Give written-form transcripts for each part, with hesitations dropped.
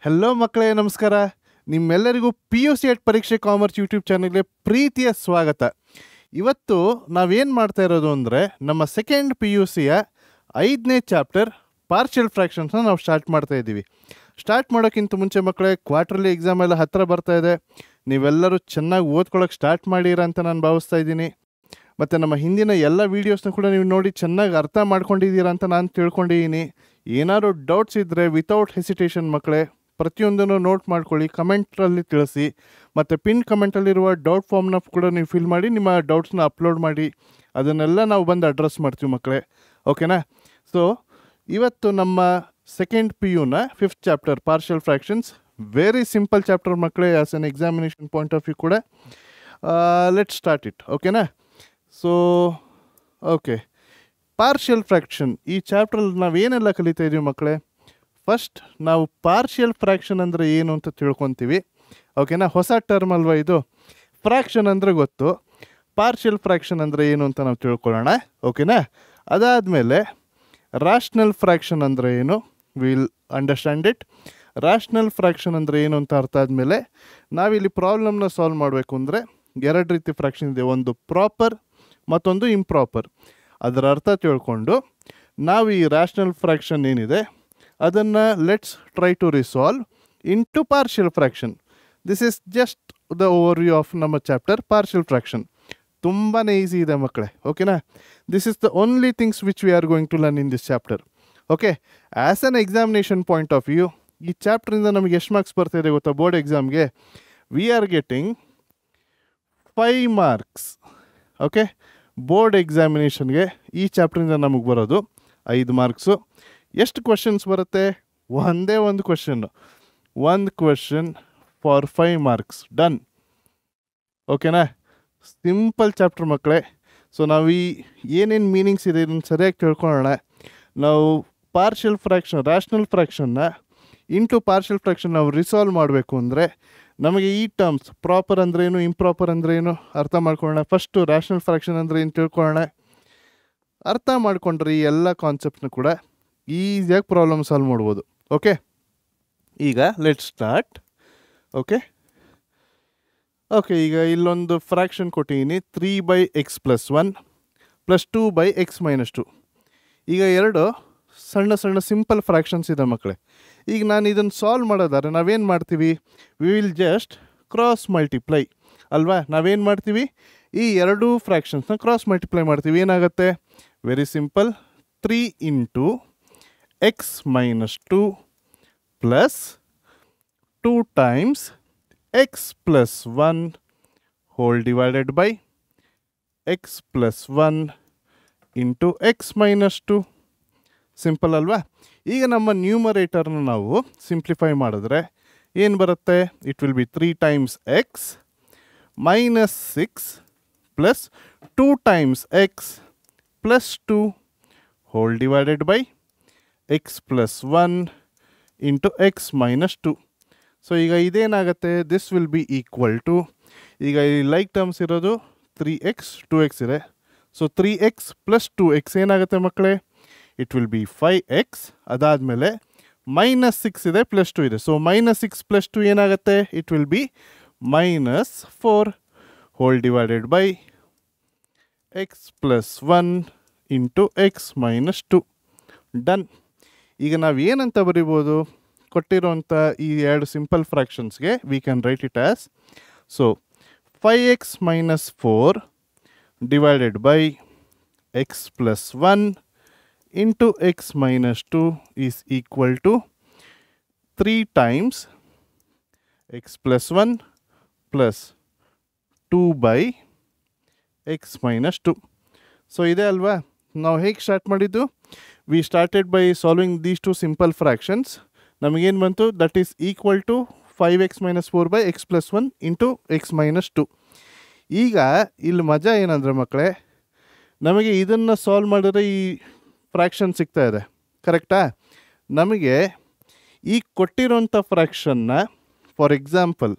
Hello ಮಕ್ಕಳೇ, ನಮಸ್ಕಾರ. ನಿಮ್ಮೆಲ್ಲರಿಗೂ PUC ಎಟ್ ಪರೀಕ್ಷೆ ಕಾಮರ್ಸ್ ಯೂಟ್ಯೂಬ್ ಚಾನಲ್ಗೆ ಪ್ರೀತಿಯ ಸ್ವಾಗತ. ಇವತ್ತು ನಾವೇನು ಮಾಡ್ತಾ ಇರೋದು ಅಂದರೆ ನಮ್ಮ ಸೆಕೆಂಡ್ PUCಯ 5ನೇ ಚಾಪ್ಟರ್ ಪಾರ್ಷಿಯಲ್ ಫ್ರ್ಯಾಕ್ಷನ್ಸ್ನ ನಾವು ಸ್ಟಾರ್ಟ್ ಮಾಡ್ತಾ ಇದ್ದೀವಿ. ಸ್ಟಾರ್ಟ್ ಮಾಡೋಕ್ಕಿಂತ ಮುಂಚೆ ಮಕ್ಕಳೇ, ಕ್ವಾರ್ಟರ್ಲಿ ಎಕ್ಸಾಮ್ ಎಲ್ಲ ಹತ್ತಿರ ಬರ್ತಾ ಇದೆ. ನೀವೆಲ್ಲರೂ ಚೆನ್ನಾಗಿ ಓದ್ಕೊಳ್ಳೋಕೆ ಸ್ಟಾರ್ಟ್ ಮಾಡಿರ ಅಂತ ನಾನು ಭಾವಿಸ್ತಾ ಇದ್ದೀನಿ. ಮತ್ತು ನಮ್ಮ ಹಿಂದಿನ ಎಲ್ಲ ವೀಡಿಯೋಸ್ನ ಕೂಡ ನೀವು ನೋಡಿ ಚೆನ್ನಾಗಿ ಅರ್ಥ ಮಾಡ್ಕೊಂಡಿದ್ದೀರಾ ಅಂತ ನಾನು ತಿಳ್ಕೊಂಡಿದ್ದೀನಿ. ಏನಾದ್ರು ಡೌಟ್ಸ್ ಇದ್ದರೆ ವಿತೌಟ್ ಹೆಸಿಟೇಷನ್ ಮಕ್ಕಳೇ ಪ್ರತಿಯೊಂದನ್ನು ನೋಟ್ ಮಾಡ್ಕೊಳ್ಳಿ, ಕಮೆಂಟ್ರಲ್ಲಿ ತಿಳಿಸಿ. ಮತ್ತು ಪಿನ್ ಕಮೆಂಟಲ್ಲಿರುವ ಡೌಟ್ ಫಾರ್ಮ್ನ ಕೂಡ ನೀವು ಫಿಲ್ ಮಾಡಿ ನಿಮ್ಮ ಡೌಟ್ಸ್ನ ಅಪ್ಲೋಡ್ ಮಾಡಿ. ಅದನ್ನೆಲ್ಲ ನಾವು ಬಂದು ಅಡ್ರೆಸ್ ಮಾಡ್ತೀವಿ ಮಕ್ಕಳೇ, ಓಕೆನಾ? ಸೊ ಇವತ್ತು ನಮ್ಮ ಸೆಕೆಂಡ್ PUನ 5th chapter partial fractions, very simple chapter ಮಕ್ಕಳೇ. As an examination point of view ಕೂಡ ಲೆಟ್ ಸ್ಟಾರ್ಟ್ ಇಟ್, ಓಕೆನಾ? ಸೊ ಓಕೆ, ಪಾರ್ಷಿಯಲ್ ಫ್ರ್ಯಾಕ್ಷನ್ ಈ ಚಾಪ್ಟ್ರಲ್ಲಿ ನಾವೇನೆಲ್ಲ ಕಲಿತಾ ಇದ್ದೀವಿ ಮಕ್ಕಳೇ? ಫಸ್ಟ್ ನಾವು ಪಾರ್ಷಿಯಲ್ ಫ್ರ್ಯಾಕ್ಷನ್ ಅಂದರೆ ಏನು ಅಂತ ತಿಳ್ಕೊತೀವಿ, ಓಕೆನಾ? ಹೊಸ ಟರ್ಮ್ ಅಲ್ವಾ ಇದು. ಫ್ರ್ಯಾಕ್ಷನ್ ಅಂದರೆ ಗೊತ್ತು, ಪಾರ್ಷಿಯಲ್ ಫ್ರ್ಯಾಕ್ಷನ್ ಅಂದರೆ ಏನು ಅಂತ ನಾವು ತಿಳ್ಕೊಳ್ಳೋಣ, ಓಕೆನಾ? ಅದಾದಮೇಲೆ ರ್ಯಾಷನಲ್ ಫ್ರ್ಯಾಕ್ಷನ್ ಅಂದರೆ ಏನು, will understand it. Rational fraction ಅಂದರೆ ಏನು ಅಂತ ಅರ್ಥ ಆದಮೇಲೆ ನಾವಿಲ್ಲಿ ಪ್ರಾಬ್ಲಮ್ನ ಸಾಲ್ವ್ ಮಾಡಬೇಕು ಅಂದರೆ ಎರಡು ರೀತಿ ಫ್ರ್ಯಾಕ್ಷನ್ ಇದೆ, ಒಂದು ಪ್ರಾಪರ್ ಮತ್ತೊಂದು ಇಂಪ್ರಾಪರ್. ಅದರ ಅರ್ಥ ತಿಳ್ಕೊಂಡು ನಾವು ಈ ರ್ಯಾಷನಲ್ ಫ್ರ್ಯಾಕ್ಷನ್ ಏನಿದೆ ಅದನ್ನು let's try to resolve into partial fraction. This is just the overview of ನಮ್ಮ ಚಾಪ್ಟರ್ ಪಾರ್ಷಿಯಲ್ ಫ್ರ್ಯಾಕ್ಷನ್. ತುಂಬಾ ಈಸಿ ಇದೆ ಮಕ್ಕಳೇ, ಓಕೆನಾ? This is the only things which we are going to learn in this chapter, okay? As an examination point of view ಈ ಚಾಪ್ಟ್ರಿಂದ ನಮಗೆ ಎಷ್ಟು marks ಬರ್ತಾ ಇದೆ ಗೊತ್ತಾ? ಬೋರ್ಡ್ ಎಕ್ಸಾಮ್ಗೆ we are getting 5 marks, okay? Board ಎಕ್ಸಾಮಿನೇಷನ್ಗೆ ಈ ಚಾಪ್ಟ್ರಿಂದ ನಮಗೆ ಬರೋದು 5 ಮಾರ್ಕ್ಸು. ಎಷ್ಟು ಕ್ವಶನ್ಸ್ ಬರುತ್ತೆ? ಒಂದೇ ಒಂದು ಕ್ವಶನ್ನು, ಒಂದು ಕ್ವಶನ್ ಫಾರ್ 5 ಮಾರ್ಕ್ಸ್, ಡನ್, ಓಕೆನಾ? ಸಿಂಪಲ್ ಚಾಪ್ಟರ್ ಮಕ್ಕಳೇ. ಸೊ ನಾವು ಈ ಏನೇನು ಮೀನಿಂಗ್ಸ್ ಇದೆ ಇದನ್ನು ಸರಿಯಾಗಿ ತಿಳ್ಕೊಳ್ಳೋಣ. ನಾವು ಪಾರ್ಷಿಯಲ್ ಫ್ರ್ಯಾಕ್ಷನ್, ರ್ಯಾಷನಲ್ ಫ್ರ್ಯಾಕ್ಷನ್ನ ಇಂಟು ಪಾರ್ಷಿಯಲ್ ಫ್ರ್ಯಾಕ್ಷನ್ ನಾವು ರಿಸಾಲ್ವ್ ಮಾಡಬೇಕು ಅಂದರೆ ನಮಗೆ ಈ ಟರ್ಮ್ಸ್ ಪ್ರಾಪರ್ ಅಂದ್ರೇನು, ಇಂಪ್ರಾಪರ್ ಅಂದ್ರೇನು ಅರ್ಥ ಮಾಡ್ಕೊಳ್ಳೋಣ. ಫಸ್ಟು ರ್ಯಾಷನಲ್ ಫ್ರ್ಯಾಕ್ಷನ್ ಅಂದರೆ ಏನು ತಿಳ್ಕೊಳ್ಳೋಣ. ಅರ್ಥ ಮಾಡ್ಕೊಂಡ್ರೆ ಈ ಎಲ್ಲ ಕಾನ್ಸೆಪ್ಟ್ನ ಕೂಡ ಈಸಿಯಾಗಿ ಪ್ರಾಬ್ಲಮ್ ಸಾಲ್ವ್ ಮಾಡ್ಬೋದು, ಓಕೆ? ಈಗ ಲೆಟ್ ಸ್ಟಾರ್ಟ್, ಓಕೆ? ಈಗ ಇಲ್ಲೊಂದು ಫ್ರ್ಯಾಕ್ಷನ್ ಕೊಟ್ಟಿದ್ದೀನಿ, 3/x+1 + 2/x-2. ಈಗ ಎರಡು ಸಣ್ಣ ಸಣ್ಣ ಸಿಂಪಲ್ ಫ್ರ್ಯಾಕ್ಷನ್ಸ್ ಇದೆ ಮಕ್ಕಳೇ. ಈಗ ನಾನು ಇದನ್ನು ಸಾಲ್ವ್ ಮಾಡೋದಾದ್ರೆ ನಾವೇನು ಮಾಡ್ತೀವಿ? We will just cross multiply ಅಲ್ವಾ? ನಾವೇನು ಮಾಡ್ತೀವಿ? ಈ ಎರಡೂ ಫ್ರ್ಯಾಕ್ಷನ್ಸ್ನ ಕ್ರಾಸ್ ಮಲ್ಟಿಪ್ಲೈ ಮಾಡ್ತೀವಿ. ಏನಾಗುತ್ತೆ? Very simple, 3 × x-2 + 2 × x+1 hole divided by x+1 × x-2. Simple ಅಲ್ವಾ? ಈಗ ನಮ್ಮ ನ್ಯೂಮರೇಟರ್ನ ನಾವು ಸಿಂಪ್ಲಿಫೈ ಮಾಡಿದ್ರೆ ಏನು ಬರುತ್ತೆ? It will B 3 × x - 6 + 2 × x + 2 whole divided by x+1 × x-2. So ಈಗ ಇದೇನಾಗುತ್ತೆ? This will be equal to, ಈಗ ಈ ಲೈಕ್ ಟರ್ಮ್ಸ್ ಇರೋದು 3x 2x ಇದೆ. ಸೊ 3x + 2x ಏನಾಗುತ್ತೆ ಮಕ್ಕಳೇ? It will B 5x. ಅದಾದಮೇಲೆ -6 ಇದೆ, +2 ಇದೆ. ಸೊ -6 + 2 ಏನಾಗುತ್ತೆ? It will be -4 whole divided by x+1 × x-2. Done. ಈಗ ನಾವು ಏನಂತ ಬರಿಬೋದು? ಕೊಟ್ಟಿರೋಂಥ ಈ ಎರಡು ಸಿಂಪಲ್ ಫ್ರ್ಯಾಕ್ಷನ್ಸ್ಗೆ we can write it as, so 5x - 4 divided by x+1 × x-2 is equal to 3 × x+1 + 2/x-2. So ಇದೆ ಅಲ್ವಾ? ನಾವು ಹೇಗೆ ಸ್ಟಾರ್ಟ್ ಮಾಡಿದ್ದು? We started by solving these two simple fractions. ನಮಗೇನು ಬಂತು? That is equal to 5x - 4/x+1 × x-2. ಈಗ ಇಲ್ಲಿ ಮಜಾ ಏನಂದರೆ ಮಕ್ಕಳೇ, ನಮಗೆ ಇದನ್ನು ಸಾಲ್ವ್ ಮಾಡಿದ್ರೆ ಈ ಫ್ರ್ಯಾಕ್ಷನ್ ಸಿಗ್ತಾ ಇದೆ, ಕರೆಕ್ಟಾ? ನಮಗೆ ಈ ಕೊಟ್ಟಿರೋಂಥ ಫ್ರ್ಯಾಕ್ಷನ್ನ, ಫಾರ್ ಎಕ್ಸಾಂಪಲ್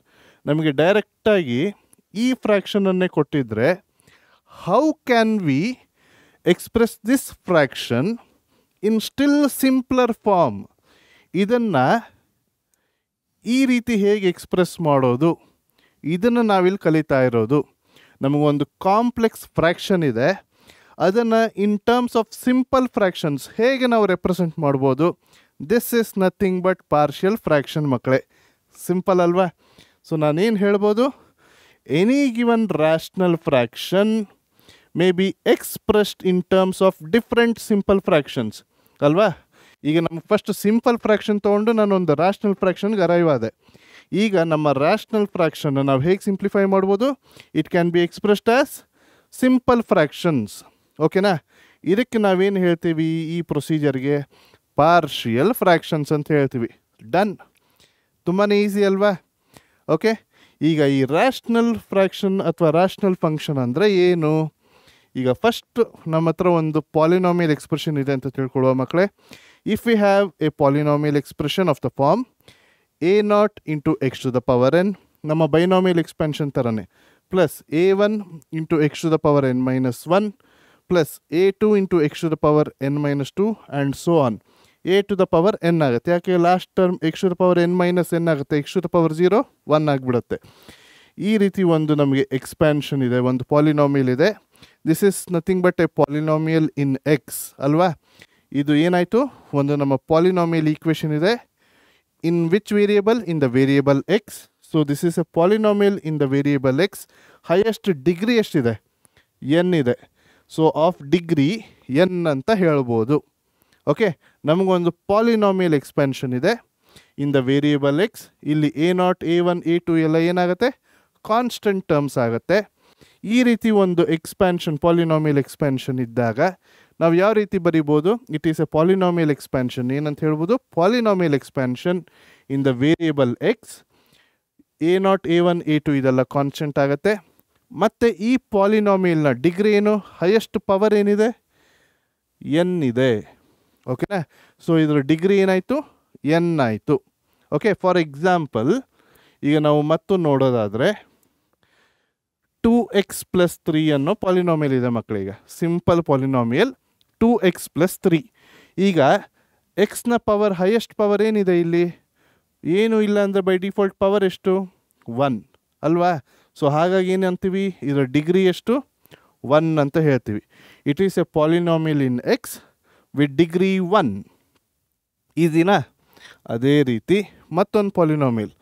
ನಮಗೆ ಡೈರೆಕ್ಟಾಗಿ ಈ ಫ್ರ್ಯಾಕ್ಷನನ್ನೇ ಕೊಟ್ಟಿದ್ದರೆ how can we express this fraction in still simpler form? ಇದನ್ನು ಈ ರೀತಿ ಹೇಗೆ ಎಕ್ಸ್ಪ್ರೆಸ್ ಮಾಡೋದು ಇದನ್ನು ನಾವಿಲ್ಲಿ ಕಲಿತಾ ಇರೋದು. ನಮಗೊಂದು ಕಾಂಪ್ಲೆಕ್ಸ್ ಫ್ರ್ಯಾಕ್ಷನ್ ಇದೆ, ಅದನ್ನು in terms of simple fractions ಹೇಗೆ ನಾವು ರೆಪ್ರೆಸೆಂಟ್ ಮಾಡ್ಬೋದು. This is nothing but partial fraction ಮಕ್ಕಳೇ. ಸಿಂಪಲ್ ಅಲ್ವಾ? ಸೊ ನಾನೇನು ಹೇಳ್ಬೋದು, any given rational fraction may be expressed in terms of different simple fractions ಅಲ್ವಾ. ಈಗ ನಮ್ಗೆ ಫಸ್ಟ್ ಸಿಂಪಲ್ ಫ್ರ್ಯಾಕ್ಷನ್ ತೊಗೊಂಡು ನಾನೊಂದು ರ್ಯಾಷನಲ್ ಫ್ರ್ಯಾಕ್ಷನ್ಗೆ ಅರೈವ್ ಆದೆ. ಈಗ ನಮ್ಮ ರ್ಯಾಷನಲ್ ಫ್ರ್ಯಾಕ್ಷನ್ನ ನಾವು ಹೇಗೆ ಸಿಂಪ್ಲಿಫೈ ಮಾಡ್ಬೋದು, it can B expressed as simple fractions. ಓಕೆನಾ? ಇದಕ್ಕೆ ನಾವೇನು ಹೇಳ್ತೀವಿ ಈ ಪ್ರೊಸೀಜರ್ಗೆ, ಪಾರ್ಷಿಯಲ್ ಫ್ರ್ಯಾಕ್ಷನ್ಸ್ ಅಂತ ಹೇಳ್ತೀವಿ. ಡನ್. ತುಂಬಾ ಈಸಿ ಅಲ್ವಾ? ಓಕೆ, ಈಗ ಈ ರ್ಯಾಷನಲ್ ಫ್ರ್ಯಾಕ್ಷನ್ ಅಥವಾ ರ್ಯಾಷನಲ್ ಫಂಕ್ಷನ್ ಅಂದರೆ ಏನು? ಈಗ ಫಸ್ಟ್ ನಮ್ಮ ಹತ್ರ ಒಂದು ಪಾಲಿನಾಮಿಯಲ್ ಎಕ್ಸ್ಪ್ರೆಷನ್ ಇದೆ ಅಂತ ತಿಳ್ಕೊಳ್ಳುವ ಮಕ್ಕಳೇ. If we have a polynomial expression of the form a0 into X to the power N, ನಮ್ಮ ಬೈನಾಮಿಯಲ್ ಎಕ್ಸ್ಪೆನ್ಷನ್ ಥರನೇ, plus a1 into X to the power N minus 1 plus a2 into X to the power N minus 2 and so on. A to the power N ಆಗುತ್ತೆ. ಯಾಕೆ last term X to the power N minus N ಆಗುತ್ತೆ, X to the power 0 1 ಆಗಿಬಿಡುತ್ತೆ. ಈ ರೀತಿ ಒಂದು ನಮಗೆ expansion ಇದೆ, ಒಂದು ಪಾಲಿನಾಮಿಯಲ್ ಇದೆ. This is nothing but A polynomial in X ಅಲ್ವಾ. ಇದು ಏನಾಯಿತು, ಒಂದು ನಮ್ಮ ಪಾಲಿನಾಮಿಯಲ್ ಈಕ್ವೇಷನ್ ಇದೆ. In which variable? In the variable X. So this is A polynomial in the variable X. Highest degree ಎಷ್ಟಿದೆ? ಎನ್ ಇದೆ. ಸೊ ಆಫ್ ಡಿಗ್ರಿ ಎನ್ ಅಂತ ಹೇಳ್ಬೋದು. ಓಕೆ, ನಮಗೊಂದು ಪಾಲಿನಾಮಿಯಲ್ ಎಕ್ಸ್ಪ್ಯಾನ್ಷನ್ ಇದೆ ಇನ್ ದ ವೇರಿಯೇಬಲ್ ಎಕ್ಸ್. ಇಲ್ಲಿ a0 a1 a2 ಎಲ್ಲ ಏನಾಗುತ್ತೆ, constant terms ಆಗುತ್ತೆ. ಈ ರೀತಿ ಒಂದು ಎಕ್ಸ್ಪ್ಯಾನ್ಷನ್, ಪಾಲಿನಾಮಿಯಲ್ ಎಕ್ಸ್ಪ್ಯಾನ್ಷನ್ ಇದ್ದಾಗ ನಾವು ಯಾವ ರೀತಿ ಬರಿಬೋದು? It is A polynomial expansion. ಏನಂತ ಹೇಳ್ಬೋದು? Polynomial expansion in the variable X. a0 a1 a2 ಇದೆಲ್ಲ ಕಾನ್ಸ್ಟೆಂಟ್ ಆಗುತ್ತೆ. ಮತ್ತು ಈ ಪಾಲಿನಾಮಿಯಲ್ನ ಡಿಗ್ರಿ ಏನು, ಹೈಯೆಸ್ಟ್ ಪವರ್ ಏನಿದೆ, ಎನ್ ಇದೆ. ಓಕೆನಾ? ಸೊ ಇದರ ಡಿಗ್ರಿ ಏನಾಯಿತು, ಎನ್ ಆಯಿತು. ಓಕೆ, ಫಾರ್ ಎಕ್ಸಾಂಪಲ್ ಈಗ ನಾವು ಮತ್ತು ನೋಡೋದಾದರೆ 2x ಪ್ಲಸ್ 3 ಅನ್ನೋ ಪಾಲಿನಾಮಿಯಲ್ ಇದೆ ಮಕ್ಕಳಿಗೆ. Simple polynomial 2x plus 3. ಈಗ ಎಕ್ಸ್ನ ಪವರ್, ಹೈಯೆಸ್ಟ್ ಪವರ್ ಏನಿದೆ ಇಲ್ಲಿ? ಏನೂ ಇಲ್ಲ ಅಂದರೆ ಬೈ ಡಿಫಾಲ್ಟ್ ಪವರ್ ಎಷ್ಟು? 1 ಅಲ್ವಾ. ಸೊ ಹಾಗಾಗಿ ಏನು ಅಂತೀವಿ, ಇದರ ಡಿಗ್ರಿ ಎಷ್ಟು? 1 ಅಂತ ಹೇಳ್ತೀವಿ. It is A polynomial in X with degree 1. ಈಸಿನಾ? ಅದೇ ರೀತಿ ಮತ್ತೊಂದು ಪಾಲಿನಾಮಿಯಲ್.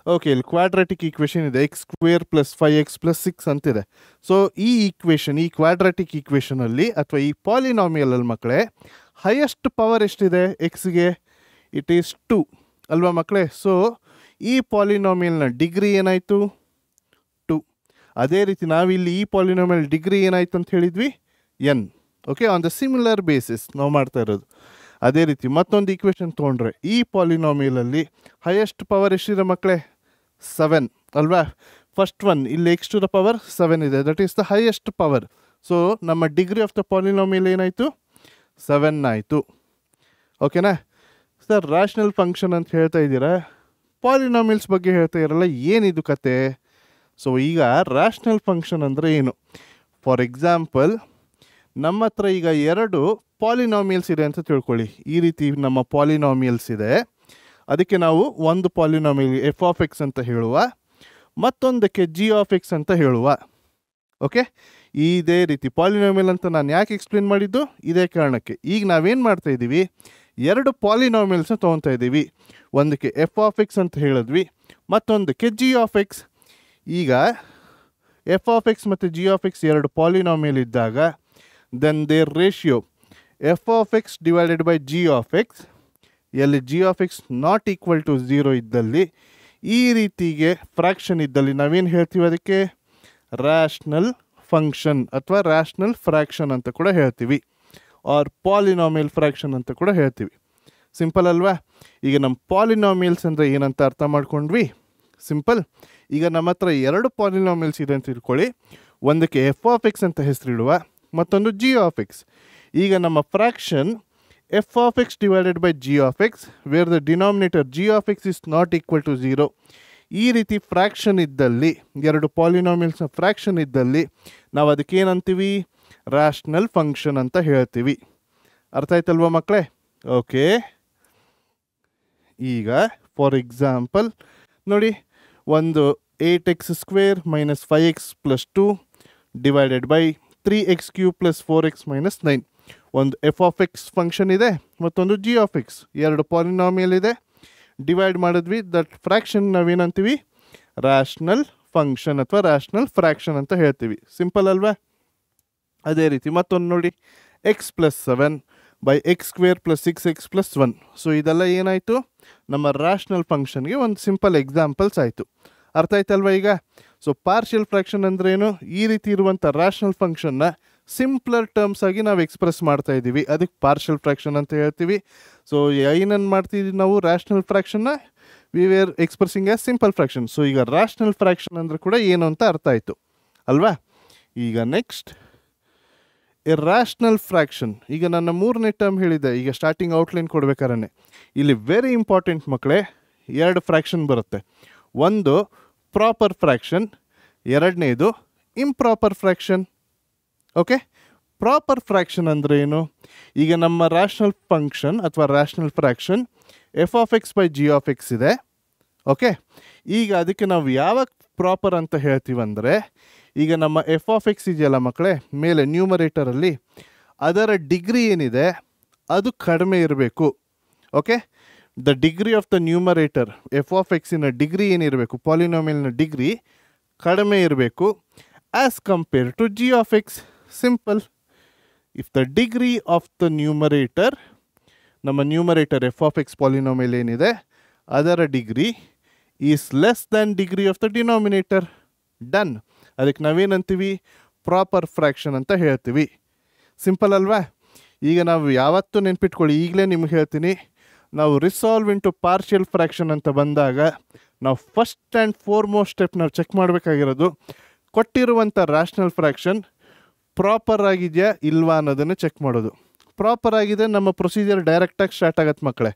ಓಕೆ, ಇಲ್ಲಿ ಕ್ವಾಡ್ರಾಟಿಕ್ ಈಕ್ವೇಷನ್ ಇದೆ, X square plus 5x plus 6 ಅಂತಿದೆ. ಸೊ ಈ ಈಕ್ವೇಷನ್, ಈ ಕ್ವಾಡ್ರಾಟಿಕ್ ಈಕ್ವೇಷನಲ್ಲಿ ಅಥವಾ ಈ ಪಾಲಿನಾಮಿಯಲಲ್ಲಿ ಮಕ್ಕಳೇ ಹೈಯೆಸ್ಟ್ ಪವರ್ ಎಷ್ಟಿದೆ ಎಕ್ಸ್ಗೆ? ಇಟ್ ಈಸ್ 2 ಅಲ್ವಾ ಮಕ್ಕಳೇ. ಸೊ ಈ ಪಾಲಿನಾಮಿಯಲ್ನ ಡಿಗ್ರಿ ಏನಾಯಿತು? 2. ಅದೇ ರೀತಿ ನಾವಿಲ್ಲಿ ಈ ಪಾಲಿನಾಮಿಯಲ್ ಡಿಗ್ರಿ ಏನಾಯಿತು ಅಂತ ಹೇಳಿದ್ವಿ? N. Okay, on the similar basis ನಾವು ಮಾಡ್ತಾ ಇರೋದು. ಅದೇ ರೀತಿ ಮತ್ತೊಂದು ಈಕ್ವೇಷನ್ ತೊಗೊಂಡ್ರೆ ಈ ಪಾಲಿನಾಮಿಯಲಲ್ಲಿ ಹೈಯೆಸ್ಟ್ ಪವರ್ ಎಷ್ಟಿದೆ ಮಕ್ಕಳೇ? 7 ಅಲ್ವಾ. ಫಸ್ಟ್ ಒನ್ ಇಲ್ಲಿ ಎಕ್ಸ್ ಟು ದ ಪವರ್ 7 ಇದೆ, that is the highest power. So ನಮ್ಮ ಡಿಗ್ರಿ ಆಫ್ ದ ಪಾಲಿನಾಮಿಯಲ್ ಏನಾಯಿತು? 7 ಆಯಿತು. ಓಕೆನಾ ಸರ್? ರ್ಯಾಷನಲ್ ಫಂಕ್ಷನ್ ಅಂತ ಹೇಳ್ತಾ ಇದ್ದೀರಾ, ಪಾಲಿನಾಮಿಯಲ್ಸ್ ಬಗ್ಗೆ ಹೇಳ್ತಾ ಇರಲ್ಲ, ಏನಿದು ಕತೆ? ಸೊ ಈಗ ರ್ಯಾಷನಲ್ ಫಂಕ್ಷನ್ ಅಂದರೆ ಏನು? ಫಾರ್ ಎಕ್ಸಾಂಪಲ್ ನಮ್ಮ ಹತ್ರ ಈಗ 2 ಪಾಲಿನಾಮಿಯಲ್ಸ್ ಇದೆ ಅಂತ ತಿಳ್ಕೊಳ್ಳಿ. ಈ ರೀತಿ ನಮ್ಮ ಪಾಲಿನಾಮಿಯಲ್ಸ್ ಇದೆ. ಅದಕ್ಕೆ ನಾವು ಒಂದು ಪಾಲಿನಾಮಿಯಲ್ ಎಫ್ ಆಫ್ ಎಕ್ಸ್ ಅಂತ ಹೇಳುವ, ಮತ್ತೊಂದಕ್ಕೆ ಜಿ ಆಫ್ ಎಕ್ಸ್ ಅಂತ ಹೇಳುವ. ಓಕೆ, ಇದೇ ರೀತಿ ಪಾಲಿನಾಮಿಯಲ್ ಅಂತ ನಾನು ಯಾಕೆ ಎಕ್ಸ್ಪ್ಲೇನ್ ಮಾಡಿದ್ದು? ಇದೇ ಕಾರಣಕ್ಕೆ. ಈಗ ನಾವೇನು ಮಾಡ್ತಾ ಇದ್ದೀವಿ, 2 ಪಾಲಿನಾಮಿಯಲ್ಸ್ನ ತೊಗೊತಾ ಇದ್ದೀವಿ. ಒಂದಕ್ಕೆ ಎಫ್ ಆಫ್ ಎಕ್ಸ್ ಅಂತ ಹೇಳಿದ್ವಿ, ಮತ್ತೊಂದಕ್ಕೆ ಜಿ ಆಫ್ ಎಕ್ಸ್. ಈಗ ಎಫ್ ಆಫ್ ಎಕ್ಸ್ ಮತ್ತು ಜಿ ಆಫ್ ಎಕ್ಸ್ 2 ಪಾಲಿನಾಮಿಯಲ್ ಇದ್ದಾಗ then their ratio F of X divided by G of X, ಎಲ್ಲಿ G of X not equal to 0 ಇದ್ದಲ್ಲಿ, ಈ ರೀತಿಗೆ ಫ್ರ್ಯಾಕ್ಷನ್ ಇದ್ದಲ್ಲಿ ನಾವೇನು ಹೇಳ್ತೀವಿ? ಅದಕ್ಕೆ ರ್ಯಾಷನಲ್ ಫಂಕ್ಷನ್ ಅಥವಾ ರ್ಯಾಷನಲ್ ಫ್ರ್ಯಾಕ್ಷನ್ ಅಂತ ಕೂಡ ಹೇಳ್ತೀವಿ, ಆರ್ ಪಾಲಿನಾಮಿಯಲ್ ಫ್ರ್ಯಾಕ್ಷನ್ ಅಂತ ಕೂಡ ಹೇಳ್ತೀವಿ. ಸಿಂಪಲ್ ಅಲ್ವಾ? ಈಗ ನಮ್ಮ ಪಾಲಿನಾಮಿಯಲ್ಸ್ ಅಂದರೆ ಏನಂತ ಅರ್ಥ ಮಾಡ್ಕೊಂಡ್ವಿ? ಸಿಂಪಲ್. ಈಗ ನಮ್ಮ ಹತ್ರ 2 ಪಾಲಿನಾಮಿಯಲ್ಸ್ ಇದೆ ಅಂತ ತಿಳ್ಕೊಳ್ಳಿ. ಒಂದಕ್ಕೆ ಎಫ್ ಆಫ್ ಎಕ್ಸ್ ಅಂತ ಹೆಸರಿಡುವ, ಮತ್ತೊಂದು ಜಿ ಆಫ್ ಎಕ್ಸ್. ಈಗ ನಮ್ಮ fraction F of X divided by G of X, where the denominator G of X is not equal to 0. ಈ ರೀತಿ ಫ್ರ್ಯಾಕ್ಷನ್ ಇದ್ದಲ್ಲಿ, 2 ಪಾಲಿನಾಮಿಯಲ್ಸ್ನ ಫ್ರ್ಯಾಕ್ಷನ್ ಇದ್ದಲ್ಲಿ ನಾವು ಅದಕ್ಕೆ ಏನಂತೀವಿ? ರ್ಯಾಷನಲ್ ಫಂಕ್ಷನ್ ಅಂತ ಹೇಳ್ತೀವಿ. ಅರ್ಥ ಆಯ್ತಲ್ವ ಮಕ್ಕಳೇ? ಓಕೆ, ಈಗ ಫಾರ್ ಎಕ್ಸಾಂಪಲ್ ನೋಡಿ, ಒಂದು 8x² - 5x + 2 divided by 3x³ + 4x - 9. ಒಂದು f(x) ಫಂಕ್ಷನ್ ಇದೆ, ಮತ್ತೊಂದು g(x). ಎರಡು ಪಾಲಿನಾಮಿಯಲ್ ಇದೆ, ಡಿವೈಡ್ ಮಾಡಿದ್ವಿ. ದಟ್ ಫ್ರ್ಯಾಕ್ಷನ್ ನಾವೇನಂತೀವಿ? ರ್ಯಾಷನಲ್ ಫಂಕ್ಷನ್ ಅಥವಾ ರ್ಯಾಷನಲ್ ಫ್ರ್ಯಾಕ್ಷನ್ ಅಂತ ಹೇಳ್ತೀವಿ. ಸಿಂಪಲ್ ಅಲ್ವಾ? ಅದೇ ರೀತಿ ಮತ್ತೊಂದು ನೋಡಿ, x + 7 by x² + 6x + 1. So ಇದೆಲ್ಲ ಏನಾಯಿತು? ನಮ್ಮ ರ್ಯಾಷನಲ್ ಫಂಕ್ಷನ್ಗೆ ಒಂದು ಸಿಂಪಲ್ ಎಕ್ಸಾಂಪಲ್ಸ್ ಆಯಿತು. ಅರ್ಥ ಆಯ್ತಲ್ವ ಈಗ? ಸೊ ಪಾರ್ಷಿಯಲ್ ಫ್ರ್ಯಾಕ್ಷನ್ ಅಂದ್ರೇನು? ಈ ರೀತಿ ಇರುವಂಥ ರ್ಯಾಷನಲ್ ಫಂಕ್ಷನ್ನ ಸಿಂಪ್ಲರ್ ಟರ್ಮ್ಸ್ ಆಗಿ ನಾವು ಎಕ್ಸ್ಪ್ರೆಸ್ ಮಾಡ್ತಾ ಇದ್ದೀವಿ, ಅದಕ್ಕೆ ಪಾರ್ಷಿಯಲ್ ಫ್ರ್ಯಾಕ್ಷನ್ ಅಂತ ಹೇಳ್ತೀವಿ. ಸೊ ಏನನ್ನು ಮಾಡ್ತಿದ್ದೀವಿ ನಾವು? ರ್ಯಾಷನಲ್ ಫ್ರ್ಯಾಕ್ಷನ್ನ we were expressing as simple fraction. So ಈಗ ರ್ಯಾಷನಲ್ ಫ್ರ್ಯಾಕ್ಷನ್ ಅಂದರೆ ಕೂಡ ಏನು ಅಂತ ಅರ್ಥ ಆಯಿತು ಅಲ್ವಾ? ಈಗ ನೆಕ್ಸ್ಟ್ ರ್ಯಾಷನಲ್ ಫ್ರ್ಯಾಕ್ಷನ್. ಈಗ ನನ್ನ 3ನೇ ಟರ್ಮ್ ಹೇಳಿದ್ದೆ, ಈಗ ಸ್ಟಾರ್ಟಿಂಗ್ ಔಟ್ಲೈನ್ ಕೊಡ್ಬೇಕಾದ್ರೆ ಇಲ್ಲಿ ವೆರಿ ಇಂಪಾರ್ಟೆಂಟ್ ಮಕ್ಕಳೇ, 2 ಫ್ರ್ಯಾಕ್ಷನ್ ಬರುತ್ತೆ. ಒಂದು ಪ್ರಾಪರ್ ಫ್ರ್ಯಾಕ್ಷನ್, ಎರಡನೇದು improper fraction. Okay, proper fraction ಅಂದರೆ ಏನು? ಈಗ ನಮ್ಮ ರ್ಯಾಷನಲ್ ಫಂಕ್ಷನ್ ಅಥವಾ ರ್ಯಾಷನಲ್ ಫ್ರ್ಯಾಕ್ಷನ್ f(x/g(x) ಇದೆ. ಓಕೆ, ಈಗ ಅದಕ್ಕೆ ನಾವು ಯಾವಾಗ ಪ್ರಾಪರ್ ಅಂತ ಹೇಳ್ತೀವಂದರೆ, ಈಗ ನಮ್ಮ f(x) ಇದೆಯಲ್ಲ ಮಕ್ಕಳೇ, ಮೇಲೆ ನ್ಯೂಮರೇಟರಲ್ಲಿ ಅದರ ಡಿಗ್ರಿ ಏನಿದೆ ಅದು ಕಡಿಮೆ ಇರಬೇಕು. Okay, the degree of the numerator f(x)ನ ಡಿಗ್ರಿ ಏನಿರಬೇಕು, ಪಾಲಿನಾಮಿಯಲ್ನ ಡಿಗ್ರಿ ಕಡಿಮೆ ಇರಬೇಕು as compare to g(x). Simple. If the degree of the numerator, ನಮ್ಮ ನ್ಯೂಮರೇಟರ್ f(x) ಪಾಲಿನಾಮಿಯಲ್ ಏನಿದೆ ಅದರ degree is less than degree of the denominator. Done. ಅದಕ್ಕೆ ನಾವೇನಂತೀವಿ? ಪ್ರಾಪರ್ ಫ್ರ್ಯಾಕ್ಷನ್ ಅಂತ ಹೇಳ್ತೀವಿ. ಸಿಂಪಲ್ ಅಲ್ವಾ? ಈಗ ನಾವು ಯಾವತ್ತೂ ನೆನ್ಪಿಟ್ಕೊಳ್ಳಿ, ಈಗಲೇ ನಿಮ್ಗೆ ಹೇಳ್ತೀನಿ, ನಾವು ರಿಸಾಲ್ವ್ ಇಂಟು ಪಾರ್ಷಿಯಲ್ ಫ್ರ್ಯಾಕ್ಷನ್ ಅಂತ ಬಂದಾಗ ನಾವು ಫಸ್ಟ್ ಆ್ಯಂಡ್ ಫೋರ್ಮೋಸ್ಟ್ ಸ್ಟೆಪ್ ನಾವು ಚೆಕ್ ಮಾಡಬೇಕಾಗಿರೋದು ಕೊಟ್ಟಿರುವಂಥ ರ್ಯಾಷನಲ್ ಫ್ರ್ಯಾಕ್ಷನ್ ಪ್ರಾಪರ್ ಆಗಿದೆಯಾ ಇಲ್ವಾ ಅನ್ನೋದನ್ನು ಚೆಕ್ ಮಾಡೋದು. ಪ್ರಾಪರ್ ಆಗಿದೆ, ನಮ್ಮ ಪ್ರೊಸೀಜರ್ ಡೈರೆಕ್ಟಾಗಿ ಸ್ಟಾರ್ಟ್ ಆಗತ್ತೆ ಮಕ್ಕಳೇ.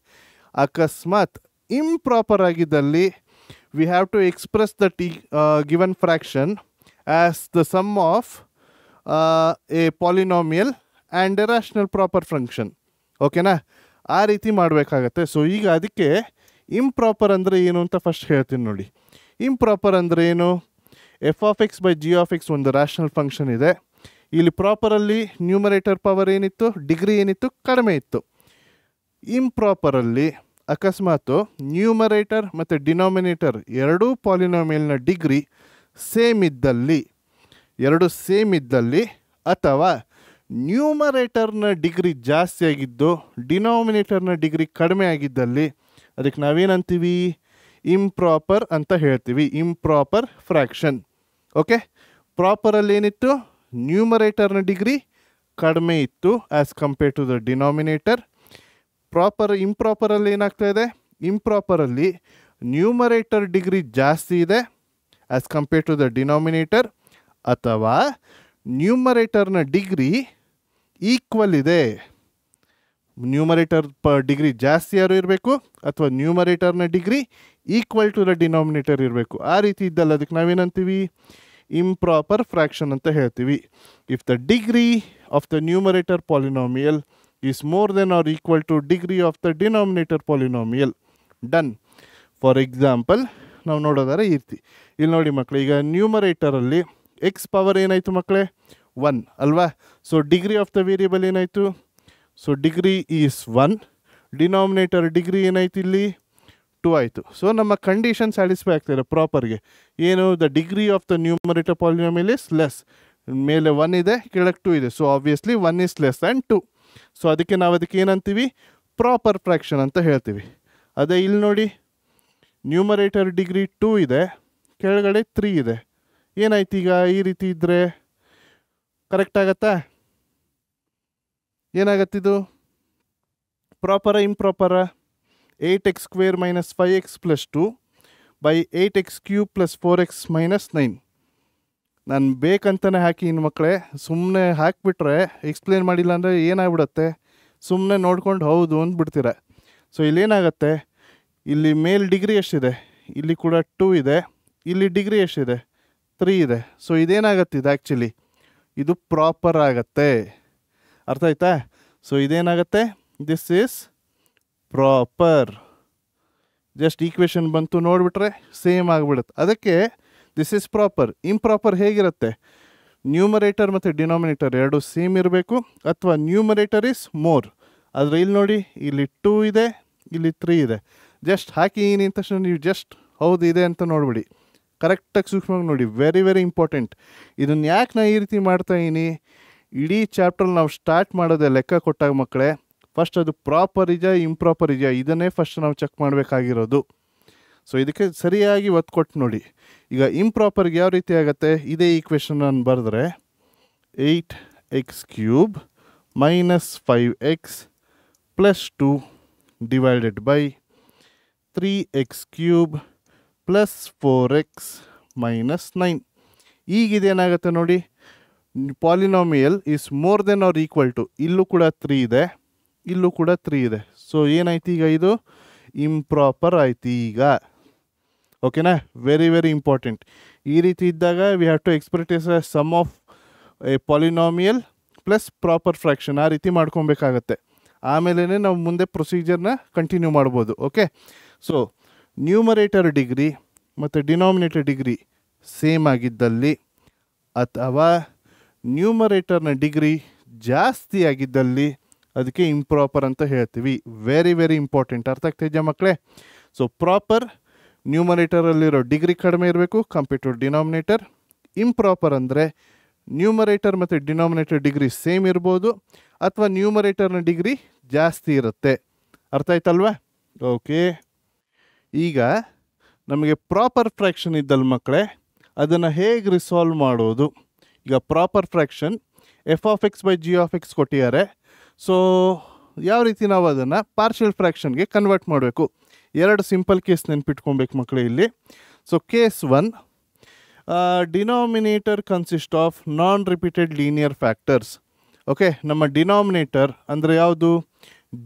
ಅಕಸ್ಮಾತ್ ಇಂಪ್ರಾಪರ್ ಆಗಿದ್ದಲ್ಲಿ we have to express the given fraction as the sum of a polynomial and a rational proper function. ಓಕೆನಾ? ಆ ರೀತಿ ಮಾಡಬೇಕಾಗತ್ತೆ. ಸೊ ಈಗ ಅದಕ್ಕೆ ಇಂಪ್ರಾಪರ್ ಅಂದರೆ ಏನು ಅಂತ ಫಸ್ಟ್ ಹೇಳ್ತೀನಿ ನೋಡಿ. ಇಂಪ್ರಾಪರ್ ಅಂದರೆ ಏನು? f(x/g(x) ಒಂದು ರ್ಯಾಷನಲ್ ಫಂಕ್ಷನ್ ಇದೆ. ಇಲ್ಲಿ ಪ್ರಾಪರಲ್ಲಿ ನ್ಯೂಮರೇಟರ್ ಪವರ್ ಏನಿತ್ತು, ಡಿಗ್ರಿ ಏನಿತ್ತು, ಕಡಿಮೆ ಇತ್ತು. ಇಂಪ್ರಾಪರಲ್ಲಿ ಅಕಸ್ಮಾತು ನ್ಯೂಮರೇಟರ್ ಮತ್ತು ಡಿನಾಮಿನೇಟರ್ ಎರಡೂ ಪಾಲಿನಾಮಿಯಲ್ನ ಡಿಗ್ರಿ ಸೇಮ್ ಇದ್ದಲ್ಲಿ ಅಥವಾ ನ್ಯೂಮರೇಟರ್ನ ಡಿಗ್ರಿ ಜಾಸ್ತಿ ಆಗಿದ್ದು ಡಿನಾಮಿನೇಟರ್ನ ಡಿಗ್ರಿ ಕಡಿಮೆ ಆಗಿದ್ದಲ್ಲಿ ಅದಕ್ಕೆ ನಾವೇನಂತೀವಿ? ಇಂಪ್ರಾಪರ್ ಅಂತ ಹೇಳ್ತೀವಿ. Improper fraction. ಓಕೆ, ಪ್ರಾಪರಲ್ಲಿ ಏನಿತ್ತು? ನ್ಯೂಮರೇಟರ್ನ ಡಿಗ್ರಿ ಕಡಿಮೆ ಇತ್ತು as compare to the denominator. ಇಂಪ್ರಾಪರಲ್ಲಿ ಏನಾಗ್ತಾ ಇದೆ? ಇಂಪ್ರಾಪರಲ್ಲಿ ನ್ಯೂಮರೇಟರ್ ಡಿಗ್ರಿ ಜಾಸ್ತಿ ಇದೆ as compare to the denominator, ಅಥವಾ ನ್ಯೂಮರೇಟರ್ನ ಡಿಗ್ರಿ ಈಕ್ವಲ್ ಇದೆ. ನ್ಯೂಮರೇಟರ್ ಡಿಗ್ರಿ ಜಾಸ್ತಿ ಯಾರು ಇರಬೇಕು, ಅಥವಾ ನ್ಯೂಮರೇಟರ್ನ degree equal to the denominator ಇರಬೇಕು. ಆ ರೀತಿ ಇದ್ದಲ್ಲ ಅದಕ್ಕೆ ನಾವೇನಂತೀವಿ? ಇಂಪ್ರಾಪರ್ ಫ್ರ್ಯಾಕ್ಷನ್ ಅಂತ ಹೇಳ್ತೀವಿ. If the degree of the numerator polynomial is more than or equal to degree of the denominator polynomial. Done. For example ನಾವು ನೋಡೋದಾದ್ರೆ ಈ ರೀತಿ ಇಲ್ಲಿ ನೋಡಿ ಮಕ್ಕಳು, ಈಗ ನ್ಯೂಮರೇಟರಲ್ಲಿ ಎಕ್ಸ್ ಪವರ್ ಏನಾಯಿತು ಮಕ್ಕಳೇ? 1 ಅಲ್ವಾ? So degree of the variable ಏನಾಯಿತು? So degree is 1. Denominator degree ಏನಾಯ್ತು ಇಲ್ಲಿ? 2 ಆಯಿತು. ಸೊ ನಮ್ಮ ಕಂಡೀಷನ್ ಸ್ಯಾಟಿಸ್ಫೈ ಆಗ್ತಾಯಿದೆ ಪ್ರಾಪರ್ಗೆ. ಏನು? The degree of the numerator polynomial is less. ಮೇಲೆ 1 ಇದೆ, ಕೆಳಗೆ 2 ಇದೆ. So obviously 1 is less than 2. So ಅದಕ್ಕೆ ನಾವು ಅದಕ್ಕೆ ಏನಂತೀವಿ? ಪ್ರಾಪರ್ ಫ್ರ್ಯಾಕ್ಷನ್ ಅಂತ ಹೇಳ್ತೀವಿ. ಅದೇ ಇಲ್ಲಿ ನೋಡಿ, ನ್ಯೂಮರೇಟರ್ ಡಿಗ್ರಿ 2 ಇದೆ, ಕೆಳಗಡೆ 3 ಇದೆ. ಏನಾಯ್ತು ಈಗ? ಈ ರೀತಿ ಇದ್ದರೆ ಕರೆಕ್ಟ್ ಆಗತ್ತಾ? ಏನಾಗತ್ತಿದು? Proper ಇಂಪ್ರಾಪರ? 8x² - 5x + 2 by 8x³ + 4x - 9. ನಾನು ಬೇಕಂತಲೇ ಹಾಕಿ ಇನ್ನು ಮಕ್ಕಳೇ, ಸುಮ್ಮನೆ ಹಾಕಿಬಿಟ್ರೆ ಎಕ್ಸ್ಪ್ಲೇನ್ ಮಾಡಿಲ್ಲ ಅಂದರೆ ಏನಾಗ್ಬಿಡುತ್ತೆ? ಸುಮ್ಮನೆ ನೋಡ್ಕೊಂಡು ಹೌದು ಅಂದ್ಬಿಡ್ತೀರ. ಸೊ ಇಲ್ಲೇನಾಗತ್ತೆ? ಇಲ್ಲಿ ಮೇಲ್ ಡಿಗ್ರಿ ಎಷ್ಟಿದೆ? ಇಲ್ಲಿ ಕೂಡ 2 ಇದೆ. ಇಲ್ಲಿ ಡಿಗ್ರಿ ಎಷ್ಟಿದೆ? 3 ಇದೆ. ಸೊ ಇದೇನಾಗತ್ತೆ? ಇದು ಆ್ಯಕ್ಚುಲಿ ಇದು ಪ್ರಾಪರ್ ಆಗತ್ತೆ. ಅರ್ಥ ಆಯ್ತಾ? ಸೊ ಇದೇನಾಗತ್ತೆ? This is proper. Just equation ಬಂತು ನೋಡಿಬಿಟ್ರೆ ಸೇಮ್ ಆಗಿಬಿಡುತ್ತೆ. ಅದಕ್ಕೆ ದಿಸ್ ಈಸ್ ಪ್ರಾಪರ್. ಇಂಪ್ರಾಪರ್ ಹೇಗಿರುತ್ತೆ, ನ್ಯೂಮರೇಟರ್ ಮತ್ತು ಡಿನಾಮಿನೇಟರ್ ಎರಡು ಸೇಮ್ ಇರಬೇಕು, ಅಥವಾ ನ್ಯೂಮರೇಟರ್ ಇಸ್ ಮೋರ್. ಆದರೆ ಇಲ್ಲಿ ನೋಡಿ, ಇಲ್ಲಿ 2 ಇದೆ, ಇಲ್ಲಿ 3 ಇದೆ. ಜಸ್ಟ್ ಹಾಕಿ ನಿಂತ ತಕ್ಷಣ ನೀವು ಜಸ್ಟ್ ಹೌದು ಇದೆ ಅಂತ ನೋಡ್ಬಿಡಿ. ಕರೆಕ್ಟಾಗಿ ಸೂಕ್ಷ್ಮವಾಗಿ ನೋಡಿ, ವೆರಿ ವೆರಿ ಇಂಪಾರ್ಟೆಂಟ್. ಇದನ್ನು ಯಾಕೆ ನಾನು ಈ ರೀತಿ ಮಾಡ್ತಾಯಿದ್ದೀನಿ, ಇಡೀ ಚಾಪ್ಟ್ರಲ್ಲಿ ನಾವು ಸ್ಟಾರ್ಟ್ ಮಾಡೋದೇ ಲೆಕ್ಕ ಕೊಟ್ಟಾಗ ಮಕ್ಕಳೇ ಫಸ್ಟ್ ಅದು ಪ್ರಾಪರ್ ಇದೆಯಾ ಇಂಪ್ರಾಪರ್ ಇದೆಯಾ ಇದನ್ನೇ ಫಸ್ಟ್ ನಾವು ಚೆಕ್ ಮಾಡಬೇಕಾಗಿರೋದು. ಸೊ ಇದಕ್ಕೆ ಸರಿಯಾಗಿ ಒತ್ತು ಕೊಟ್ಟು ನೋಡಿ. ಈಗ ಇಂಪ್ರಾಪರ್ಗೆ ಯಾವ ರೀತಿ ಆಗುತ್ತೆ, ಇದೇ ಈಕ್ವೇಷನ್ ನಾನು ಬರೆದ್ರೆ 8x³ - 5x + 2 divided by 3x³ + 4x - 9. ಈಗಿದೇನಾಗುತ್ತೆ ನೋಡಿ, polynomial is more than or equal to, ಇಲ್ಲೂ ಕೂಡ 3 ಇದೆ, ಇಲ್ಲೂ ಕೂಡ 3 ಇದೆ. ಸೊ ಏನಾಯ್ತು ಈಗ, ಇದು ಇಂಪ್ರಾಪರ್ ಆಯ್ತು ಈಗ. ಓಕೆನಾ, ವೆರಿ ವೆರಿ ಇಂಪಾರ್ಟೆಂಟ್. ಈ ರೀತಿ ಇದ್ದಾಗ we have to express a sum of a polynomial plus proper fraction. ಆ ರೀತಿ ಮಾಡ್ಕೊಬೇಕಾಗತ್ತೆ. ಆಮೇಲೆ ನಾವು ಮುಂದೆ ಪ್ರೊಸೀಜರ್ನ ಕಂಟಿನ್ಯೂ ಮಾಡ್ಬೋದು. ಓಕೆ, ಸೊ ನ್ಯೂಮರೇಟರ್ ಡಿಗ್ರಿ ಮತ್ತು ಡಿನಾಮಿನೇಟರ್ ಡಿಗ್ರಿ ಸೇಮ್ ಆಗಿದ್ದಲ್ಲಿ, ಅಥವಾ ನ್ಯೂಮರೇಟರ್ನ ಡಿಗ್ರಿ ಜಾಸ್ತಿ ಆಗಿದ್ದಲ್ಲಿ ಅದಕ್ಕೆ ಇಂಪ್ರಾಪರ್ ಅಂತ ಹೇಳ್ತೀವಿ. Very very important. ಅರ್ಥ ಆಗ್ತಿದೆಯಾ ಮಕ್ಕಳೇ? ಸೊ ಪ್ರಾಪರ್ ನ್ಯೂಮರೇಟರಲ್ಲಿರೋ ಡಿಗ್ರಿ ಕಡಿಮೆ ಇರಬೇಕು ಕಂಪೇರ್ ಟು ಡಿನಾಮಿನೇಟರ್. ಇಂಪ್ರಾಪರ್ ಅಂದರೆ ನ್ಯೂಮರೇಟರ್ ಮತ್ತು ಡಿನಾಮಿನೇಟರ್ ಡಿಗ್ರಿ ಸೇಮ್ ಇರ್ಬೋದು, ಅಥವಾ ನ್ಯೂಮರೇಟರ್ನ ಡಿಗ್ರಿ ಜಾಸ್ತಿ ಇರುತ್ತೆ. ಅರ್ಥ ಆಯ್ತಲ್ವಾ? ಓಕೆ, ಈಗ ನಮಗೆ ಪ್ರಾಪರ್ ಫ್ರ್ಯಾಕ್ಷನ್ ಇದ್ದಲ್ಲಿ ಮಕ್ಕಳೇ ಅದನ್ನು ಹೇಗೆ ರಿಸಾಲ್ವ್ ಮಾಡೋದು? ಈಗ ಪ್ರಾಪರ್ ಫ್ರ್ಯಾಕ್ಷನ್ f(x/g) ಕೊಟ್ಟಿದ್ದಾರೆ. ಸೊ ಯಾವ ರೀತಿ ನಾವು ಅದನ್ನು ಪಾರ್ಷಿಯಲ್ ಫ್ರ್ಯಾಕ್ಷನ್ಗೆ ಕನ್ವರ್ಟ್ ಮಾಡಬೇಕು? ಎರಡು ಸಿಂಪಲ್ ಕೇಸ್ ನೆನ್ಪಿಟ್ಕೊಬೇಕು ಮಕ್ಕಳೇ ಇಲ್ಲಿ. So case 1, denominator consist of non repeated linear factors. Okay, ನಮ್ಮ ಡಿನಾಮಿನೇಟರ್ ಅಂದರೆ ಯಾವುದು,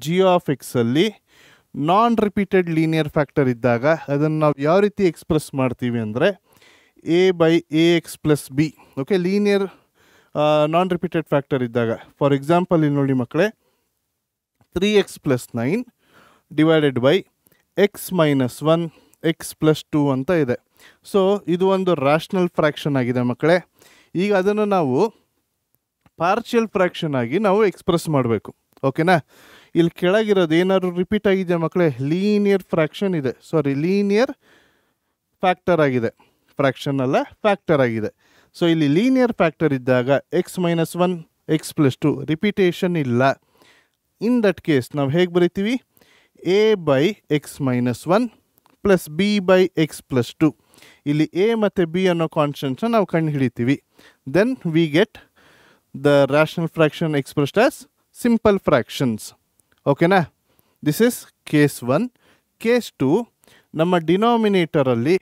g(x)ಅಲ್ಲಿ ನಾನ್ ರಿಪೀಟೆಡ್ ಲೀನಿಯರ್ ಫ್ಯಾಕ್ಟರ್ ಇದ್ದಾಗ ಅದನ್ನು ನಾವು ಯಾವ ರೀತಿ ಎಕ್ಸ್ಪ್ರೆಸ್ ಮಾಡ್ತೀವಿ ಅಂದರೆ a/ax + b. ಓಕೆ, ಲೀನಿಯರ್ ನಾನ್ ರಿಪೀಟೆಡ್ ಫ್ಯಾಕ್ಟರ್ ಇದ್ದಾಗ, ಫಾರ್ ಎಕ್ಸಾಂಪಲ್ ಇಲ್ಲಿ ನೋಡಿ ಮಕ್ಕಳೇ, 3x + 9 divided by x - 1 x + 2 ಅಂತ ಇದೆ. ಸೊ ಇದು ಒಂದು ರ್ಯಾಷನಲ್ ಫ್ರ್ಯಾಕ್ಷನ್ ಆಗಿದೆ ಮಕ್ಕಳೇ. ಈಗ ಅದನ್ನು ನಾವು ಪಾರ್ಷಿಯಲ್ ಫ್ರ್ಯಾಕ್ಷನ್ ಆಗಿ ನಾವು ಎಕ್ಸ್ಪ್ರೆಸ್ ಮಾಡಬೇಕು. ಓಕೆನಾ, ಇಲ್ಲಿ ಕೆಳಗಿರೋದು ಏನಾದ್ರು ರಿಪೀಟ್ ಆಗಿದೆ ಮಕ್ಕಳೇ, ಲೀನಿಯರ್ ಫ್ರ್ಯಾಕ್ಷನ್ ಇದೆ, ಸಾರಿ ಲೀನಿಯರ್ ಫ್ಯಾಕ್ಟರ್ ಆಗಿದೆ, ಫ್ರ್ಯಾಕ್ಷನ್ ಅಲ್ಲ ಫ್ಯಾಕ್ಟರ್ ಆಗಿದೆ. ಸೊ ಇಲ್ಲಿ ಲೀನಿಯರ್ ಫ್ಯಾಕ್ಟರ್ ಇದ್ದಾಗ x - 1 x + 2 ರಿಪೀಟೇಷನ್ ಇಲ್ಲ. ಇನ್ ದಟ್ ಕೇಸ್ ನಾವು ಹೇಗೆ ಬರಿತೀವಿ, a/x - 1 + b/x + 2. ಇಲ್ಲಿ a ಮತ್ತು b ಅನ್ನೋ ಕಾನ್ಸ್ಟೆಂಟ್ಸ್ನ ನಾವು ಕಂಡು ಹಿಡಿತೀವಿ. Then we get the rational fraction expressed as simple fractions. ಓಕೆನಾ, ದಿಸ್ ಇಸ್ ಕೇಸ್ 1. ಕೇಸ್ 2, ನಮ್ಮ ಡಿನಾಮಿನೇಟರಲ್ಲಿ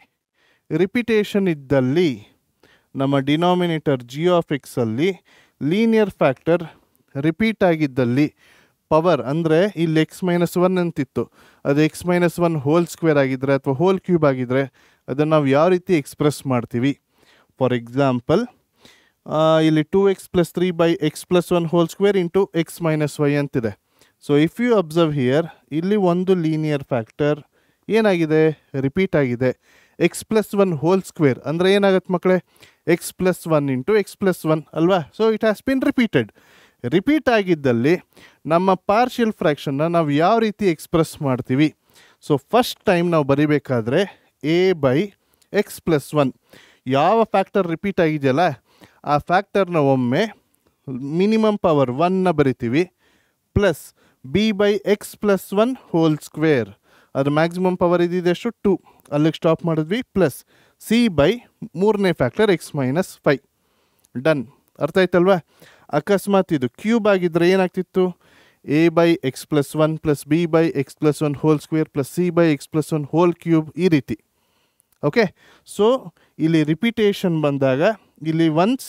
ರಿಪಿಟೇಷನ್ ಇದ್ದಲ್ಲಿ, ನಮ್ಮ ಡಿನಾಮಿನೇಟರ್ g(x)ಅಲ್ಲಿ ಲೀನಿಯರ್ ಫ್ಯಾಕ್ಟರ್ ರಿಪೀಟ್ ಆಗಿದ್ದಲ್ಲಿ, ಪವರ್ ಅಂದರೆ ಇಲ್ಲಿ x - 1 ಅಂತಿತ್ತು, ಅದು x - 1² ಆಗಿದ್ದರೆ ಅಥವಾ ಹೋಲ್ ಕ್ಯೂಬ್ ಆಗಿದ್ದರೆ ಅದನ್ನು ನಾವು ಯಾವ ರೀತಿ ಎಕ್ಸ್ಪ್ರೆಸ್ ಮಾಡ್ತೀವಿ? ಫಾರ್ ಎಕ್ಸಾಂಪಲ್ ಇಲ್ಲಿ 2x + 3/x + 1² into x - y ಅಂತಿದೆ. So if you observe here, ಇಲ್ಲಿ ಒಂದು ಲೀನಿಯರ್ ಫ್ಯಾಕ್ಟರ್ ಏನಾಗಿದೆ, ರಿಪೀಟ್ ಆಗಿದೆ. x + 1² ಅಂದರೆ ಏನಾಗುತ್ತೆ ಮಕ್ಕಳೇ, x + 1 ಇಂಟು x + 1 ಅಲ್ವಾ? So it has been repeated. Repeat ಆಗಿದ್ದಲ್ಲಿ ನಮ್ಮ ಪಾರ್ಷಿಯಲ್ ಫ್ರ್ಯಾಕ್ಷನ್ನ ನಾವು ಯಾವ ರೀತಿ ಎಕ್ಸ್ಪ್ರೆಸ್ ಮಾಡ್ತೀವಿ? ಸೊ ಫಸ್ಟ್ ಟೈಮ್ ನಾವು ಬರಿಬೇಕಾದ್ರೆ a/x + 1 ಯಾವ ಫ್ಯಾಕ್ಟರ್ ರಿಪೀಟ್ ಆಗಿದೆಯಲ್ಲ ಆ ಫ್ಯಾಕ್ಟರ್ನ ಒಮ್ಮೆ ಮಿನಿಮಮ್ ಪವರ್ 1ನ ಬರಿತೀವಿ, ಪ್ಲಸ್ b/x + 1² ಅದು ಮ್ಯಾಕ್ಸಿಮಮ್ ಪವರ್ ಇದ್ದಿದ್ದೆಷ್ಟು 2, ಅಲ್ಲಿಗೆ ಸ್ಟಾಪ್ ಮಾಡಿದ್ವಿ, ಪ್ಲಸ್ c/3ನೇ ಫ್ಯಾಕ್ಟರ್ x - 5. ಡನ್. ಅರ್ಥ ಆಯ್ತಲ್ವಾ? ಅಕಸ್ಮಾತ್ ಇದು ಕ್ಯೂಬ್ ಆಗಿದ್ದರೆ ಏನಾಗ್ತಿತ್ತು, a/x + 1 plus b/x + 1² plus c/x + 1³ ಈ ರೀತಿ. ಓಕೆ, ಸೊ ಇಲ್ಲಿ ರಿಪಿಟೇಷನ್ ಬಂದಾಗ ಇಲ್ಲಿ ಒನ್ಸ್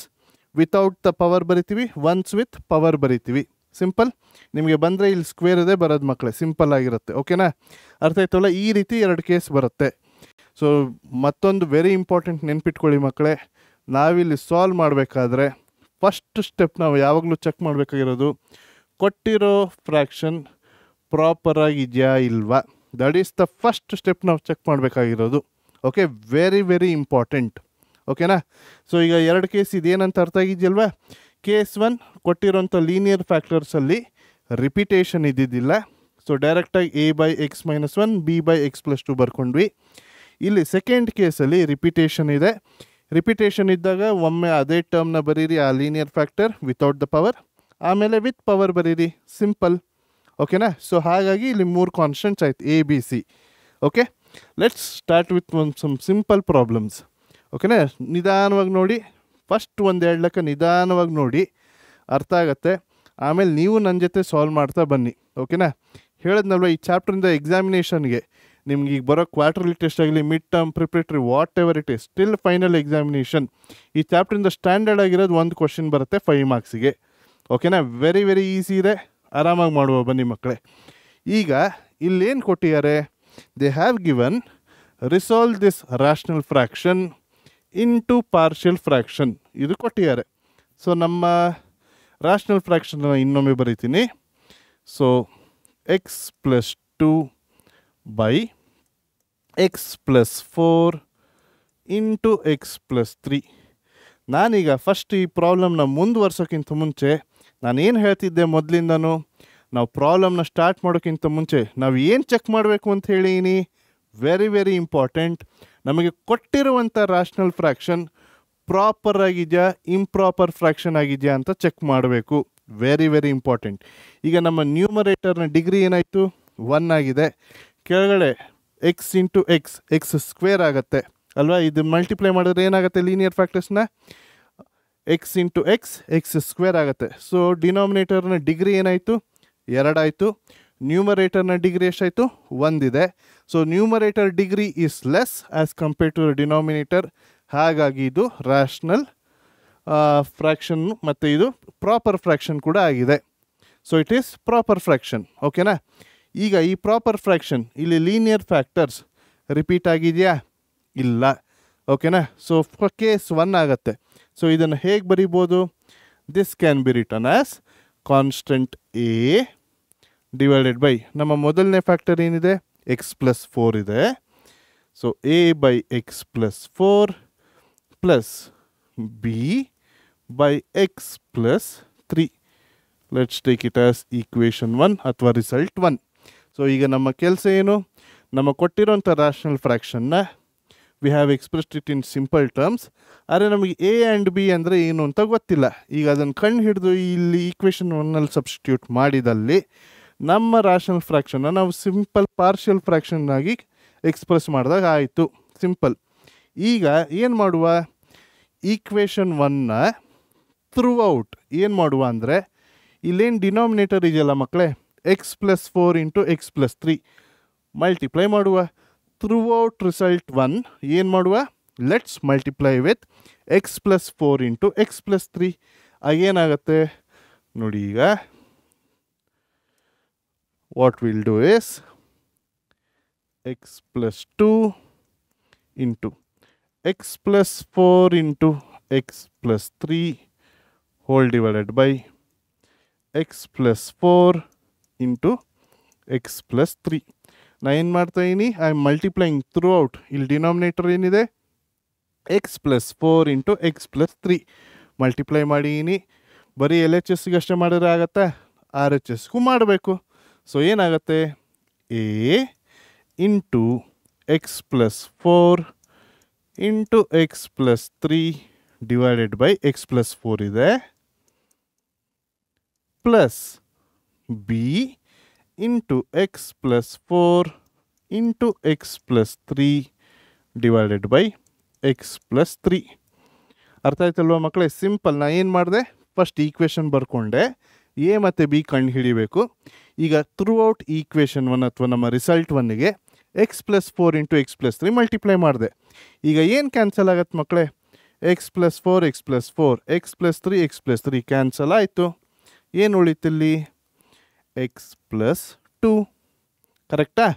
ವಿತೌಟ್ ದ ಪವರ್ ಬರಿತೀವಿ, ಒನ್ಸ್ ವಿತ್ ಪವರ್ ಬರಿತೀವಿ. ಸಿಂಪಲ್. ನಿಮಗೆ ಬಂದರೆ ಇಲ್ಲಿ ಸ್ಕ್ವೇರ್ ಇದೆ ಬರೋದು ಮಕ್ಕಳೇ, ಸಿಂಪಲ್ ಆಗಿರುತ್ತೆ. ಓಕೆನಾ, ಅರ್ಥ ಆಯ್ತಲ್ಲ? ಈ ರೀತಿ ಎರಡು ಕೇಸ್ ಬರುತ್ತೆ. ಸೊ ಮತ್ತೊಂದು ವೆರಿ ಇಂಪಾರ್ಟೆಂಟ್ ನೆನ್ಪಿಟ್ಕೊಳ್ಳಿ ಮಕ್ಕಳೇ, ನಾವಿಲ್ಲಿ ಸಾಲ್ವ್ ಮಾಡಬೇಕಾದ್ರೆ ಫಸ್ಟ್ ಸ್ಟೆಪ್ ನಾವು ಯಾವಾಗಲೂ ಚೆಕ್ ಮಾಡಬೇಕಾಗಿರೋದು ಕೊಟ್ಟಿರೋ ಫ್ರ್ಯಾಕ್ಷನ್ ಪ್ರಾಪರಾಗಿದೆಯಾ ಇಲ್ವಾ. That is the first step ನಾವು ಚೆಕ್ ಮಾಡಬೇಕಾಗಿರೋದು. Okay, very very important. ಓಕೆನಾ? ಸೊ ಈಗ 2 ಕೇಸ್ ಇದೇನಂತ ಅರ್ಥ ಆಗಿದೆಯಲ್ವಾ? ಕೇಸ್ 1 ಕೊಟ್ಟಿರೋಂಥ ಲೀನಿಯರ್ ಫ್ಯಾಕ್ಟರ್ಸಲ್ಲಿ ರಿಪಿಟೇಷನ್ ಇದ್ದಿದ್ದಿಲ್ಲ. ಸೊ ಡೈರೆಕ್ಟಾಗಿ a/x-1 b/x+2 ಬರ್ಕೊಂಡ್ವಿ. ಇಲ್ಲಿ ಸೆಕೆಂಡ್ ಕೇಸಲ್ಲಿ ರಿಪಿಟೇಷನ್ ಇದೆ. ರಿಪಿಟೇಷನ್ ಇದ್ದಾಗ ಒಮ್ಮೆ ಅದೇ ಟರ್ಮ್ನ ಬರೀರಿ, ಆ linear factor without the power, ಆಮೇಲೆ ವಿತ್ ಪವರ್ ಬರೀರಿ, ಸಿಂಪಲ್. ಓಕೆನಾ? ಸೊ ಹಾಗಾಗಿ ಇಲ್ಲಿ 3 ಕಾನ್ಸ್ಟೆಂಟ್ಸ್ ಆಯ್ತು, A B C. Okay, let's start with some simple problems. ಓಕೆನಾ? ನಿಧಾನವಾಗಿ ನೋಡಿ, ಫಸ್ಟ್ 1-2 ಲೆಕ್ಕ ನಿಧಾನವಾಗಿ ನೋಡಿ, ಅರ್ಥ ಆಗತ್ತೆ. ಆಮೇಲೆ ನೀವು ನನ್ನ ಜೊತೆ ಸಾಲ್ವ್ ಮಾಡ್ತಾ ಬನ್ನಿ. ಓಕೆನಾ? ಹೇಳಿದ್ನಲ್ವ, ಈ ಚಾಪ್ಟ್ರಿಂದ ಎಕ್ಸಾಮಿನೇಷನ್ಗೆ ನಿಮ್ಗೆ ಈಗ ಬರೋ ಕ್ವಾರ್ಟರ್ಲಿ ಟೆಸ್ಟ್ ಆಗಲಿ, mid term, preparatory, what ever it is, still final examination ಈ ಚಾಪ್ಟ್ರಿಂದ ಸ್ಟ್ಯಾಂಡರ್ಡ್ ಆಗಿರೋದು 1 ಕ್ವಶನ್ ಬರುತ್ತೆ 5 ಮಾರ್ಕ್ಸಿಗೆ. ಓಕೆನಾ? ವೆರಿ ವೆರಿ ಈಸಿ ಇದೆ, ಆರಾಮಾಗಿ ಮಾಡುವ ಬನ್ನಿ ಮಕ್ಕಳೇ. ಈಗ ಇಲ್ಲೇನು ಕೊಟ್ಟಿದ್ದಾರೆ? They have given resolve this rational fraction into partial fraction, ಇದು ಕೊಟ್ಟಿದ್ದಾರೆ. ಸೊ ನಮ್ಮ ರ್ಯಾಷನಲ್ ಫ್ರ್ಯಾಕ್ಷನ್ನ ಇನ್ನೊಮ್ಮೆ ಬರೀತೀನಿ. So x+2 by x+4 into x+3. ನಾನೀಗ ಫಸ್ಟ್ ಈ ಪ್ರಾಬ್ಲಮ್ನ ಮುಂದುವರ್ಸೋಕ್ಕಿಂತ ಮುಂಚೆ ನಾನೇನು ಹೇಳ್ತಿದ್ದೆ ಮೊದಲಿಂದನೂ, ನಾವು ಪ್ರಾಬ್ಲಮ್ನ ಸ್ಟಾರ್ಟ್ ಮಾಡೋಕ್ಕಿಂತ ಮುಂಚೆ ನಾವು ಏನು ಚೆಕ್ ಮಾಡಬೇಕು ಅಂತ ಹೇಳೀನಿ? Very very important. ನಮಗೆ ಕೊಟ್ಟಿರುವಂಥ ರ್ಯಾಷನಲ್ ಫ್ರ್ಯಾಕ್ಷನ್ ಪ್ರಾಪರ್ ಆಗಿದೆಯಾ, ಇಂಪ್ರಾಪರ್ ಫ್ರ್ಯಾಕ್ಷನ್ ಆಗಿದೆಯಾ ಅಂತ ಚೆಕ್ ಮಾಡಬೇಕು. Very very important. ಈಗ ನಮ್ಮ ನ್ಯೂಮರೇಟರ್ನ ಡಿಗ್ರಿ ಏನಾಯಿತು? 1 ಆಗಿದೆ. ಕೆಳಗಡೆ ಎಕ್ಸ್ ಇಂಟು ಎಕ್ಸ್ ಸ್ಕ್ವೇರ್ ಆಗುತ್ತೆ ಅಲ್ವಾ? ಇದು ಮಲ್ಟಿಪ್ಲೈ ಮಾಡಿದ್ರೆ ಏನಾಗುತ್ತೆ? ಲೀನಿಯರ್ ಫ್ಯಾಕ್ಟರ್ಸ್ನ ಎಕ್ಸ್ ಇಂಟು ಎಕ್ಸ್ ಸ್ಕ್ವೇರ್ ಆಗುತ್ತೆ. ಸೊ ಡಿನಾಮಿನೇಟರ್ನ ಡಿಗ್ರಿ ಏನಾಯಿತು? 2 ಆಯಿತು. ನ್ಯೂಮರೇಟರ್ನ ಡಿಗ್ರಿ ಎಷ್ಟಾಯಿತು? 1 ಇದೆ. So numerator degree is less as compared to denominator. ಹಾಗಾಗಿ ಇದು ರ್ಯಾಷನಲ್ ಫ್ರ್ಯಾಕ್ಷನ್ ಮತ್ತು ಇದು ಪ್ರಾಪರ್ ಫ್ರ್ಯಾಕ್ಷನ್ ಕೂಡ ಆಗಿದೆ. So it is proper fraction. ಓಕೆನಾ? ಈಗ ಈ ಪ್ರಾಪರ್ ಫ್ರ್ಯಾಕ್ಷನ್ ಇಲ್ಲಿ ಲೀನಿಯರ್ ಫ್ಯಾಕ್ಟರ್ಸ್ ರಿಪೀಟ್ ಆಗಿದೆಯಾ? ಇಲ್ಲ. ಓಕೆನಾ? ಸೊ ಕೇಸ್ 1 ಆಗುತ್ತೆ. ಸೊ ಇದನ್ನು ಹೇಗೆ ಬರಿಬೋದು? This can be written as constant A divided by ನಮ್ಮ ಮೊದಲನೇ ಫ್ಯಾಕ್ಟರ್ ಏನಿದೆ? x+4 ಇದೆ. So a/x+4 plus b/x+3. Let's take it as equation 1 ಅಥವಾ ರಿಸಲ್ಟ್ 1. ಸೊ ಈಗ ನಮ್ಮ ಕೆಲಸ ಏನು? ನಮ್ಮ ಕೊಟ್ಟಿರೋಂಥ ರ್ಯಾಷನಲ್ ಫ್ರ್ಯಾಕ್ಷನ್ನ we have expressed it in simple terms. ಆದರೆ ನಮಗೆ ಎ ಆ್ಯಂಡ್ ಬಿ ಅಂದರೆ ಏನು ಅಂತ ಗೊತ್ತಿಲ್ಲ. ಈಗ ಅದನ್ನು ಕಂಡು ಹಿಡಿದು ಇಲ್ಲಿ ಈಕ್ವೇಷನ್ 1ನಲ್ಲಿ ಸಬ್ಸ್ಟಿಟ್ಯೂಟ್ ಮಾಡಿದಲ್ಲಿ ನಮ್ಮ ರ್ಯಾಷನಲ್ ಫ್ರ್ಯಾಕ್ಷನ್ನ ನಾವು ಸಿಂಪಲ್ ಪಾರ್ಷಿಯಲ್ ಫ್ರ್ಯಾಕ್ಷನ್ನಾಗಿ ಎಕ್ಸ್ಪ್ರೆಸ್ ಮಾಡಿದಾಗ ಆಯಿತು. ಸಿಂಪಲ್. ಈಗ ಏನು ಮಾಡುವ? ಈಕ್ವೇಷನ್ 1ನ ಥ್ರೂ ಔಟ್ ಏನು ಮಾಡುವ ಅಂದರೆ, ಇಲ್ಲೇನು ಡಿನಾಮಿನೇಟರ್ ಇದೆಯಲ್ಲ ಮಕ್ಕಳೇ, x+4 ಇಂಟು x+3 ಮಲ್ಟಿಪ್ಲೈ ಮಾಡುವ. ಥ್ರೂ ಔಟ್ ರಿಸಲ್ಟ್ 1 ಏನು ಮಾಡುವ? Let's multiply with x+4 into x+3. ಆಗೇನಾಗುತ್ತೆ ನೋಡಿ. ಈಗ what will do is x+2 into x+4 into x+3 hole divided by x+4 into x+3. ನಾ ಏನು ಮಾಡ್ತಾಯಿದ್ದೀನಿ? I am multiplying through out. ಇಲ್ಲಿ denominator ಏನಿದೆ? x+4 ಇಂಟು x+3 ಮಲ್ಟಿಪ್ಲೈ ಮಾಡಿದ್ದೀನಿ. ಬರೀ LHSಗೆ ಅಷ್ಟೇ ಮಾಡಿದ್ರೆ ಆಗತ್ತಾ? RHSಗೂ ಮಾಡಬೇಕು. ಸೊ ಏನಾಗುತ್ತೆ? a into x+4 into x+3 divided by x+4 ಇದೆ, plus b into x+4 into x+3 divided by x+3. ಅರ್ಥ ಆಯ್ತಲ್ವ ಮಕ್ಕಳೇ? ಸಿಂಪಲ್. ನಾ ಏನು ಮಾಡಿದೆ? ಫಸ್ಟ್ ಈಕ್ವೇಷನ್ ಬರ್ಕೊಂಡೆ, ಎ ಮತ್ತು ಬಿ ಕಂಡು ಹಿಡಿಬೇಕು. ಈಗ ಥ್ರೂ ಔಟ್ ಈಕ್ವೇಷನ್ 1 ಅಥವಾ ನಮ್ಮ result 1ಗೆ x+4 into x+3 multiply ಮಾಡಿದೆ. ಈಗ ಏನು ಕ್ಯಾನ್ಸಲ್ ಆಗತ್ತೆ ಮಕ್ಕಳೇ? x+4 x+4 x+3 ಕ್ಯಾನ್ಸಲ್ ಆಯಿತು. ಏನು ಉಳಿತಿಲ್ಲಿ? x+2. ಕರೆಕ್ಟಾ?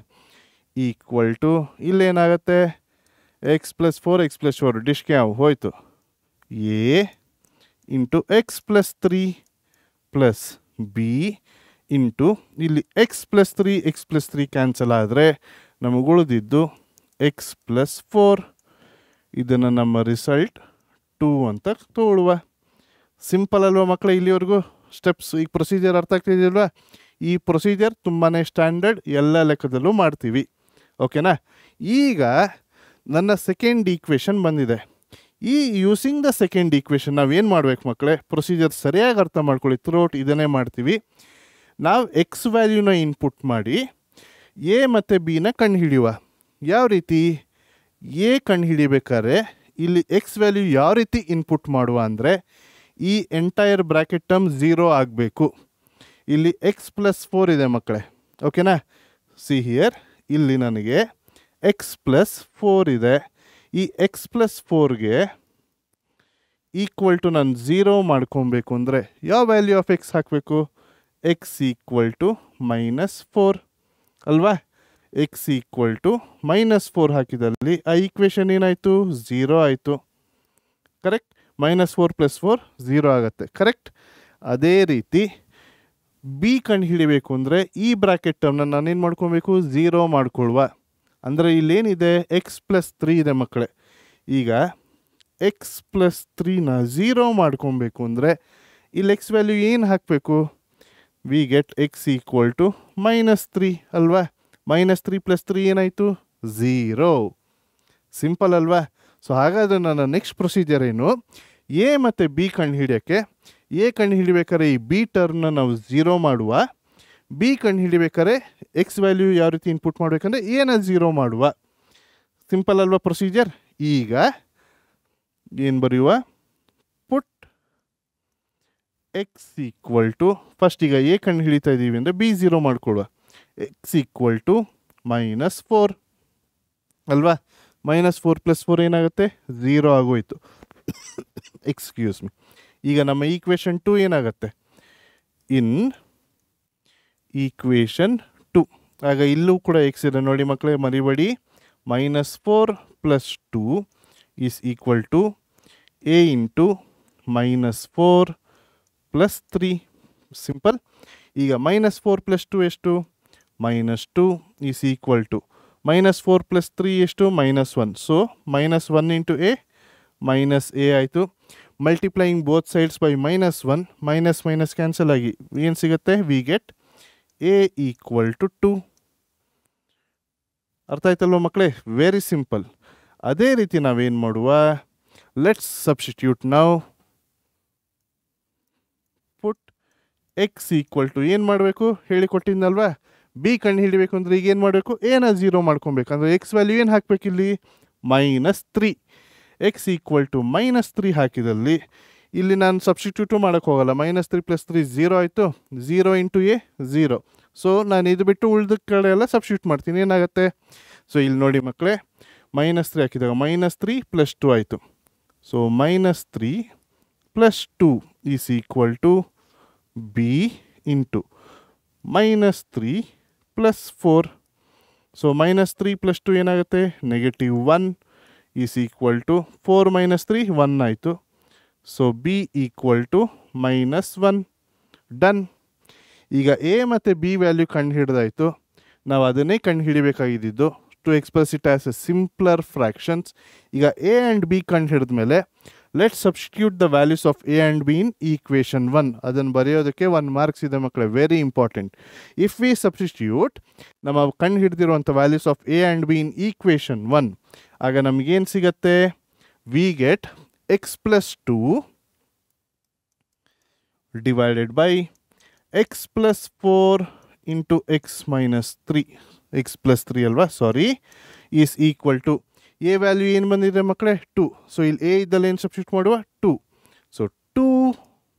Equal to ಇಲ್ಲೇನಾಗುತ್ತೆ? x+4 ಡಿಶ್ಗೆ ಯಾವ ಹೋಯಿತು? a into x+3 plus b into ಇಲ್ಲಿ x+3 ಕ್ಯಾನ್ಸಲ್ ಆದರೆ ನಮಗೆ ಉಳಿದಿದ್ದು x+4. ಇದನ್ನು ನಮ್ಮ ರಿಸಲ್ಟ್ 2 ಅಂತ ತಗೊಳ್ಳುವ. ಸಿಂಪಲ್ ಅಲ್ವಾ ಮಕ್ಕಳೇ? ಇಲ್ಲಿವರೆಗೂ ಸ್ಟೆಪ್ಸ್, ಈ ಪ್ರೊಸೀಜರ್ ಅರ್ಥ ಆಗ್ತಿದೆಯಲ್ವಾ? ಈ ಪ್ರೊಸೀಜರ್ ತುಂಬಾ ಸ್ಟ್ಯಾಂಡರ್ಡ್, ಎಲ್ಲ ಲೆಕ್ಕದಲ್ಲೂ ಮಾಡ್ತೀವಿ. ಓಕೆನಾ? ಈಗ ನನ್ನ ಸೆಕೆಂಡ್ ಈಕ್ವೇಷನ್ ಬಂದಿದೆ. ಈ ಯೂಸಿಂಗ್ ದ ಸೆಕೆಂಡ್ ಈಕ್ವೇಷನ್ ನಾವೇನು ಮಾಡಬೇಕು ಮಕ್ಕಳೇ? ಪ್ರೊಸೀಜರ್ ಸರಿಯಾಗಿ ಅರ್ಥ ಮಾಡ್ಕೊಳ್ಳಿ. ಥ್ರೂಔಟ್ ಇದನ್ನೇ ಮಾಡ್ತೀವಿ. ನಾವು ಎಕ್ಸ್ ವ್ಯಾಲ್ಯೂನ ಇನ್ಪುಟ್ ಮಾಡಿ ಎ ಮತ್ತು ಬಿನ ಕಂಡುಹಿಡಿಯುವ. ಯಾವ ರೀತಿ? ಎ ಕಂಡುಹಿಡಿಬೇಕಾದ್ರೆ ಇಲ್ಲಿ ಎಕ್ಸ್ ವ್ಯಾಲ್ಯೂ ಯಾವ ರೀತಿ ಇನ್ಪುಟ್ ಮಾಡುವ ಅಂದರೆ, ಈ ಎಂಟೈರ್ ಬ್ರ್ಯಾಕೆಟ್ ಟರ್ಮ್ 0 ಆಗಬೇಕು. ಇಲ್ಲಿ x+4 ಇದೆ ಮಕ್ಕಳೇ. ಓಕೆನಾ? ಸಿ ಹಿಯರ್, ಇಲ್ಲಿ ನನಗೆ x+4 ಇದೆ. ಈ x+4ಗೆ ಈಕ್ವಲ್ ಟು ನಾನು 0 ಮಾಡ್ಕೊಬೇಕು ಅಂದರೆ ಯಾವ ವ್ಯಾಲ್ಯೂ ಆಫ್ ಎಕ್ಸ್ ಹಾಕಬೇಕು? x -4 ಅಲ್ವಾ? x -4 ಹಾಕಿದಲ್ಲಿ ಆ ಈಕ್ವೇಷನ್ ಏನಾಯಿತು? 0 ಆಯಿತು. ಕರೆಕ್ಟ್? -4 + 4 0 ಆಗುತ್ತೆ. ಕರೆಕ್ಟ್? ಅದೇ ರೀತಿ ಬಿ ಕಂಡು ಹಿಡಿಬೇಕು ಅಂದರೆ ಈ ಬ್ರ್ಯಾಕೆಟ್ ಟರ್ಮ್ನ ನಾನೇನು ಮಾಡ್ಕೊಬೇಕು? 0 ಮಾಡ್ಕೊಳ್ವ. ಅಂದರೆ ಇಲ್ಲೇನಿದೆ? x+3 ಇದೆ ಮಕ್ಕಳೇ. ಈಗ x+3ನ 0 ಮಾಡ್ಕೊಬೇಕು ಅಂದರೆ ಇಲ್ಲಿ ಎಕ್ಸ್ ವ್ಯಾಲ್ಯೂ ಏನು ಹಾಕಬೇಕು? ವಿ ಗೆಟ್ x -3 ಅಲ್ವಾ? -3 + 3 ಏನಾಯಿತು? 0. ಸಿಂಪಲ್ ಅಲ್ವಾ? ಸೊ ಹಾಗಾದರೆ ನನ್ನ ನೆಕ್ಸ್ಟ್ ಪ್ರೊಸೀಜರ್ ಏನು? ಎ ಮತ್ತು ಬಿ ಕಂಡು ಹಿಡಿಯೋಕ್ಕೆ, ಎ ಕಂಡು ಹಿಡಿಬೇಕಾದ್ರೆ ಈ ಬಿ ಟರ್ಮ್ನ ನಾವು 0 ಮಾಡುವ. ಬಿ ಕಂಡು ಹಿಡಿಬೇಕಾದ್ರೆ ಎಕ್ಸ್ ವ್ಯಾಲ್ಯೂ ಯಾವ ರೀತಿ ಇನ್ಪುಟ್ ಮಾಡಬೇಕಂದ್ರೆ ಎನ 0 ಮಾಡುವ. ಸಿಂಪಲ್ ಅಲ್ವಾ ಪ್ರೊಸೀಜರ್? ಈಗ ಏನು ಬರೆಯುವ? ಪುಟ್ ಎಕ್ಸ್ ಫಸ್ಟ್ ಈಗ ಎ ಕಂಡು ಹಿಡಿತಾ ಇದ್ದೀವಿ ಅಂದರೆ ಬಿ 0 ಮಾಡ್ಕೊಳುವ. x -4 ಅಲ್ವಾ? -4 + 4 ಏನಾಗುತ್ತೆ? 0 ಆಗೋಯ್ತು. Excuse me. ಈಗ ನಮ್ಮ ಈಕ್ವೇಷನ್ 2 ಏನಾಗುತ್ತೆ? ಇನ್ ಈಕ್ವೇಷನ್ 2 ಆಗ ಇಲ್ಲೂ ಕೂಡ ಎಕ್ಸ್ ಇದೆ ನೋಡಿ ಮಕ್ಕಳೇ, ಮರಿಬೇಡಿ. -4 + 2 = a × -4 + 3. ಸಿಂಪಲ್. ಈಗ -4 + 2 ಎಷ್ಟು? -2 = -4 + 3 ಎಷ್ಟು? -1. ಸೊ -1 × a -a ಆಯಿತು. Multiplying both sides by -1, minus cancel ಆಗಿ ಏನು ಸಿಗುತ್ತೆ? We get a = 2. ಅರ್ಥ ಆಯ್ತಲ್ವ ಮಕ್ಕಳೇ? Very simple. ಅದೇ ರೀತಿ ನಾವೇನು ಮಾಡುವ? ಲೆಟ್ಸ್ ಸಬ್ಸ್ಟಿಟ್ಯೂಟ್ ನಾವು. ಪುಟ್ x ಏನು ಮಾಡಬೇಕು? ಹೇಳಿಕೊಟ್ಟಿದ್ದಲ್ವಾ? ಬಿ ಕಂಡು ಹಿಡಿಬೇಕು ಅಂದರೆ ಈಗ ಏನು ಮಾಡಬೇಕು? ಎನ 0 ಮಾಡ್ಕೊಬೇಕು. ಅಂದರೆ ಎಕ್ಸ್ ವ್ಯಾಲ್ಯೂ ಏನು ಹಾಕಬೇಕು ಇಲ್ಲಿ? -3. x -3 ಹಾಕಿದಲ್ಲಿ ಇಲ್ಲಿ ನಾನು ಸಬ್ಸ್ಟಿಟ್ಯೂಟು ಮಾಡೋಕ್ಕೆ ಹೋಗಲ್ಲ. -3 + 3 0 ಆಯಿತು. 0 × a 0. ಸೊ ನಾನು ಇದು ಬಿಟ್ಟು ಉಳಿದ ಕಡೆ ಎಲ್ಲ ಸಬ್ಸ್ಟಿಟ್ಯೂಟ್ ಮಾಡ್ತೀನಿ. ಏನಾಗುತ್ತೆ? ಸೊ ಇಲ್ಲಿ ನೋಡಿ ಮಕ್ಕಳೇ, -3 ಹಾಕಿದಾಗ -3 + 2 ಆಯಿತು. So -3 + 2 = b × -3 + 4. ಸೊ -3 + 2 ಏನಾಗುತ್ತೆ? -1 = 4 - 3 1 ಆಯಿತು. So b = -1. ಡನ್. ಈಗ ಎ ಮತ್ತು ಬಿ ವ್ಯಾಲ್ಯೂ ಕಂಡು ಹಿಡಿದಾಯಿತು. ನಾವು ಅದನ್ನೇ ಕಂಡು ಹಿಡಿಬೇಕಾಗಿದ್ದು to express it as a simpler fractions. ಈಗ ಎ ಆ್ಯಂಡ್ ಬಿ ಕಂಡು ಹಿಡಿದ್ಮೇಲೆ let substitute the values of A and B in equation 1. ಅದನ್ನು ಬರೆಯೋದಕ್ಕೆ 1 ಮಾರ್ಕ್ಸ್ ಇದೆ ಮಕ್ಕಳೇ, very important. If we substitute ನಮ್ಮ ಕಂಡು ಹಿಡಿದಿರುವಂಥ values of A and B in equation 1, ಆಗ ನಮಗೇನು ಸಿಗತ್ತೆ? We get x+2 divided by x+4 × x -3, x+3 ಅಲ್ವಾ? ಸಾರಿ, = ಎ ವ್ಯಾಲ್ಯೂ ಏನು ಬಂದಿದೆ ಮಕ್ಕಳೇ? 2. ಸೊ ಇಲ್ಲಿ ಎ ಇದ್ದಲ್ಲಿ ಏನು ಸಬ್ಸ್ಟಿಟ್ಯೂಟ್ ಮಾಡುವ? 2. So 2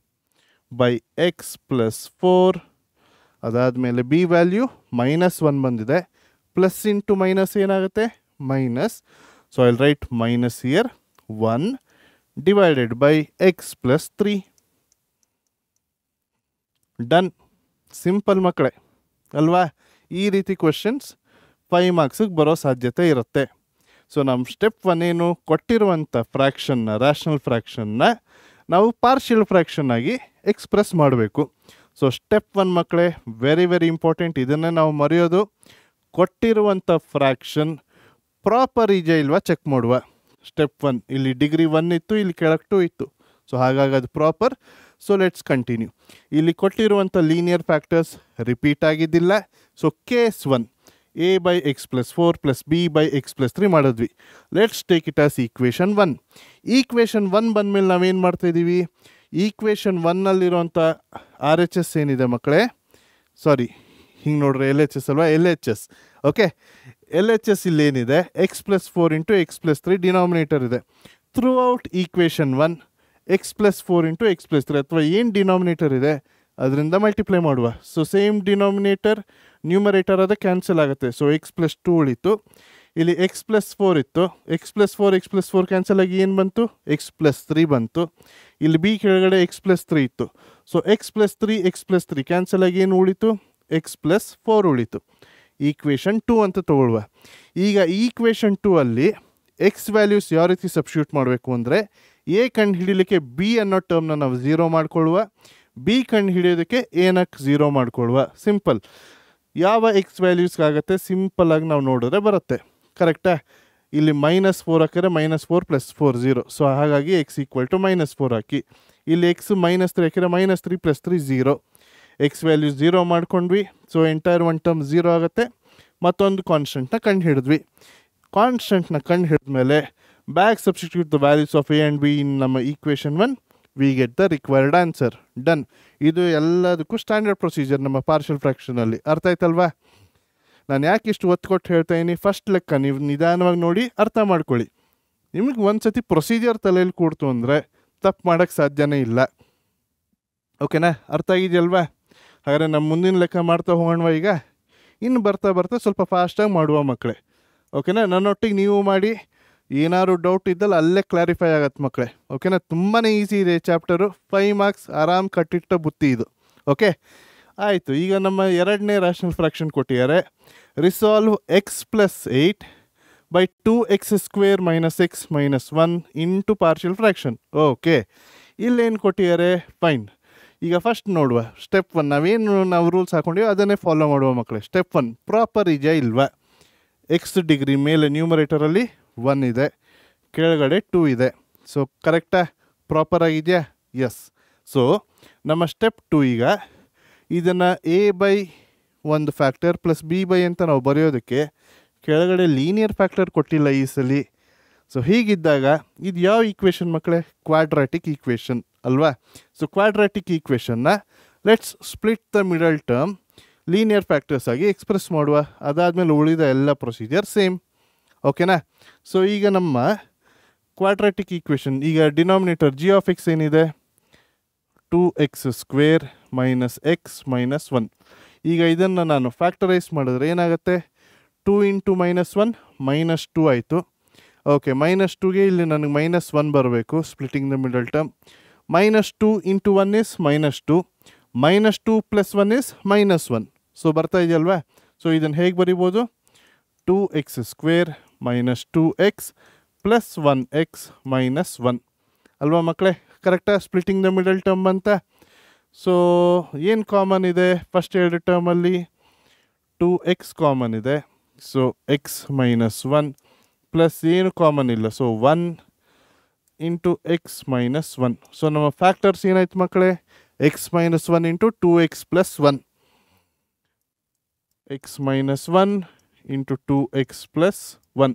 / x+4. ಅದಾದಮೇಲೆ ಬಿ ವ್ಯಾಲ್ಯೂ -1 ಬಂದಿದೆ. ಪ್ಲಸ್ ಇಂಟು ಮೈನಸ್ ಏನಾಗುತ್ತೆ? Minus. So I will write minus here 1 divided by x+3. Done. Simple ಮಕ್ಕಳೇ ಅಲ್ವಾ? ಈ ರೀತಿ ಕ್ವೆಶನ್ಸ್ 5 ಮಾರ್ಕ್ಸಿಗೆ ಬರೋ ಸಾಧ್ಯತೆ ಇರುತ್ತೆ. ಸೊ ನಮ್ಮ ಸ್ಟೆಪ್ 1 ಏನು? ಕೊಟ್ಟಿರುವಂಥ ಫ್ರ್ಯಾಕ್ಷನ್ನ, ರ್ಯಾಷನಲ್ ಫ್ರ್ಯಾಕ್ಷನ್ನ ನಾವು ಪಾರ್ಷಿಯಲ್ ಫ್ರ್ಯಾಕ್ಷನ್ ಆಗಿ ಎಕ್ಸ್ಪ್ರೆಸ್ ಮಾಡಬೇಕು. ಸೊ ಸ್ಟೆಪ್ 1 ಮಕ್ಕಳೇ ವೆರಿ ವೆರಿ ಇಂಪಾರ್ಟೆಂಟ್, ಇದನ್ನೇ ನಾವು ಮರೆಯೋದು. ಕೊಟ್ಟಿರುವಂಥ ಫ್ರ್ಯಾಕ್ಷನ್ ಪ್ರಾಪರ್ ಇದೆಯಾ ಇಲ್ವಾ ಚೆಕ್ ಮಾಡುವ. ಸ್ಟೆಪ್ 1 ಇಲ್ಲಿ ಡಿಗ್ರಿ 1 ಇತ್ತು, ಇಲ್ಲಿ ಕೆಳಗೆ 2 ಇತ್ತು. ಸೊ ಹಾಗಾಗಿ ಅದು ಪ್ರಾಪರ್. So let's continue. ಇಲ್ಲಿ ಕೊಟ್ಟಿರುವಂಥ ಲೀನಿಯರ್ ಫ್ಯಾಕ್ಟರ್ಸ್ ರಿಪೀಟ್ ಆಗಿದ್ದಿಲ್ಲ. So case 1 a by x plus 4 plus b by x plus 3 ಮಾಡಿದ್ವಿ. Let's take it as equation 1. Equation 1 ಬಂದಮೇಲೆ ನಾವೇನು ಮಾಡ್ತಾಯಿದ್ದೀವಿ, ಈಕ್ವೇಷನ್ 1ನಲ್ಲಿರೋಂಥ ಆರ್ ಎಚ್ ಎಸ್ ಏನಿದೆ ಮಕ್ಕಳೇ, ಸಾರಿ ಹಿಂಗೆ ನೋಡ್ರಿ ಎಲ್ ಎಚ್ ಎಸ್ ಅಲ್ವಾ, L H S. Okay, L H S ಇಲ್ಲಿ ಏನಿದೆ x plus 4 into X plus 3 denominator ಇದೆ. Throughout equation 1 x plus 4 into X plus 3 ಅಥವಾ ಏನು ಡಿನಾಮಿನೇಟರ್ ಇದೆ ಅದರಿಂದ ಮಲ್ಟಿಪ್ಲೈ ಮಾಡುವ. ಸೊ ಸೇಮ್ ಡಿನಾಮಿನೇಟರ್ ನ್ಯೂಮರೇಟರ್ ಅದೇ ಕ್ಯಾನ್ಸಲ್ ಆಗುತ್ತೆ. ಸೊ ಎಕ್ಸ್ ಪ್ಲಸ್ 2 ಉಳಿತು, ಇಲ್ಲಿ ಎಕ್ಸ್ ಪ್ಲಸ್ 4 ಇತ್ತು, ಎಕ್ಸ್ ಪ್ಲಸ್ 4 ಕ್ಯಾನ್ಸಲ್ ಆಗಿ ಏನು ಬಂತು, ಎಕ್ಸ್ ಪ್ಲಸ್ 3 ಬಂತು. ಇಲ್ಲಿ ಬಿ ಕೆಳಗಡೆ ಎಕ್ಸ್ ಪ್ಲಸ್ 3 ಇತ್ತು. ಸೊ ಎಕ್ಸ್ ಪ್ಲಸ್ 3 ಕ್ಯಾನ್ಸಲ್ ಆಗಿ ಏನು ಉಳಿತು, ಎಕ್ಸ್ ಪ್ಲಸ್ 4 ಉಳಿತು. ಈಕ್ವೇಷನ್ 2 ಅಂತ ತಗೊಳ್ಳುವ. ಈಗ ಈಕ್ವೇಷನ್ 2 ಅಲ್ಲಿ ಎಕ್ಸ್ ವ್ಯಾಲ್ಯೂಸ್ ಯಾವ ರೀತಿ ಸಬ್ಸ್ಟಿಟ್ಯೂಟ್ ಮಾಡಬೇಕು ಅಂದರೆ, ಎ ಕಂಡು ಹಿಡಿಲಿಕ್ಕೆ ಬಿ ಅನ್ನೋ ಟರ್ಮ್ನ ನಾವು 0 ಮಾಡ್ಕೊಳ್ಳುವ, ಬಿ ಕಂಡು ಹಿಡಿಯೋದಕ್ಕೆ ಏನಕ್ಕೆ 0 ಮಾಡ್ಕೊಳ್ಳುವ. ಸಿಂಪಲ್. ಯಾವ ಎಕ್ಸ್ ವ್ಯಾಲ್ಯೂಸ್ಗಾಗತ್ತೆ ಸಿಂಪಲ್ಲಾಗಿ ನಾವು ನೋಡಿದ್ರೆ ಬರುತ್ತೆ. ಕರೆಕ್ಟಾ? ಇಲ್ಲಿ -4 ಹಾಕಿದ್ರೆ -4 + 4 0. ಸೊ ಹಾಗಾಗಿ ಎಕ್ಸ್ ಈಕ್ವಲ್ ಟು -4 ಹಾಕಿ. ಇಲ್ಲಿ ಎಕ್ಸ್ -3 ಹಾಕಿದ್ರೆ -3 + 3 0. ಎಕ್ಸ್ ವ್ಯಾಲ್ಯೂಸ್ 0 ಮಾಡ್ಕೊಂಡ್ವಿ. ಸೊ ಎಂಟೈರ್ ಒನ್ ಟರ್ಮ್ 0 ಆಗುತ್ತೆ. ಮತ್ತೊಂದು ಕಾನ್ಸ್ಟೆಂಟ್ನ ಕಂಡು ಹಿಡಿದ್ವಿ. ಕಾನ್ಸ್ಟೆಂಟ್ನ ಕಂಡು ಹಿಡಿದ್ಮೇಲೆ back substitute the values of A and B in ನಮ್ಮ equation 1, we get the required answer. Done. ಇದು ಎಲ್ಲದಕ್ಕೂ ಸ್ಟ್ಯಾಂಡರ್ಡ್ ಪ್ರೊಸೀಜರ್ ನಮ್ಮ ಪಾರ್ಷಲ್ ಫ್ರ್ಯಾಕ್ಷನಲ್ಲಿ. ಅರ್ಥ ಆಯ್ತಲ್ವಾ? ನಾನು ಯಾಕೆ ಇಷ್ಟು ಒತ್ತು ಕೊಟ್ಟು ಹೇಳ್ತಾ ಇದ್ದೀನಿ, ಫಸ್ಟ್ ಲೆಕ್ಕ ನೀವು ನಿಧಾನವಾಗಿ ನೋಡಿ ಅರ್ಥ ಮಾಡ್ಕೊಳ್ಳಿ. ನಿಮಗೆ ಒಂದು ಸತಿ ಪ್ರೊಸೀಜರ್ ತಲೆಯಲ್ಲಿ ಕೂಡ್ತು ಅಂದರೆ ತಪ್ಪು ಮಾಡೋಕ್ಕೆ ಸಾಧ್ಯನೇ ಇಲ್ಲ. ಓಕೆನಾ? ಅರ್ಥ ಆಗಿದೆಯಲ್ವಾ? ಹಾಗಾದರೆ ನಮ್ಮ ಮುಂದಿನ ಲೆಕ್ಕ ಮಾಡ್ತಾ ಹೋಗೋಣವ. ಈಗ ಇನ್ನು ಬರ್ತಾ ಸ್ವಲ್ಪ ಫಾಸ್ಟಾಗಿ ಮಾಡುವ ಮಕ್ಕಳೇ. ಓಕೆನಾ? ನನ್ನೊಟ್ಟಿಗೆ ನೀವು ಮಾಡಿ, ಏನಾದ್ರು ಡೌಟ್ ಇದ್ದಲ್ಲಿ ಅಲ್ಲೇ ಕ್ಲಾರಿಫೈ ಆಗತ್ತೆ ಮಕ್ಕಳೇ. ಓಕೆನಾ? ತುಂಬಾ ಈಸಿ ಇದೆ ಚಾಪ್ಟರು. 5 ಮಾರ್ಕ್ಸ್ ಆರಾಮ್ ಕಟ್ಟಿಟ್ಟ ಬುತ್ತಿ ಇದು. ಓಕೆ ಆಯಿತು. ಈಗ ನಮ್ಮ ಎರಡನೇ ರ್ಯಾಷನಲ್ ಫ್ರ್ಯಾಕ್ಷನ್ ಕೊಟ್ಟಿದ್ದಾರೆ. Resolve X plus 8 by 2x² - x - 1 into partial fraction. Okay, ಇಲ್ಲೇನು ಕೊಟ್ಟಿದ್ದಾರೆ? ಫೈನ್. ಈಗ ಫಸ್ಟ್ ನೋಡುವ ಸ್ಟೆಪ್ 1. ನಾವು ರೂಲ್ಸ್ ಹಾಕೊಂಡಿವಿ ಅದನ್ನೇ ಫಾಲೋ ಮಾಡುವ ಮಕ್ಕಳೇ. ಸ್ಟೆಪ್ 1 ಪ್ರಾಪರ್ ಇದೆಯಾ ಇಲ್ವಾ? ಎಕ್ಸ್ ಡಿಗ್ರಿ ಮೇಲೆ ನ್ಯೂಮರೇಟರಲ್ಲಿ 1 ಇದೆ, ಕೆಳಗಡೆ 2 ಇದೆ. ಸೊ ಕರೆಕ್ಟಾ? ಪ್ರಾಪರ್ ಆಗಿದೆಯಾ? ಎಸ್. ಸೊ ನಮ್ಮ ಸ್ಟೆಪ್ 2 ಈಗ ಇದನ್ನು a ಬೈ ಒಂದು ಫ್ಯಾಕ್ಟರ್ ಪ್ಲಸ್ b ಬೈ ಅಂತ ನಾವು ಬರೆಯೋದಕ್ಕೆ ಕೆಳಗಡೆ ಲೀನಿಯರ್ ಫ್ಯಾಕ್ಟರ್ ಕೊಟ್ಟಿಲ್ಲ ಈ ಸಲ. ಸೊ ಹೀಗಿದ್ದಾಗ ಇದು ಯಾವ ಈಕ್ವೇಷನ್ ಮಕ್ಕಳೇ? ಕ್ವಾಡ್ರಾಟಿಕ್ ಈಕ್ವೇಷನ್ ಅಲ್ವಾ? ಸೊ ಕ್ವಾಡ್ರಾಟಿಕ್ ಈಕ್ವೇಷನ್ನ let's split the middle term linear factors ಆಗಿ ಎಕ್ಸ್ಪ್ರೆಸ್ ಮಾಡುವ. ಅದಾದಮೇಲೆ ಉಳಿದ ಎಲ್ಲ ಪ್ರೊಸೀಜರ್ ಸೇಮ್. ಓಕೆನಾ? ಸೊ ಈಗ ನಮ್ಮ ಕ್ವಾಡ್ರಾಟಿಕ್ ಈಕ್ವೇಷನ್, ಈಗ ಡಿನಾಮಿನೇಟರ್ g ಆಫ್ ಎಕ್ಸ್ ಏನಿದೆ? 2x² - x - 1. ಈಗ ಇದನ್ನು ನಾನು ಫ್ಯಾಕ್ಟರೈಸ್ ಮಾಡಿದ್ರೆ ಏನಾಗುತ್ತೆ? 2 × -1 -2 ಆಯಿತು. ಓಕೆ, -2ಗೆ ಇಲ್ಲಿ ನನಗೆ -1 ಬರಬೇಕು. Splitting the middle term. -2 × 1 is -2, -2 + 1 is -1. So ಬರ್ತಾ ಇದೆಯಲ್ವಾ? ಸೊ ಇದನ್ನು ಹೇಗೆ ಬರಿಬೋದು? 2x² - 2x + 1x - 1 ಅಲ್ವಾ ಮಕ್ಕಳೇ? ಕರೆಕ್ಟಾ? ಸ್ಪ್ಲಿಟಿಂಗ್ ದ ಮಿಡಲ್ ಟರ್ಮ್ ಅಂತ. ಸೊ ಏನು ಕಾಮನ್ ಇದೆ? ಫಸ್ಟ್ ಎರಡು ಟರ್ಮಲ್ಲಿ 2x ಕಾಮನ್ ಇದೆ. ಸೊ x - 1 ಪ್ಲಸ್ ಏನು ಕಾಮನ್ ಇಲ್ಲ. So 1 × x - 1. ಸೊ ನಮ್ಮ ಫ್ಯಾಕ್ಟರ್ಸ್ ಏನಾಯ್ತು ಮಕ್ಕಳೇ? x - 1 × 2x + 1. x - 1 × 2x + 1.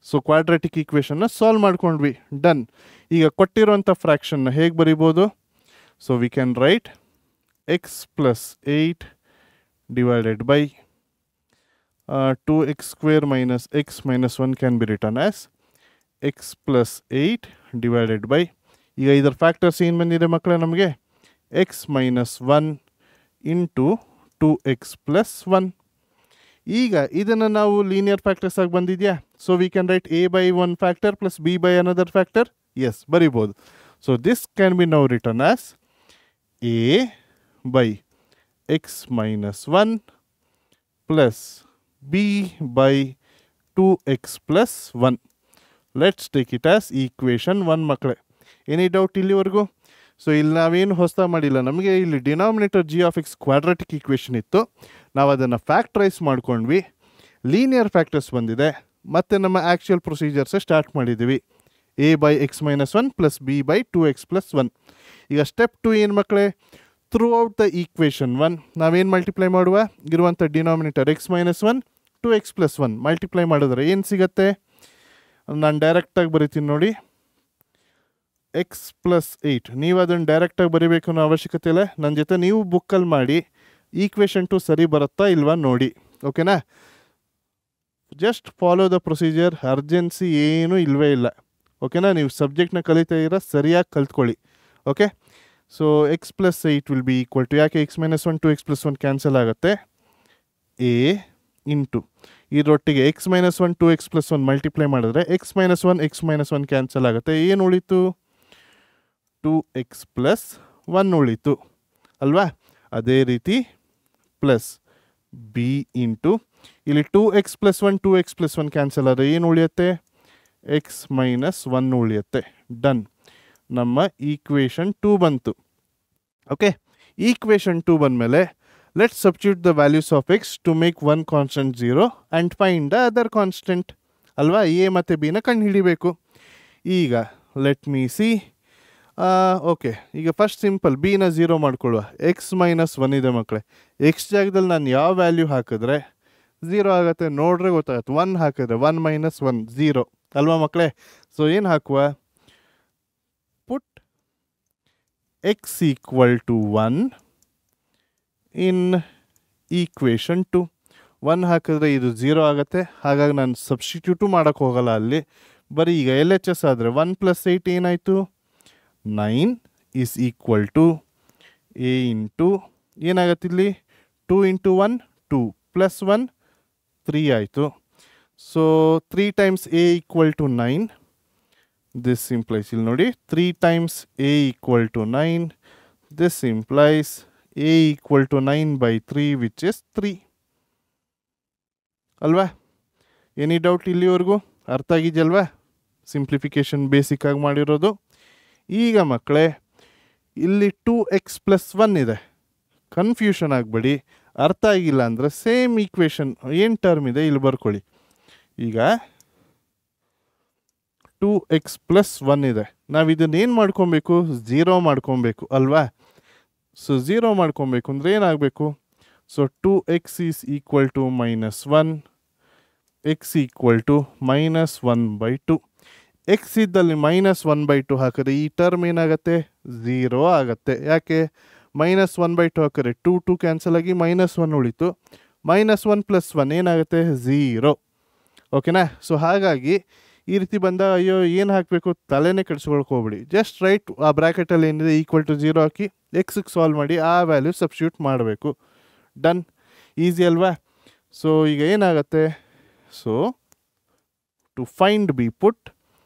So ಕ್ವಾಡ್ರಾಟಿಕ್ ಈಕ್ವೇಷನ್ನ ಸಾಲ್ವ್ ಮಾಡ್ಕೊಂಡ್ವಿ. ಡನ್. ಈಗ ಕೊಟ್ಟಿರೋಂಥ ಫ್ರ್ಯಾಕ್ಷನ್ನ ಹೇಗೆ ಬರಿಬೋದು? So we can right x + 8 divided by 2x² - x - 1 can be written as x + 8 divided by, ಈಗ ಇದರ ಫ್ಯಾಕ್ಟರ್ಸ್ ಏನು ಬಂದಿದೆ ಮಕ್ಕಳೇ ನಮಗೆ? x - 1 × 2x + 1. ಈಗ ಇದನ್ನು ನಾವು ಲೀನಿಯರ್ ಫ್ಯಾಕ್ಟರ್ಸ್ ಆಗಿ ಬಂದಿದೆಯಾ? So we can write a by one factor plus b by another factor. Yes, ಬರಿಬೋದು. So this can be now written as a by x - 1 plus b by 2x + 1. Let's take it as equation 1 ಮಕ್ಕಳೇ. Any doubt ಇಲ್ಲಿವರೆಗೂ? So ಇಲ್ಲಿ ನಾವೇನು ಹೊಸ ಮಾಡಿಲ್ಲ, ನಮಗೆ ಇಲ್ಲಿ denominator G of X quadratic equation ಇತ್ತು, ನಾವು ಅದನ್ನು ಫ್ಯಾಕ್ಟ್ರೈಸ್ ಮಾಡ್ಕೊಂಡ್ವಿ, ಲೀನಿಯರ್ ಫ್ಯಾಕ್ಟರ್ಸ್ ಬಂದಿದೆ, ಮತ್ತು ನಮ್ಮ ಆ್ಯಕ್ಚುಯಲ್ ಪ್ರೊಸೀಜರ್ಸ್ ಸ್ಟಾರ್ಟ್ ಮಾಡಿದ್ದೀವಿ. a by x minus 1 plus b by 2x plus 1. ಈಗ ಸ್ಟೆಪ್ 2 ಏನು ಮಕ್ಕಳೇ, ಥ್ರೂ ಔಟ್ ದ ಈಕ್ವೇಷನ್ 1 ನಾವೇನು ಮಲ್ಟಿಪ್ಲೈ ಮಾಡುವ, ಇರುವಂಥ denominator x minus 1 2x plus 1 multiply ಮಾಡಿದ್ರೆ ಏನು ಸಿಗತ್ತೆ, ನಾನು ಡೈರೆಕ್ಟಾಗಿ ಬರಿತೀನಿ ನೋಡಿ, x plus 8. ನೀವು ಅದನ್ನು ಡೈರೆಕ್ಟಾಗಿ ಬರೀಬೇಕು ಅನ್ನೋ ಅವಶ್ಯಕತೆ ಇಲ್ಲ, ನನ್ನ ಜೊತೆ ನೀವು ಬುಕ್ಕಲ್ಲಿ ಮಾಡಿ ಈಕ್ವೇಷನ್ 2 ಸರಿ ಬರುತ್ತಾ ಇಲ್ವಾ ನೋಡಿ, ಓಕೆನಾ. Just follow the procedure, urgency ಏನೂ ಇಲ್ಲವೇ ಇಲ್ಲ, ಓಕೆನಾ. ನೀವು ಸಬ್ಜೆಕ್ಟ್ನ ಕಲಿತಾ ಇರೋ ಸರಿಯಾಗಿ ಕಲ್ತ್ಕೊಳ್ಳಿ, okay. So x plus 8 will be equal to, ಯಾಕೆ x minus 1 2x plus 1 cancel ಆಗುತ್ತೆ, a ಇಂಟು ಇದರೊಟ್ಟಿಗೆ x minus 1 2x plus 1 multiply ಮಾಡಿದ್ರೆ x minus 1 ಕ್ಯಾನ್ಸಲ್ ಆಗುತ್ತೆ, ಏನು ಉಳಿತು 2x plus 1 ಉಳಿತು ಅಲ್ವಾ. ಅದೇ ರೀತಿ ಪ್ಲಸ್ b ಇಂಟು ಇಲ್ಲಿ 2x plus 1 2x plus 1 cancel ಆದರೆ ಏನು ಉಳಿಯುತ್ತೆ, x minus 1 ಉಳಿಯುತ್ತೆ. ಡನ್, ನಮ್ಮ ಈಕ್ವೇಷನ್ 2 ಬಂತು, ಓಕೆ. ಈಕ್ವೇಷನ್ 2 ಬಂದಮೇಲೆ let's substitute the values of X to make one constant 0 and find the other constant ಅಲ್ವಾ. ಎ ಮತ್ತು ಬಿನ ಕಂಡು ಹಿಡಿಬೇಕು. ಈಗ ಲೆಟ್ ಮೀ ಸಿ, ಓಕೆ. ಈಗ ಫಸ್ಟ್ ಸಿಂಪಲ್ ಬಿನ 0 ಮಾಡ್ಕೊಳ್ಳುವ, x minus 1 ಇದೆ ಮಕ್ಕಳೇ, ಎಕ್ಸ್ ಜಾಗದಲ್ಲಿ ನಾನು ಯಾವ ವ್ಯಾಲ್ಯೂ ಹಾಕಿದ್ರೆ 0 ಆಗುತ್ತೆ ನೋಡ್ರೆ ಗೊತ್ತಾಗುತ್ತೆ, 1 ಹಾಕಿದ್ರೆ 1 minus 1 0 ಅಲ್ವಾ ಮಕ್ಕಳೇ. ಸೊ ಏನು ಹಾಕುವ, ಪುಟ್ x equal to 1 in equation 2. 1 ಹಾಕಿದ್ರೆ ಇದು 0 ಆಗುತ್ತೆ, ಹಾಗಾಗಿ ನಾನು ಸಬ್ಸ್ಟಿಟ್ಯೂಟು ಮಾಡೋಕ್ಕೆ ಹೋಗಲ್ಲ ಅಲ್ಲಿ, ಬರೀ ಈಗ ಎಲ್ ಎಚ್ ಎಸ್ ಆದರೆ 1 plus 8 ಏನಾಯಿತು 9 is equal to A into ಏನಾಗತ್ತೆ ಇಲ್ಲಿ 2 ಇಂಟು 1 2 ಪ್ಲಸ್ 1 3 ಆಯಿತು. So 3 times a equal to 9. This implies, ಇಲ್ಲಿ ನೋಡಿ 3 times a equal to 9. This implies a equal to 9 by 3 which is 3. ಅಲ್ವಾ. ಎನಿ ಡೌಟ್ ಇಲ್ಲಿವರೆಗೂ ಅರ್ಥ ಆಗಿದೆಯಲ್ವಾ, ಸಿಂಪ್ಲಿಫಿಕೇಶನ್ ಬೇಸಿಕ್ ಆಗಿ ಮಾಡಿರೋದು. ಈಗ ಮಕ್ಕಳೇ ಇಲ್ಲಿ 2x plus 1 ಇದೆ, ಕನ್ಫ್ಯೂಷನ್ ಆಗಬೇಡಿ, ಅರ್ಥ ಆಗಿಲ್ಲ ಅಂದರೆ ಸೇಮ್ ಈಕ್ವೇಷನ್ ಏನು ಟರ್ಮ್ ಇದೆ ಇಲ್ಲಿ ಬರ್ಕೊಳ್ಳಿ. ಈಗ 2x plus 1 ಇದೆ, ನಾವು ಇದನ್ನೇನು ಮಾಡ್ಕೊಬೇಕು 0 ಮಾಡ್ಕೊಬೇಕು ಅಲ್ವಾ. ಸೊ 0 ಮಾಡ್ಕೊಬೇಕು ಅಂದರೆ ಏನಾಗಬೇಕು, so 2x is equal to -1, x equal to -1/2. X ಇದ್ದಲ್ಲಿ -1/2 ಹಾಕಿದ್ರೆ ಈ ಟರ್ಮ್ ಏನಾಗುತ್ತೆ 0 ಆಗುತ್ತೆ. ಯಾಕೆ -1/2 ಹಾಕಿದ್ರೆ 2 2 ಕ್ಯಾನ್ಸಲ್ ಆಗಿ -1 ಉಳಿತು, -1 + 1 ಏನಾಗುತ್ತೆ 0, ಓಕೆನಾ. ಸೊ ಹಾಗಾಗಿ ಈ ರೀತಿ ಬಂದಾಗ ಅಯ್ಯೋ ಏನು ಹಾಕಬೇಕು ತಲೆನೇ ಕೆಡಿಸ್ಕೊಳಕ್ಕೆ ಹೋಗ್ಬಿಡಿ, ಜಸ್ಟ್ ರೈಟ್ ಆ ಬ್ರ್ಯಾಕೆಟಲ್ಲಿ ಏನಿದೆ ಈಕ್ವಲ್ ಟು 0 ಹಾಕಿ ಎಕ್ಸಿಗೆ ಸಾಲ್ವ್ ಮಾಡಿ ಆ ವ್ಯಾಲ್ಯೂ ಸಬ್ಸ್ಟಿಟ್ಯೂಟ್ ಮಾಡಬೇಕು. ಡನ್, ಈಸಿ ಅಲ್ವಾ. ಸೊ ಈಗ ಏನಾಗುತ್ತೆ, so to find B put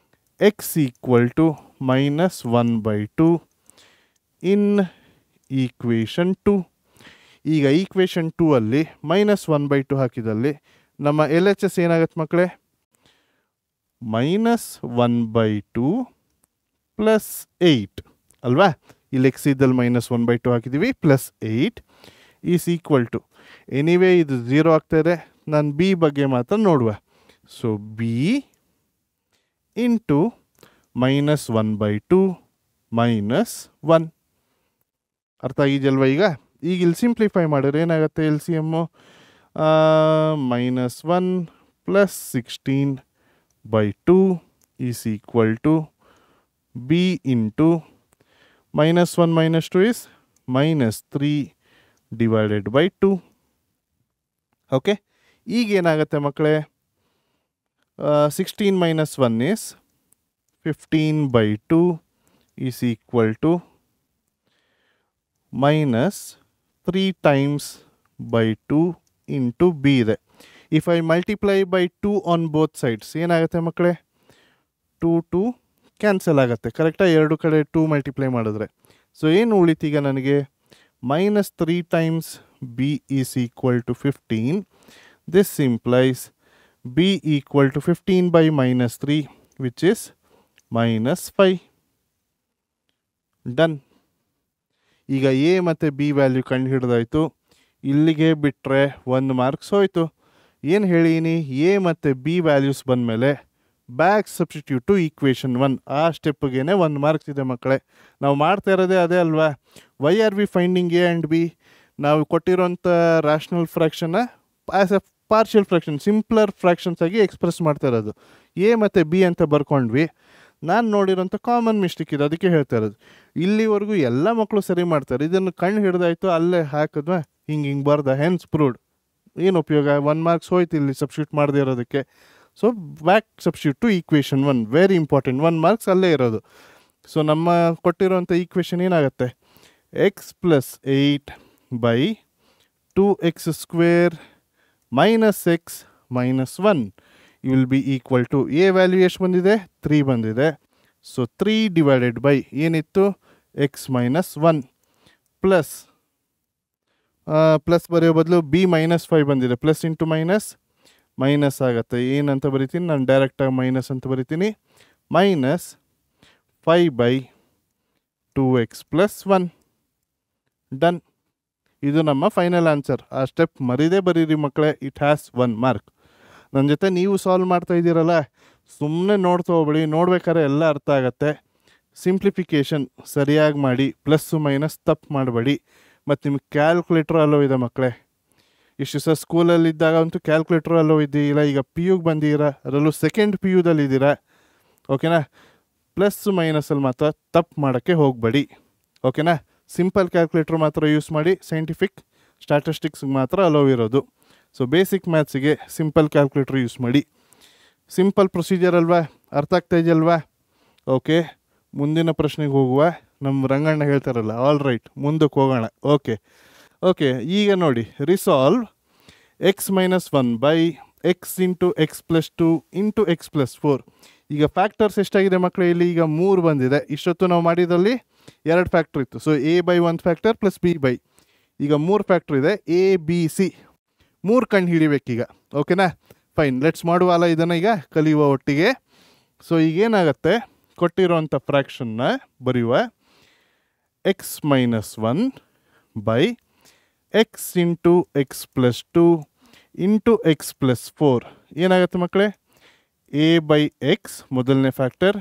x equal to -1/2 in equation 2. ಈಗ ಈಕ್ವೇಷನ್ 2 ಅಲ್ಲಿ -1/2 ಹಾಕಿದಲ್ಲಿ ನಮ್ಮ ಎಲ್ ಎಚ್ ಎಸ್ ಏನಾಗುತ್ತೆ ಮಕ್ಕಳೇ, -1/2 + 8 ಅಲ್ವಾ. ಇಲ್ಲಿ ಎಕ್ಸ್ ಇದ್ದಲ್ಲಿ -1/2 ಹಾಕಿದ್ದೀವಿ plus 8 is equal to, anyway ಇದು 0 ಆಗ್ತಾಯಿದೆ, ನಾನು ಬಿ ಬಗ್ಗೆ ಮಾತ್ರ ನೋಡುವ. ಸೊ ಬಿ ಇಂಟು -1/2 -1 ಅರ್ಥ ಆಗಿದೆಯಲ್ವ. ಈಗ ಇಲ್ಲಿ ಸಿಂಪ್ಲಿಫೈ ಮಾಡಿದ್ರೆ ಏನಾಗುತ್ತೆ, L C M -1 + 16/2 is equal to B into -1 - 2 is -3/2. Okay, ಈಗ ಏನಾಗುತ್ತೆ ಮಕ್ಕಳೇ, 16 - 1 is 15/2 is equal to -3 times by 2 into b ಇದೆ. If I multiply by 2 on both sides ಏನಾಗುತ್ತೆ ಮಕ್ಕಳೇ, 2 2 ಕ್ಯಾನ್ಸಲ್ ಆಗುತ್ತೆ ಕರೆಕ್ಟಾ, ಎರಡು ಕಡೆ 2 ಮಲ್ಟಿಪ್ಲೈ ಮಾಡಿದ್ರೆ. ಸೊ ಏನು ಉಳಿತೀಗ ನನಗೆ, -3 times b is equal to 15. This implies b equal to 15 by -3 which is -5. Done. ಈಗ ಎ ಮತ್ತು ಬಿ ವ್ಯಾಲ್ಯೂ ಕಂಡು ಹಿಡ್ದಾಯ್ತು. ಇಲ್ಲಿಗೆ ಬಿಟ್ಟರೆ 1 ಮಾರ್ಕ್ಸ್ ಹೋಯಿತು. ಏನು ಹೇಳಿನಿ, ಎ ಮತ್ತು ಬಿ ವ್ಯಾಲ್ಯೂಸ್ ಬಂದಮೇಲೆ ಬ್ಯಾಕ್ ಸಬ್ಸ್ಟಿಟ್ಯೂಟ್ ಟು ಈಕ್ವೇಷನ್ 1 ಆ ಸ್ಟೆಪ್ಗೆ 1 ಮಾರ್ಕ್ಸ್ ಇದೆ ಮಕ್ಕಳೇ. ನಾವು ಮಾಡ್ತಾ ಇರೋದೇ ಅದೇ ಅಲ್ವಾ. Why are we finding a and b? ನಾವು ಕೊಟ್ಟಿರೋಂಥ ರ್ಯಾಷನಲ್ ಫ್ರ್ಯಾಕ್ಷನ್ನ as a partial fraction, simpler fractions ಆಗಿ ಎಕ್ಸ್ಪ್ರೆಸ್ ಮಾಡ್ತಾ ಇರೋದು. ಎ ಮತ್ತು ಬಿ ಅಂತ ಬರ್ಕೊಂಡ್ವಿ. ನಾನು ನೋಡಿರೋಂಥ ಕಾಮನ್ ಮಿಸ್ಟೇಕ್ ಇದೆ, ಅದಕ್ಕೆ ಹೇಳ್ತಾ ಇರೋದು. ಇಲ್ಲಿವರೆಗೂ ಎಲ್ಲ ಮಕ್ಕಳು ಸರಿ ಮಾಡ್ತಾರೆ. ಇದನ್ನು ಕಣ್ಣು ಹಿಡ್ದಾಯ್ತು, ಅಲ್ಲೇ ಹಾಕಿದ್ವಾ, ಹಿಂಗೆ ಬರ್ದ, ಹೆನ್ಸ್ ಪ್ರೂವ್ಡ್. ಏನು ಉಪಯೋಗ? 1 ಮಾರ್ಕ್ಸ್ ಹೋಯ್ತು ಇಲ್ಲಿ ಸಬ್ಸ್ಟಿಟ್ಯೂಟ್ ಮಾಡದೇ ಇರೋದಕ್ಕೆ. So back substitute to equation 1 very important. 1 marks ಅಲ್ಲೇ ಇರೋದು. ಸೊ ನಮ್ಮ ಕೊಟ್ಟಿರೋಂಥ ಈಕ್ವೇಷನ್ ಏನಾಗುತ್ತೆ? X plus 8/2x² minus X minus 1 will be equal to A value ಎಷ್ಟು ಬಂದಿದೆ? 3 ಬಂದಿದೆ. ಸೊ 3 ಡಿವೈಡೆಡ್ ಬೈ ಏನಿತ್ತು? ಎಕ್ಸ್ ಮೈನಸ್ 1 ಪ್ಲಸ್ ಬರೆಯೋ ಬದಲು ಬಿ ಮೈನಸ್ 5 ಬಂದಿದೆ. ಪ್ಲಸ್ ಇಂಟು ಮೈನಸ್ ಆಗುತ್ತೆ. ಏನಂತ ಬರಿತೀನಿ ನಾನು? ಡೈರೆಕ್ಟಾಗಿ ಮೈನಸ್ ಅಂತ ಬರಿತೀನಿ. Minus 5/2x plus 1 done. ಇದು ನಮ್ಮ ಫೈನಲ್ ಆನ್ಸರ್. ಆ ಸ್ಟೆಪ್ ಮರಿದೇ ಬರೀರಿ ಮಕ್ಕಳೇ. It has 1 mark. ನನ್ನ ಜೊತೆ ನೀವು ಸಾಲ್ವ್ ಮಾಡ್ತಾ ಇದ್ದೀರಲ್ಲ, ಸುಮ್ಮನೆ ನೋಡ್ತಾ ಹೋಗ್ಬೇಡಿ. ನೋಡ್ಬೇಕಾದ್ರೆ ಎಲ್ಲ ಅರ್ಥ ಆಗತ್ತೆ. ಸಿಂಪ್ಲಿಫಿಕೇಷನ್ ಸರಿಯಾಗಿ ಮಾಡಿ, ಪ್ಲಸ್ಸು ಮೈನಸ್ ತಪ್ಪು ಮಾಡಬೇಡಿ. ಮತ್ತು ನಿಮಗೆ ಕ್ಯಾಲ್ಕುಲೇಟ್ರ್ ಅಲ್ಲೋ ಇದೆ ಮಕ್ಕಳೇ. ಇಷ್ಟು ಸಹ ಸ್ಕೂಲಲ್ಲಿದ್ದಾಗ ಅಂತೂ ಕ್ಯಾಲ್ಕುಲೇಟ್ರ್ ಅಲ್ಲೋ ಇದ್ದೀರ. ಈಗ ಪಿ ಯುಗೆ ಬಂದಿದ್ದೀರಾ, ಅದರಲ್ಲೂ ಸೆಕೆಂಡ್ ಪಿ ಯುದಲ್ಲಿದ್ದೀರಾ. ಓಕೆನಾ? ಪ್ಲಸ್ ಮೈನಸಲ್ಲಿ ಮಾತ್ರ ತಪ್ಪು ಮಾಡೋಕ್ಕೆ ಹೋಗಬೇಡಿ. ಓಕೆನಾ? ಸಿಂಪಲ್ ಕ್ಯಾಲ್ಕುಲೇಟ್ರ್ ಮಾತ್ರ ಯೂಸ್ ಮಾಡಿ. ಸೈಂಟಿಫಿಕ್ ಸ್ಟ್ಯಾಟಿಸ್ಟಿಕ್ಸ್ಗೆ ಮಾತ್ರ ಅಲೋ ಇರೋದು. ಸೊ ಬೇಸಿಕ್ ಮ್ಯಾಥ್ಸಿಗೆ ಸಿಂಪಲ್ ಕ್ಯಾಲ್ಕುಲೇಟ್ರ್ ಯೂಸ್ ಮಾಡಿ. ಸಿಂಪಲ್ ಪ್ರೊಸೀಜರ್ ಅಲ್ವಾ? ಅರ್ಥ ಆಗ್ತಾ ಇದೆಯಲ್ವಾ? ಓಕೆ, ಮುಂದಿನ ಪ್ರಶ್ನೆಗೆ ಹೋಗುವ. ನಮ್ಮ ರಂಗಣ್ಣ ಹೇಳ್ತಾರಲ್ಲ, ಆಲ್ ರೈಟ್, ಮುಂದಕ್ಕೆ ಹೋಗೋಣ. ಓಕೆ ಈಗ ನೋಡಿ, resolve X minus 1/x into X plus 2 into X plus 4. ಈಗ ಫ್ಯಾಕ್ಟರ್ಸ್ ಎಷ್ಟಾಗಿದೆ ಮಕ್ಕಳೇ? ಇಲ್ಲಿ ಈಗ 3 ಬಂದಿದೆ. ಇಷ್ಟೊತ್ತು ನಾವು ಮಾಡಿದಲ್ಲಿ 2 ಫ್ಯಾಕ್ಟರ್ ಇತ್ತು. So a/1 factor plus b/. ಈಗ 3 ಫ್ಯಾಕ್ಟರ್ ಇದೆ. a b c 3 ಕಂಡು ಹಿಡಿಬೇಕೀಗ. ಓಕೆನಾ? ಫೈನ್, ಲೆಟ್ಸ್ ಮಾಡುವ ಅಲ್ಲ ಇದನ್ನು ಈಗ ಕಲಿಯುವ ಒಟ್ಟಿಗೆ. ಸೊ ಈಗೇನಾಗತ್ತೆ, ಕೊಟ್ಟಿರೋಂಥ ಫ್ರ್ಯಾಕ್ಷನ್ನ ಬರೆಯುವ. X minus 1/x into X plus 2 into X plus 4 ಏನಾಗುತ್ತೆ ಮಕ್ಕಳೇ? a/x ಮೊದಲನೇ factor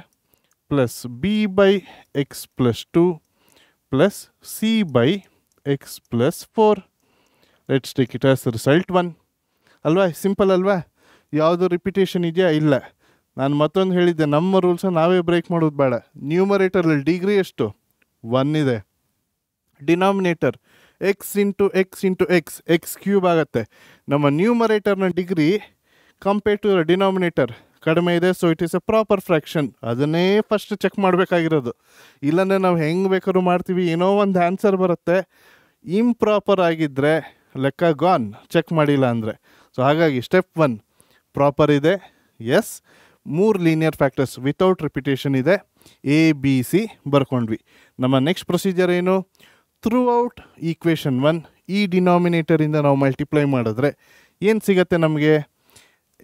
plus b/x plus 2 plus c/x plus 4. Let's take it as result 1 ಅಲ್ವಾ? ಸಿಂಪಲ್ ಅಲ್ವಾ? ಯಾವುದು ರಿಪಿಟೇಷನ್ ಇದೆಯಾ? ಇಲ್ಲ. ನಾನು ಮತ್ತೊಂದು ಹೇಳಿದ್ದೆ, ನಮ್ಮ ರೂಲ್ಸ ನಾವೇ ಬ್ರೇಕ್ ಮಾಡೋದು ಬೇಡ. ನ್ಯೂಮರೇಟರಲ್ಲಿ ಡಿಗ್ರಿ ಎಷ್ಟು? 1 ಇದೆ. Denominator X into x X cube ಆಗುತ್ತೆ. ನಮ್ಮ ನ್ಯೂಮರೇಟರ್ನ ಡಿಗ್ರಿ ಕಂಪೇರ್ ಟು ಡಿನಾಮಿನೇಟರ್ ಕಡಿಮೆ ಇದೆ. So it is A proper fraction. ಅದನ್ನೇ ಫಸ್ಟ್ ಚೆಕ್ ಮಾಡಬೇಕಾಗಿರೋದು. ಇಲ್ಲಾಂದರೆ ನಾವು ಹೆಂಗೆ ಬೇಕಾದ್ರೂ ಮಾಡ್ತೀವಿ, ಏನೋ ಒಂದು ಆನ್ಸರ್ ಬರುತ್ತೆ. ಇಂಪ್ರಾಪರ್ ಆಗಿದ್ದರೆ ಲೆಕ್ಕ ಗಾನ್, ಚೆಕ್ ಮಾಡಿಲ್ಲ ಅಂದರೆ. ಸೊ ಹಾಗಾಗಿ ಸ್ಟೆಪ್ 1 ಪ್ರಾಪರ್ ಇದೆ. Yes, 3 linear factors without repetition ಇದೆ. ಎ ಬಿ ಸಿ ಬರ್ಕೊಂಡ್ವಿ. ನಮ್ಮ ನೆಕ್ಸ್ಟ್ ಪ್ರೊಸೀಜರ್ ಏನು? ಥ್ರೂ ಔಟ್ ಈಕ್ವೇಷನ್ 1 ಈ ಡಿನಾಮಿನೇಟರಿಂದ ನಾವು ಮಲ್ಟಿಪ್ಲೈ ಮಾಡಿದ್ರೆ ಏನು ಸಿಗುತ್ತೆ ನಮಗೆ?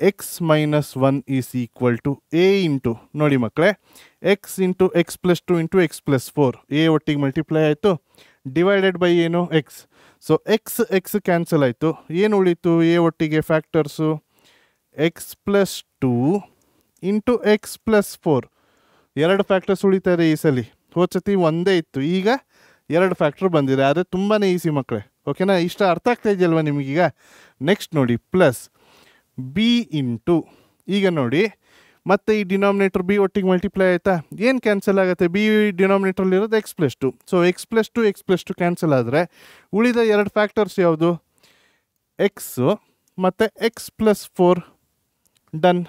X minus 1 is equal to A into, ನೋಡಿ ಮಕ್ಕಳೇ, x into X plus 2 into X plus 4. A ಒಟ್ಟಿಗೆ ಮಲ್ಟಿಪ್ಲೈ ಆಯಿತು, ಡಿವೈಡೆಡ್ ಬೈ ಏನು? ಎಕ್ಸ್. ಸೊ ಎಕ್ಸ್ ಕ್ಯಾನ್ಸಲ್ ಆಯಿತು. ಏನು ಉಳೀತು? ಎ ಒಟ್ಟಿಗೆ factors x plus 2 into X plus 4. 2 factors ಉಳಿತಾರೆ ಈ ಸಲ. ಹೋದ್ಸತಿ ಒಂದೇ ಇತ್ತು, ಈಗ 2 ಫ್ಯಾಕ್ಟರ್ ಬಂದಿದೆ. ಆದರೆ ತುಂಬಾ ಈಸಿ ಮಕ್ಕಳೇ. ಓಕೆನಾ? ಇಷ್ಟ ಅರ್ಥ ಆಗ್ತಾ ಇದೆಯಲ್ವ ನಿಮಗೀಗ? ನೆಕ್ಸ್ಟ್ ನೋಡಿ, ಪ್ಲಸ್ ಬಿ ಇಂಟು, ಈಗ ನೋಡಿ ಮತ್ತೆ ಈ ಡಿನಾಮಿನೇಟರ್ ಬಿ ಒಟ್ಟಿಗೆ ಮಲ್ಟಿಪ್ಲೈ ಆಯಿತಾ? ಏನು ಕ್ಯಾನ್ಸಲ್ ಆಗುತ್ತೆ? ಬಿ ಡಿನಾಮಿನೇಟ್ರಲ್ಲಿರೋದು x plus 2. So x plus 2 cancel ಆದರೆ ಉಳಿದ 2 ಫ್ಯಾಕ್ಟರ್ಸ್ ಯಾವುದು? ಎಕ್ಸು ಮತ್ತು ಎಕ್ಸ್ ಪ್ಲಸ್ 4. ಡನ್.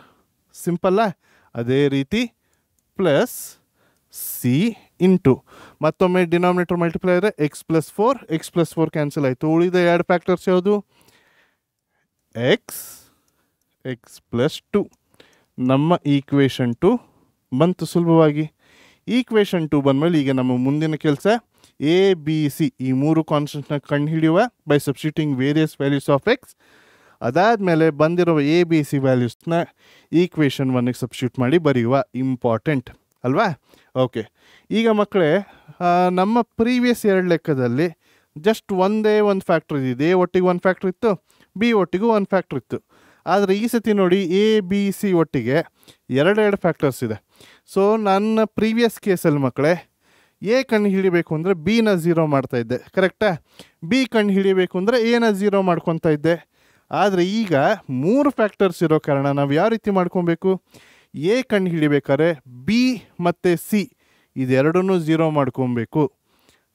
ಸಿಂಪಲ್ಲ? ಅದೇ ರೀತಿ ಪ್ಲಸ್ ಸಿ ಇಂಟು, ಮತ್ತೊಮ್ಮೆ ಡಿನಾಮಿನೇಟರ್ ಮಲ್ಟಿಪ್ಲೈ ಆದರೆ ಎಕ್ಸ್ ಪ್ಲಸ್ 4 ಕ್ಯಾನ್ಸಲ್ ಆಯಿತು. ಉಳಿದ 2 ಫ್ಯಾಕ್ಟರ್ಸ್ ಯಾವುದು? X plus 2. ನಮ್ಮ ಈಕ್ವೇಷನ್ 2 ಬಂತು ಸುಲಭವಾಗಿ. ಈಕ್ವೇಷನ್ 2 ಬಂದಮೇಲೆ ಈಗ ನಮ್ಮ ಮುಂದಿನ ಕೆಲಸ ಎ ಬಿ ಸಿ ಈ 3 ಕಾನ್ಸ್ಟೆಂಟ್ನ ಕಂಡು ಹಿಡಿಯುವ by substituting various values of x. ಅದಾದಮೇಲೆ ಬಂದಿರುವ ಎ ಬಿ ಸಿ ವ್ಯಾಲ್ಯೂಸ್ನ ಈಕ್ವೇಷನ್ 1ಗೆ ಸಬ್ಸ್ಟಿಟ್ಯೂಟ್ ಮಾಡಿ ಬರೆಯುವ. ಇಂಪಾರ್ಟೆಂಟ್. ಅಲ್ವಾ? ಓಕೆ, ಈಗ ಮಕ್ಕಳೇ ನಮ್ಮ ಪ್ರೀವಿಯಸ್ 2 ಲೆಕ್ಕದಲ್ಲಿ ಜಸ್ಟ್ ಒಂದೇ ಒಂದು ಫ್ಯಾಕ್ಟ್ರ್ ಇದ್ದಿದ್ದು. ಎ ಒಟ್ಟಿಗೆ ಒಂದು ಫ್ಯಾಕ್ಟ್ರ್ ಇತ್ತು, ಬಿ ಒಟ್ಟಿಗೂ ಒಂದು ಫ್ಯಾಕ್ಟ್ರ್ ಇತ್ತು. ಆದರೆ ಈ ಸತಿ ನೋಡಿ ಎ ಬಿ ಸಿ ಒಟ್ಟಿಗೆ 2 ಫ್ಯಾಕ್ಟರ್ಸ್ ಇದೆ. ಸೊ ನನ್ನ ಪ್ರೀವಿಯಸ್ ಕೇಸಲ್ಲಿ ಮಕ್ಕಳೇ ಎ ಕಂಡು ಹಿಡಿಬೇಕು ಅಂದರೆ ಬಿನ 0 ಮಾಡ್ತಾಯಿದ್ದೆ, ಕರೆಕ್ಟಾ? ಬಿ ಕಂಡು ಹಿಡಿಬೇಕು ಅಂದರೆ ಎನ 0 ಮಾಡ್ಕೊತಾ ಇದ್ದೆ. ಆದರೆ ಈಗ 3 ಫ್ಯಾಕ್ಟರ್ಸ್ ಇರೋ ಕಾರಣ ನಾವು ಯಾವ ರೀತಿ ಮಾಡ್ಕೊಬೇಕು? ಎ ಕಂಡು ಹಿಡಿಬೇಕಾದ್ರೆ ಬಿ ಮತ್ತು ಸಿ ಇದೆರಡನ್ನೂ 0 ಮಾಡ್ಕೊಬೇಕು.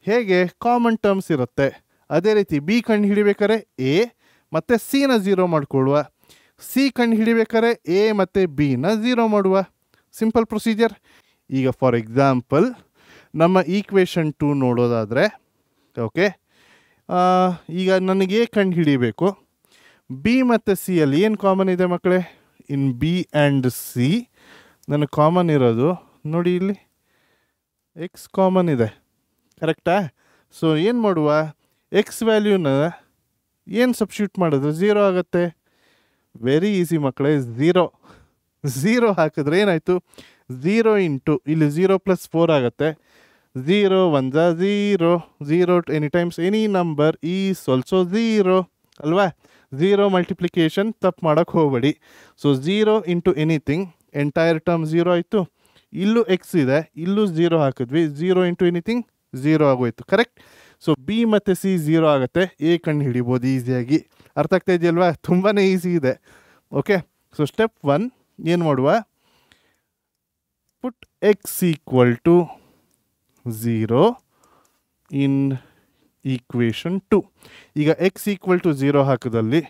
ಹೇಗೆ? ಕಾಮನ್ ಟರ್ಮ್ಸ್ ಇರುತ್ತೆ. ಅದೇ ರೀತಿ ಬಿ ಕಂಡು ಹಿಡಿಬೇಕಾದ್ರೆ ಎ ಮತ್ತು ಸಿನ 0 ಮಾಡ್ಕೊಳ್ಳುವ, ಸಿ ಕಂಡು ಹಿಡಿಬೇಕಾದ್ರೆ ಎ ಮತ್ತು ಬಿನ 0 ಮಾಡುವ. Simple procedure. ಈಗ ಫಾರ್ ಎಕ್ಸಾಂಪಲ್ ನಮ್ಮ ಈಕ್ವೇಷನ್ 2 ನೋಡೋದಾದರೆ, ಓಕೆ, ಈಗ ನನಗೆ ಎ ಕಂಡು ಹಿಡಿಬೇಕು. ಬಿ ಮತ್ತು ಸಿಯಲ್ಲಿ ಏನು ಕಾಮನ್ ಇದೆ ಮಕ್ಕಳೇ? ಇನ್ ಬಿ ಆ್ಯಂಡ್ ಸಿ ನನಗೆ ಕಾಮನ್ ಇರೋದು ನೋಡಿ, ಇಲ್ಲಿ ಎಕ್ಸ್ ಕಾಮನ್ ಇದೆ, ಕರೆಕ್ಟಾ? ಸೊ ಏನು ಮಾಡುವ? ಎಕ್ಸ್ ವ್ಯಾಲ್ಯೂನ ಏನು ಸಬ್ಸ್ಟಿಟ್ಯೂಟ್ ಮಾಡಿದ್ರೆ 0 ಆಗುತ್ತೆ. ವೆರಿ ಈಸಿ ಮಕ್ಕಳೇ. 0 ಹಾಕಿದ್ರೆ ಏನಾಯಿತು? 0 ಇಂಟು ಇಲ್ಲಿ 0 + 4 ಆಗುತ್ತೆ. 0 1 0, 0 any times any number is also 0 ಅಲ್ವಾ? 0 ಮಲ್ಟಿಪ್ಲಿಕೇಶನ್ ತಪ್ಪು ಮಾಡೋಕ್ಕೆ ಹೋಗಬೇಡಿ. So 0 into anything, entire term 0 ಆಯಿತು. ಇಲ್ಲೂ ಎಕ್ಸ್ ಇದೆ, ಇಲ್ಲೂ 0 ಹಾಕಿದ್ವಿ. 0 ಇಂಟು ಎನಿಥಿಂಗ್ 0 ಆಗೋಯ್ತು, ಕರೆಕ್ಟ್? ಸೊ ಬಿ ಮತ್ತು ಸಿ 0 ಆಗುತ್ತೆ. ಎ ಕಂಡು ಹಿಡಿಬೋದು ಈಸಿಯಾಗಿ. ಅರ್ಥ ಆಗ್ತಾ ಇದೆಯಲ್ವಾ? ತುಂಬಾ ಈಸಿ ಇದೆ. ಓಕೆ, ಸೊ ಸ್ಟೆಪ್ 1 ಏನು ಮಾಡುವ? Put X equal to 0 in equation 2. ಈಗ ಎಕ್ಸ್ ಈಕ್ವಲ್ ಟು 0 ಹಾಕಿದಲ್ಲಿ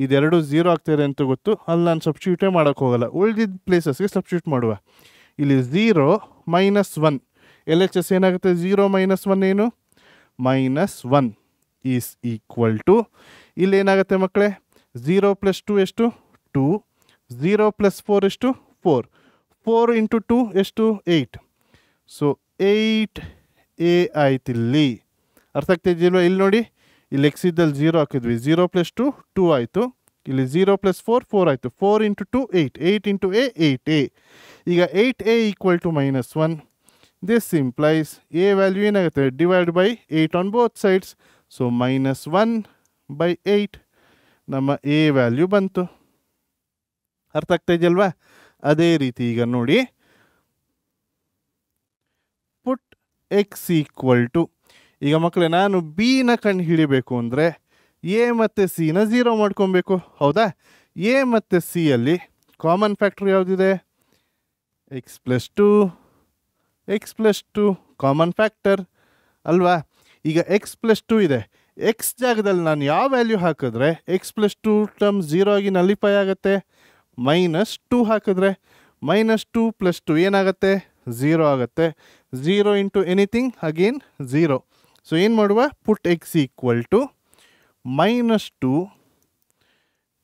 ಇದೆರಡು 0 ಆಗ್ತಾಯಿದೆ ಅಂತ ಗೊತ್ತು. ಅಲ್ಲಿ ನಾನು ಸಬ್ಸ್ಟಿಟ್ಯೂಟೇ ಮಾಡೋಕ್ಕೆ ಹೋಗಲ್ಲ, ಉಳಿದಿದ್ದ ಪ್ಲೇಸಸ್ಗೆ ಸಬ್ಸ್ಟಿಟ್ಯೂಟ್ ಮಾಡುವ. ಇಲ್ಲಿ 0 - 1 ಎಲ್ ಎಚ್ ಎಸ್ ಏನಾಗುತ್ತೆ? 0 - 1 ಏನು? -1 ಈಸ್ ಈಕ್ವಲ್ ಟು, ಇಲ್ಲಿ ಏನಾಗುತ್ತೆ ಮಕ್ಕಳೇ? 0 + 2 ಎಷ್ಟು? 2. 0 + 4 ಎಷ್ಟು? 4. 4 ಇಂಟು 2 ಎಷ್ಟು? 8. ಸೊ 8a ಆಯ್ತು ಇಲ್ಲಿ. ಅರ್ಥ ಆಗ್ತಿದೆಯಲ್ವ? ಇಲ್ಲಿ ನೋಡಿ, ಇಲ್ಲಿ ಎಕ್ಸ್ ಇದ್ದಲ್ಲಿ 0 ಹಾಕಿದ್ವಿ. 0 + 2 2 ಆಯಿತು. ಇಲ್ಲಿ 0 + 4 4 ಆಯಿತು. 4 ಇಂಟು 2 8. 8 into A 8a. ಈಗ 8a equal to -1. This implies a value ಏನಾಗುತ್ತೆ? Divide by 8 on both sides. So -1/8 ನಮ್ಮ ಎ ವ್ಯಾಲ್ಯೂ ಬಂತು. ಅರ್ಥ ಆಗ್ತಾ ಇದೆಯಲ್ವಾ? ಅದೇ ರೀತಿ ಈಗ ನೋಡಿ, ಪುಟ್ ಎಕ್ಸ್ ಈಕ್ವಲ್ ಟು, ಈಗ ಮಕ್ಕಳೇ ನಾನು ಬಿನ ಕಂಡು ಹಿಡಿಬೇಕು ಅಂದರೆ ಎ ಮತ್ತು ಸಿನ 0 ಮಾಡ್ಕೊಬೇಕು, ಹೌದಾ? ಎ ಮತ್ತು ಸಿಯಲ್ಲಿ ಕಾಮನ್ ಫ್ಯಾಕ್ಟ್ರ್ ಯಾವುದಿದೆ? ಎಕ್ಸ್ ಪ್ಲಸ್ 2 ಕಾಮನ್ ಫ್ಯಾಕ್ಟರ್ ಅಲ್ವಾ? ಈಗ ಎಕ್ಸ್ ಪ್ಲಸ್ 2 ಇದೆ. ಎಕ್ಸ್ ಜಾಗದಲ್ಲಿ ನಾನು ಯಾವ ವ್ಯಾಲ್ಯೂ ಹಾಕಿದ್ರೆ ಎಕ್ಸ್ ಪ್ಲಸ್ 2 ಟರ್ಮ್ 0 ಆಗಿ ನಲಿಫೈ ಆಗುತ್ತೆ? -2 ಹಾಕಿದ್ರೆ -2 + 2 ಏನಾಗುತ್ತೆ? 0 ಆಗುತ್ತೆ. 0 ಇಂಟು ಎನಿಥಿಂಗ್ ಅಗೇನ್ 0. ಸೊ ಏನು ಮಾಡುವ? Put X equal to -2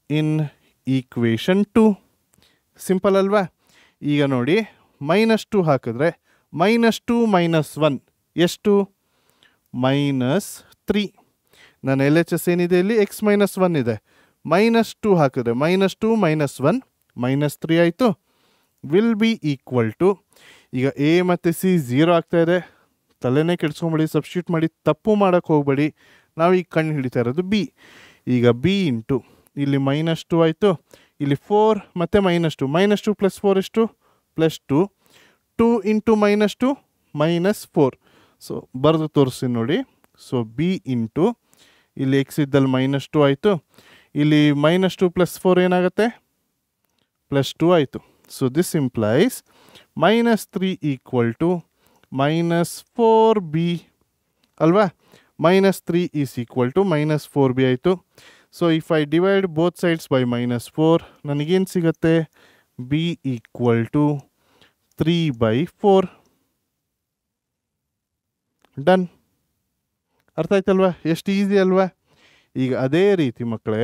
in equation 2. Simple ಅಲ್ವಾ? ಈಗ ನೋಡಿ, -2 ಹಾಕಿದ್ರೆ -2 - 1 ಎಷ್ಟು? -3. ನನ್ನ ಎಲ್ ಎಚ್ ಎಸ್ ಏನಿದೆ ಇಲ್ಲಿ? ಎಕ್ಸ್ -1 ಇದೆ. -2 ಹಾಕಿದ್ರೆ -2 - 1 -3 ಆಯಿತು. ವಿಲ್ ಬಿ ಈಕ್ವಲ್ ಟು, ಈಗ ಎ ಮತ್ತು ಸಿ 0 ಆಗ್ತಾಯಿದೆ. ತಲೆನೇ ಕೆಡ್ಸ್ಕೊಂಬೇಡಿ, ಸಬ್ಸ್ಟಿಟ್ಯೂಟ್ ಮಾಡಿ ತಪ್ಪು ಮಾಡೋಕ್ಕೆ ಹೋಗಬೇಡಿ. ನಾವೀಗ ಕಂಡು ಹಿಡಿತಾ ಇರೋದು ಬಿ. ಈಗ ಬಿ ಇಂಟು ಇಲ್ಲಿ -2 ಆಯಿತು. ಇಲ್ಲಿ 4 ಮತ್ತು -2. -2 + 4 ಎಷ್ಟು? +2. 2 ಇಂಟು -2 -4. ಸೊ ಬರೆದು ತೋರಿಸ್ತೀನಿ ನೋಡಿ. ಸೊ ಬಿ ಇಂಟು ಇಲ್ಲಿ ಎಕ್ಸ್ ಇದ್ದಲ್ಲಿ -2 ಆಯಿತು. ಇಲ್ಲಿ -2 + 4 ಏನಾಗುತ್ತೆ? +2 ಆಯಿತು. So this implies -3 equal to -4b ಅಲ್ವಾ? -3 ಈಸ್ ಈಕ್ವಲ್ ಟು -4b ಆಯಿತು. So if I divide both sides by -4 ನನಗೇನು ಸಿಗುತ್ತೆ? b equal to 3/4. ಡನ್. ಅರ್ಥ ಆಯ್ತಲ್ವಾ? ಎಷ್ಟು ಈಸಿ ಅಲ್ವಾ? ಈಗ ಅದೇ ರೀತಿ ಮಕ್ಕಳೇ,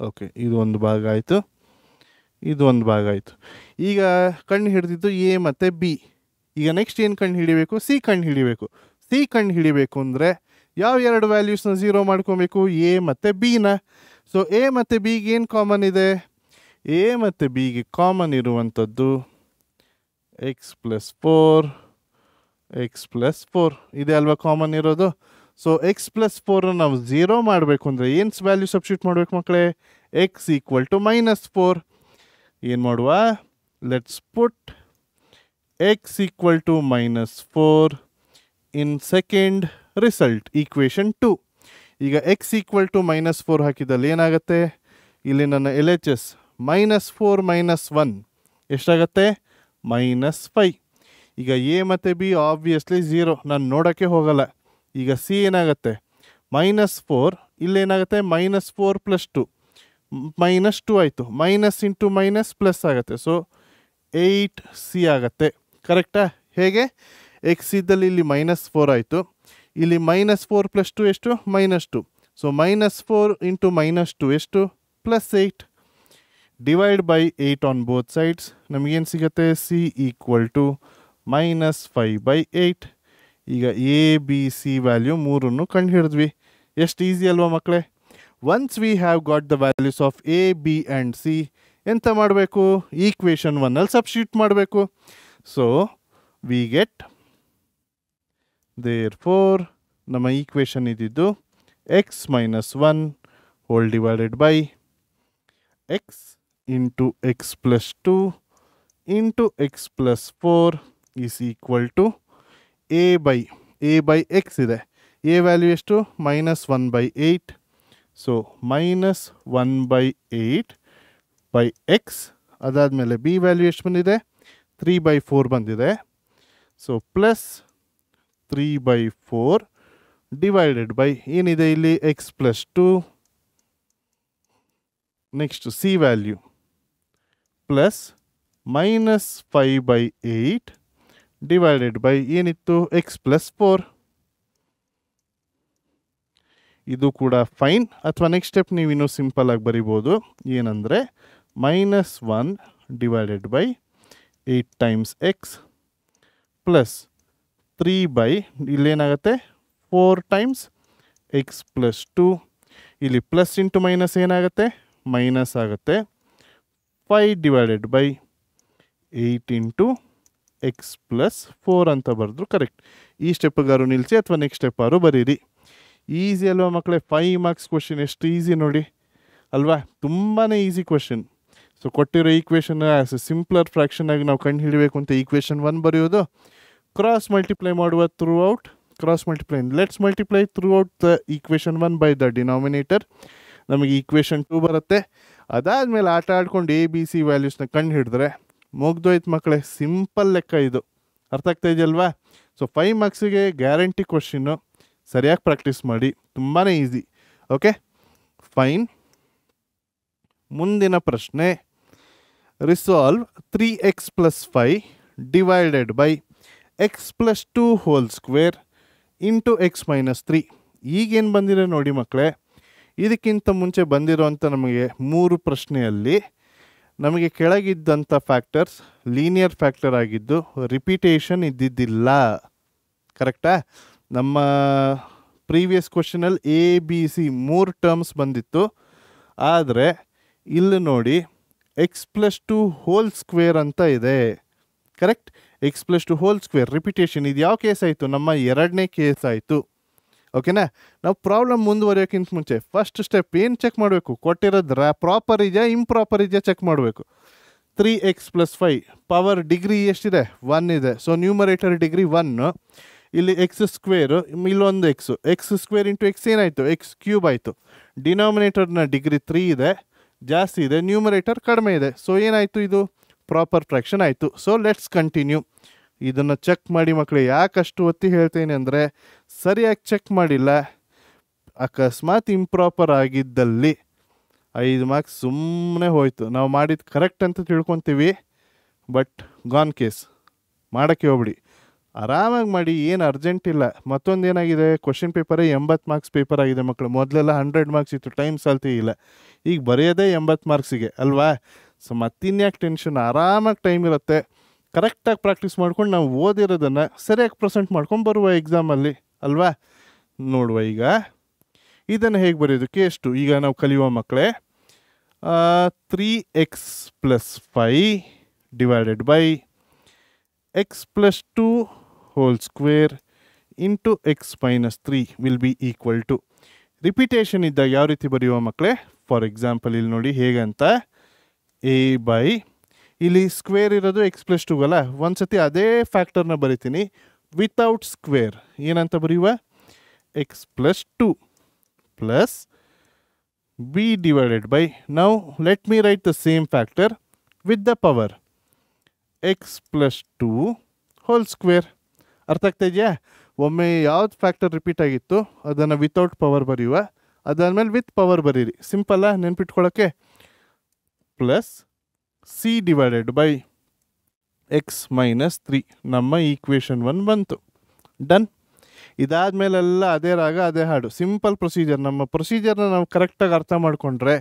ಓಕೆ, ಇದು ಒಂದು ಭಾಗ ಆಯಿತು, ಇದು ಒಂದು ಭಾಗ ಆಯಿತು. ಈಗ ಕಂಡು ಹಿಡಿದಿದ್ದು ಎ ಮತ್ತು ಬಿ. ಈಗ ನೆಕ್ಸ್ಟ್ ಏನು ಕಂಡು ಹಿಡಿಬೇಕು? ಸಿ ಕಂಡು ಹಿಡಿಬೇಕು. ಸಿ ಕಂಡು ಹಿಡಿಬೇಕು ಅಂದರೆ ಯಾವ 2 ವ್ಯಾಲ್ಯೂಸ್ನ 0 ಮಾಡ್ಕೊಬೇಕು? ಎ ಮತ್ತು ಬಿನ. ಸೊ ಎ ಮತ್ತು ಬಿಗೆ ಏನು ಕಾಮನ್ ಇದೆ? ಎ ಮತ್ತು ಬಿಗೆ ಕಾಮನ್ ಇರುವಂಥದ್ದು ಎಕ್ಸ್ ಪ್ಲಸ್ 4 ಎಕ್ಸ್ ಪ್ಲಸ್ 4 ಇದೆ ಅಲ್ವಾ ಕಾಮನ್ ಇರೋದು. ಸೊ ಎಕ್ಸ್ ಪ್ಲಸ್ 4 ನಾವು 0 ಮಾಡಬೇಕು ಅಂದರೆ ಏನು ವ್ಯಾಲ್ಯೂ ಸಬ್ಸ್ಟಿಟ್ಯೂಟ್ ಮಾಡಬೇಕು ಮಕ್ಕಳೇ? X equal to -4. ಏನು ಮಾಡುವ? Let's put X equal to -4 in second result equation 2. ಈಗ ಎಕ್ಸ್ ಈಕ್ವಲ್ ಟು -4 ಹಾಕಿದಲ್ಲಿ ಏನಾಗುತ್ತೆ? ಇಲ್ಲಿ ನನ್ನ ಎಲ್ ಎಚ್ ಎಸ್ -4 -1 ಎಷ್ಟಾಗತ್ತೆ? -5. ಈಗ ಎ ಮತ್ತು ಬಿ ಆಬ್ವಿಯಸ್ಲಿ 0, ನಾನು ನೋಡೋಕ್ಕೆ ಹೋಗಲ್ಲ. ಈಗ ಸಿ ಏನಾಗುತ್ತೆ? -4, ಇಲ್ಲೇನಾಗುತ್ತೆ? -4 + 2 -2 ಆಯಿತು. ಮೈನಸ್ ಇಂಟು ಮೈನಸ್ ಪ್ಲಸ್ ಆಗುತ್ತೆ. ಸೊ 8C ಆಗುತ್ತೆ. ಕರೆಕ್ಟಾ? ಹೇಗೆ? ಎಕ್ಸ್ ಇದ್ದಲ್ಲಿ ಇಲ್ಲಿ -4 ಆಯಿತು, ಇಲ್ಲಿ -4 + 2 ಎಷ್ಟು? -2. ಸೊ -4 ಇಂಟು -2 ಎಷ್ಟು? +8. Divide by 8 on both sides. ನಮಗೇನು ಸಿಗುತ್ತೆ? C equal to -5/8. ಈಗ ಎ ಬಿ ಸಿ ವ್ಯಾಲ್ಯೂ ಮೂರನ್ನು ಕಂಡು ಹಿಡಿದ್ವಿ. ಎಷ್ಟು ಈಸಿ ಅಲ್ವಾ ಮಕ್ಕಳೇ? Once we have got the values of A B and C, ಎಂತ ಮಾಡಬೇಕು? ಈಕ್ವೇಷನ್ 1ಅಲ್ಲಿ ಸಬ್ಸ್ಟಿಟ್ಯೂಟ್ ಮಾಡಬೇಕು. ಸೊ ವಿ ಗೆಟ್, ದೇರ್ಫೋರ್ ನಮ್ಮ ಈಕ್ವೇಷನ್ ಇದ್ದಿದ್ದು X -1 whole divided by X into X plus 2 into X plus 4 is equal to A by X ಇದೆ. A value ಎಷ್ಟು? -1/8. So -1/8 by X. ಅದಾದಮೇಲೆ B value ಎಷ್ಟು ಬಂದಿದೆ? 3/4 ಬಂದಿದೆ. ಸೊ ಪ್ಲಸ್ 3/4 ಡಿವೈಡೆಡ್ ಬೈ ಏನಿದೆ ಇಲ್ಲಿ? X plus 2. Next c value plus -5/8 divided by ಏನಿತ್ತು? X plus 4. ಇದು ಕೂಡ ಫೈನ್. ಅಥವಾ ನೆಕ್ಸ್ಟ್ ಸ್ಟೆಪ್ ನೀವು ಇನ್ನೂ ಸಿಂಪಲ್ ಆಗಿ ಬರಿಬೋದು. ಏನಂದರೆ -1 divided by 8 times X plus 3 ಇಲ್ಲೇನಾಗುತ್ತೆ? 4 times X plus 2. ಇಲ್ಲಿ ಪ್ಲಸ್ ಇಂಟು ಮೈನಸ್ ಏನಾಗುತ್ತೆ? ಮೈನಸ್ ಆಗುತ್ತೆ. 5 divided by 8 into X plus 4 ಅಂತ ಬರೆದ್ರು ಕರೆಕ್ಟ್. ಈ ಸ್ಟೆಪ್ಗಾರು ನಿಲ್ಲಿಸಿ ಅಥವಾ ನೆಕ್ಸ್ಟ್ ಸ್ಟೆಪ್ಪಾರು ಬರೀರಿ. ಈಸಿ ಅಲ್ವಾ ಮಕ್ಕಳೇ? 5 ಮಾರ್ಕ್ಸ್ ಕ್ವಶನ್ ಎಷ್ಟು ಈಸಿ ನೋಡಿ ಅಲ್ವಾ? ತುಂಬಾ ಈಸಿ ಕ್ವಶನ್. ಸೊ ಕೊಟ್ಟಿರೋ equation as a simpler fraction ಆಗಿ ನಾವು ಕಂಡು ಹಿಡಬೇಕು ಅಂತ ಈಕ್ವೇಷನ್ 1 ಬರೆಯೋದು. ಕ್ರಾಸ್ ಮಲ್ಟಿಪ್ಲೈ ಮಾಡುವ through out. Cross multiply, let's multiply throughout the equation 1 by the denominator. ನಮಗೆ ಈಕ್ವೇಷನ್ 2 ಬರುತ್ತೆ. ಅದಾದಮೇಲೆ ಆಟ ಆಡ್ಕೊಂಡು ಎ ಬಿ ಸಿ ವ್ಯಾಲ್ಯೂಸ್ನ ಕಂಡು ಹಿಡಿದ್ರೆ ಮುಗ್ದೋಯ್ತು ಮಕ್ಕಳೇ. ಸಿಂಪಲ್ ಲೆಕ್ಕ ಇದು. ಅರ್ಥ ಆಗ್ತಾ ಇದೆಯಲ್ವಾ? ಸೊ 5 ಮಾರ್ಕ್ಸಿಗೆ ಗ್ಯಾರಂಟಿ ಕ್ವಶನ್ನು. ಸರಿಯಾಗಿ ಪ್ರಾಕ್ಟೀಸ್ ಮಾಡಿ, ತುಂಬಾ ಈಸಿ. Okay fine. ಮುಂದಿನ ಪ್ರಶ್ನೆ, resolve 3x + 5 divided by x plus 2 whole square into x -3. ಈಗೇನು ಬಂದಿದೆ ನೋಡಿ ಮಕ್ಕಳೇ, ಇದಕ್ಕಿಂತ ಮುಂಚೆ ಬಂದಿರೋಂಥ ನಮಗೆ 3 ಪ್ರಶ್ನೆಯಲ್ಲಿ ನಮಗೆ ಕೆಳಗಿದ್ದಂಥ ಫ್ಯಾಕ್ಟರ್ಸ್ ಲೀನಿಯರ್ ಫ್ಯಾಕ್ಟರ್ ಆಗಿದ್ದು ರಿಪಿಟೇಷನ್ ಇದ್ದಿದ್ದಿಲ್ಲ. ಕರೆಕ್ಟಾ? ನಮ್ಮ ಪ್ರೀವಿಯಸ್ ಕ್ವಶನಲ್ಲಿ ಎ ಬಿ ಸಿ 3 ಟರ್ಮ್ಸ್ ಬಂದಿತ್ತು. ಆದರೆ ಇಲ್ಲಿ ನೋಡಿ ಎಕ್ಸ್ ಪ್ಲಸ್ 2 ಹೋಲ್ ಸ್ಕ್ವೇರ್ ಅಂತ ಇದೆ. Correct? X plus 2 whole square repetition. ಇದು ಯಾವ ಕೇಸ್ ಆಯಿತು? ನಮ್ಮ 2ನೇ ಕೇಸ್ ಆಯಿತು. ಓಕೆನಾ? ನಾವು ಪ್ರಾಬ್ಲಮ್ ಮುಂದುವರಿಯೋಕ್ಕಿಂತ ಮುಂಚೆ ಫಸ್ಟ್ ಸ್ಟೆಪ್ ಏನು ಚೆಕ್ ಮಾಡಬೇಕು? ಕೊಟ್ಟಿರೋದು ಪ್ರಾಪರ್ ಇದೆಯಾ ಇಂಪ್ರಾಪರ್ ಇದೆಯಾ ಚೆಕ್ ಮಾಡಬೇಕು. 3x + 5 ಪವರ್ ಡಿಗ್ರಿ ಎಷ್ಟಿದೆ? 1 ಇದೆ. So numerator degree 1. ಇಲ್ಲಿ ಎಕ್ಸ್ ಸ್ಕ್ವೇರು, ಇಲ್ಲೊಂದು ಎಕ್ಸ್ ಸ್ಕ್ವೇರ್ ಇಂಟು ಎಕ್ಸ್ ಏನಾಯಿತು? ಎಕ್ಸ್ ಕ್ಯೂಬ್ ಆಯಿತು. ಡಿನಾಮಿನೇಟರ್ನ ಡಿಗ್ರಿ 3 ಇದೆ, ಜಾಸ್ತಿ ಇದೆ. ನ್ಯೂಮರೇಟರ್ ಕಡಿಮೆ ಇದೆ. ಸೊ ಏನಾಯಿತು? ಇದು ಪ್ರಾಪರ್ ಫ್ರ್ಯಾಕ್ಷನ್ ಆಯಿತು. So let's continue. ಇದನ್ನು ಚೆಕ್ ಮಾಡಿ ಮಕ್ಕಳೇ. ಯಾಕಷ್ಟು ಒತ್ತಿ ಹೇಳ್ತೇನೆ ಅಂದರೆ ಸರಿಯಾಗಿ ಚೆಕ್ ಮಾಡಿಲ್ಲ. ಅಕಸ್ಮಾತ್ ಇಂಪ್ರಾಪರ್ ಆಗಿದ್ದಲ್ಲಿ 5 ಮಾರ್ಕ್ಸ್ ಸುಮ್ಮನೆ ಹೋಯಿತು. ನಾವು ಮಾಡಿದ್ದು ಕರೆಕ್ಟ್ ಅಂತ ತಿಳ್ಕೊತೀವಿ, ಬಟ್ ಗಾನ್ ಕೇಸ್. ಮಾಡೋಕ್ಕೆ ಹೋಗ್ಬಿಡಿ, ಆರಾಮಾಗಿ ಮಾಡಿ, ಏನು ಅರ್ಜೆಂಟ್ ಇಲ್ಲ. ಮತ್ತೊಂದು ಏನಾಗಿದೆ, ಕ್ವಶನ್ ಪೇಪರೇ 80 ಮಾರ್ಕ್ಸ್ ಪೇಪರ್ ಆಗಿದೆ ಮಕ್ಕಳು. ಮೊದಲೆಲ್ಲ 100 ಮಾರ್ಕ್ಸ್ ಇತ್ತು, ಟೈಮ್ ಸಾಲ್ತಿ ಇಲ್ಲ. ಈಗ ಬರೆಯೋದೇ 80 ಮಾರ್ಕ್ಸಿಗೆ ಅಲ್ವಾ? ಸೊ ಮತ್ತಿನ್ಯಾಕೆ ಟೆನ್ಷನ್? ಆರಾಮಾಗಿ ಟೈಮ್ ಇರುತ್ತೆ. ಕರೆಕ್ಟಾಗಿ ಪ್ರಾಕ್ಟೀಸ್ ಮಾಡ್ಕೊಂಡು ನಾವು ಓದಿರೋದನ್ನು ಸರಿಯಾಗಿ ಪ್ರೆಸೆಂಟ್ ಮಾಡ್ಕೊಂಡು ಬರುವ ಎಕ್ಸಾಮಲ್ಲಿ ಅಲ್ವಾ? ನೋಡುವ ಈಗ ಇದನ್ನು ಹೇಗೆ ಬರೆಯೋದಕ್ಕೆ ಎಷ್ಟು ಈಗ ನಾವು ಕಲಿಯುವ ಮಕ್ಕಳೇ. 3x + 5 divided by x plus 2 whole square into x minus 3 will be equal to. Repetition ಇದ್ದಾಗ ಯಾವ ರೀತಿ ಬರೆಯುವ ಮಕ್ಕಳೇ? ಫಾರ್ ಎಕ್ಸಾಂಪಲ್ ಇಲ್ಲಿ ನೋಡಿ ಹೇಗಂತ, ಎ ಬೈ ಇಲ್ಲಿ ಸ್ಕ್ವೇರ್ ಇರೋದು ಎಕ್ಸ್ ಪ್ಲಸ್ 2 ಅಲ್ಲ, ಒಂದು ಸತಿ ಅದೇ ಫ್ಯಾಕ್ಟರ್ನ ಬರಿತೀನಿ ವಿತೌಟ್ ಸ್ಕ್ವೇರ್. ಏನಂತ ಬರೆಯುವ? X plus 2 plus b divided by, now let me write the same factor with the power, x plus 2 whole square. ಅರ್ಥ ಆಗ್ತಾ ಇದೆಯಾ? ಒಮ್ಮೆ ಯಾವ್ದು ಫ್ಯಾಕ್ಟರ್ ರಿಪೀಟ್ ಆಗಿತ್ತು ಅದನ್ನು ವಿತೌಟ್ ಪವರ್ ಬರೆಯುವ, ಅದಾದಮೇಲೆ ವಿತ್ ಪವರ್ ಬರೀರಿ. ಸಿಂಪಲ್ಲ ನೆನ್ಪಿಟ್ಕೊಳ್ಳೋಕ್ಕೆ. Plus c divided by x minus 3 ನಮ್ಮ ಈಕ್ವೇಷನ್ 1 ಬಂತು. ಡನ್. ಇದಾದಮೇಲೆಲ್ಲ ಅದೇ ರಾಗ ಅದೇ ಹಾಡು, ಸಿಂಪಲ್ ಪ್ರೊಸೀಜರ್. ನಮ್ಮ ಪ್ರೊಸೀಜರ್ನ ನಾವು ಕರೆಕ್ಟಾಗಿ ಅರ್ಥ ಮಾಡಿಕೊಂಡ್ರೆ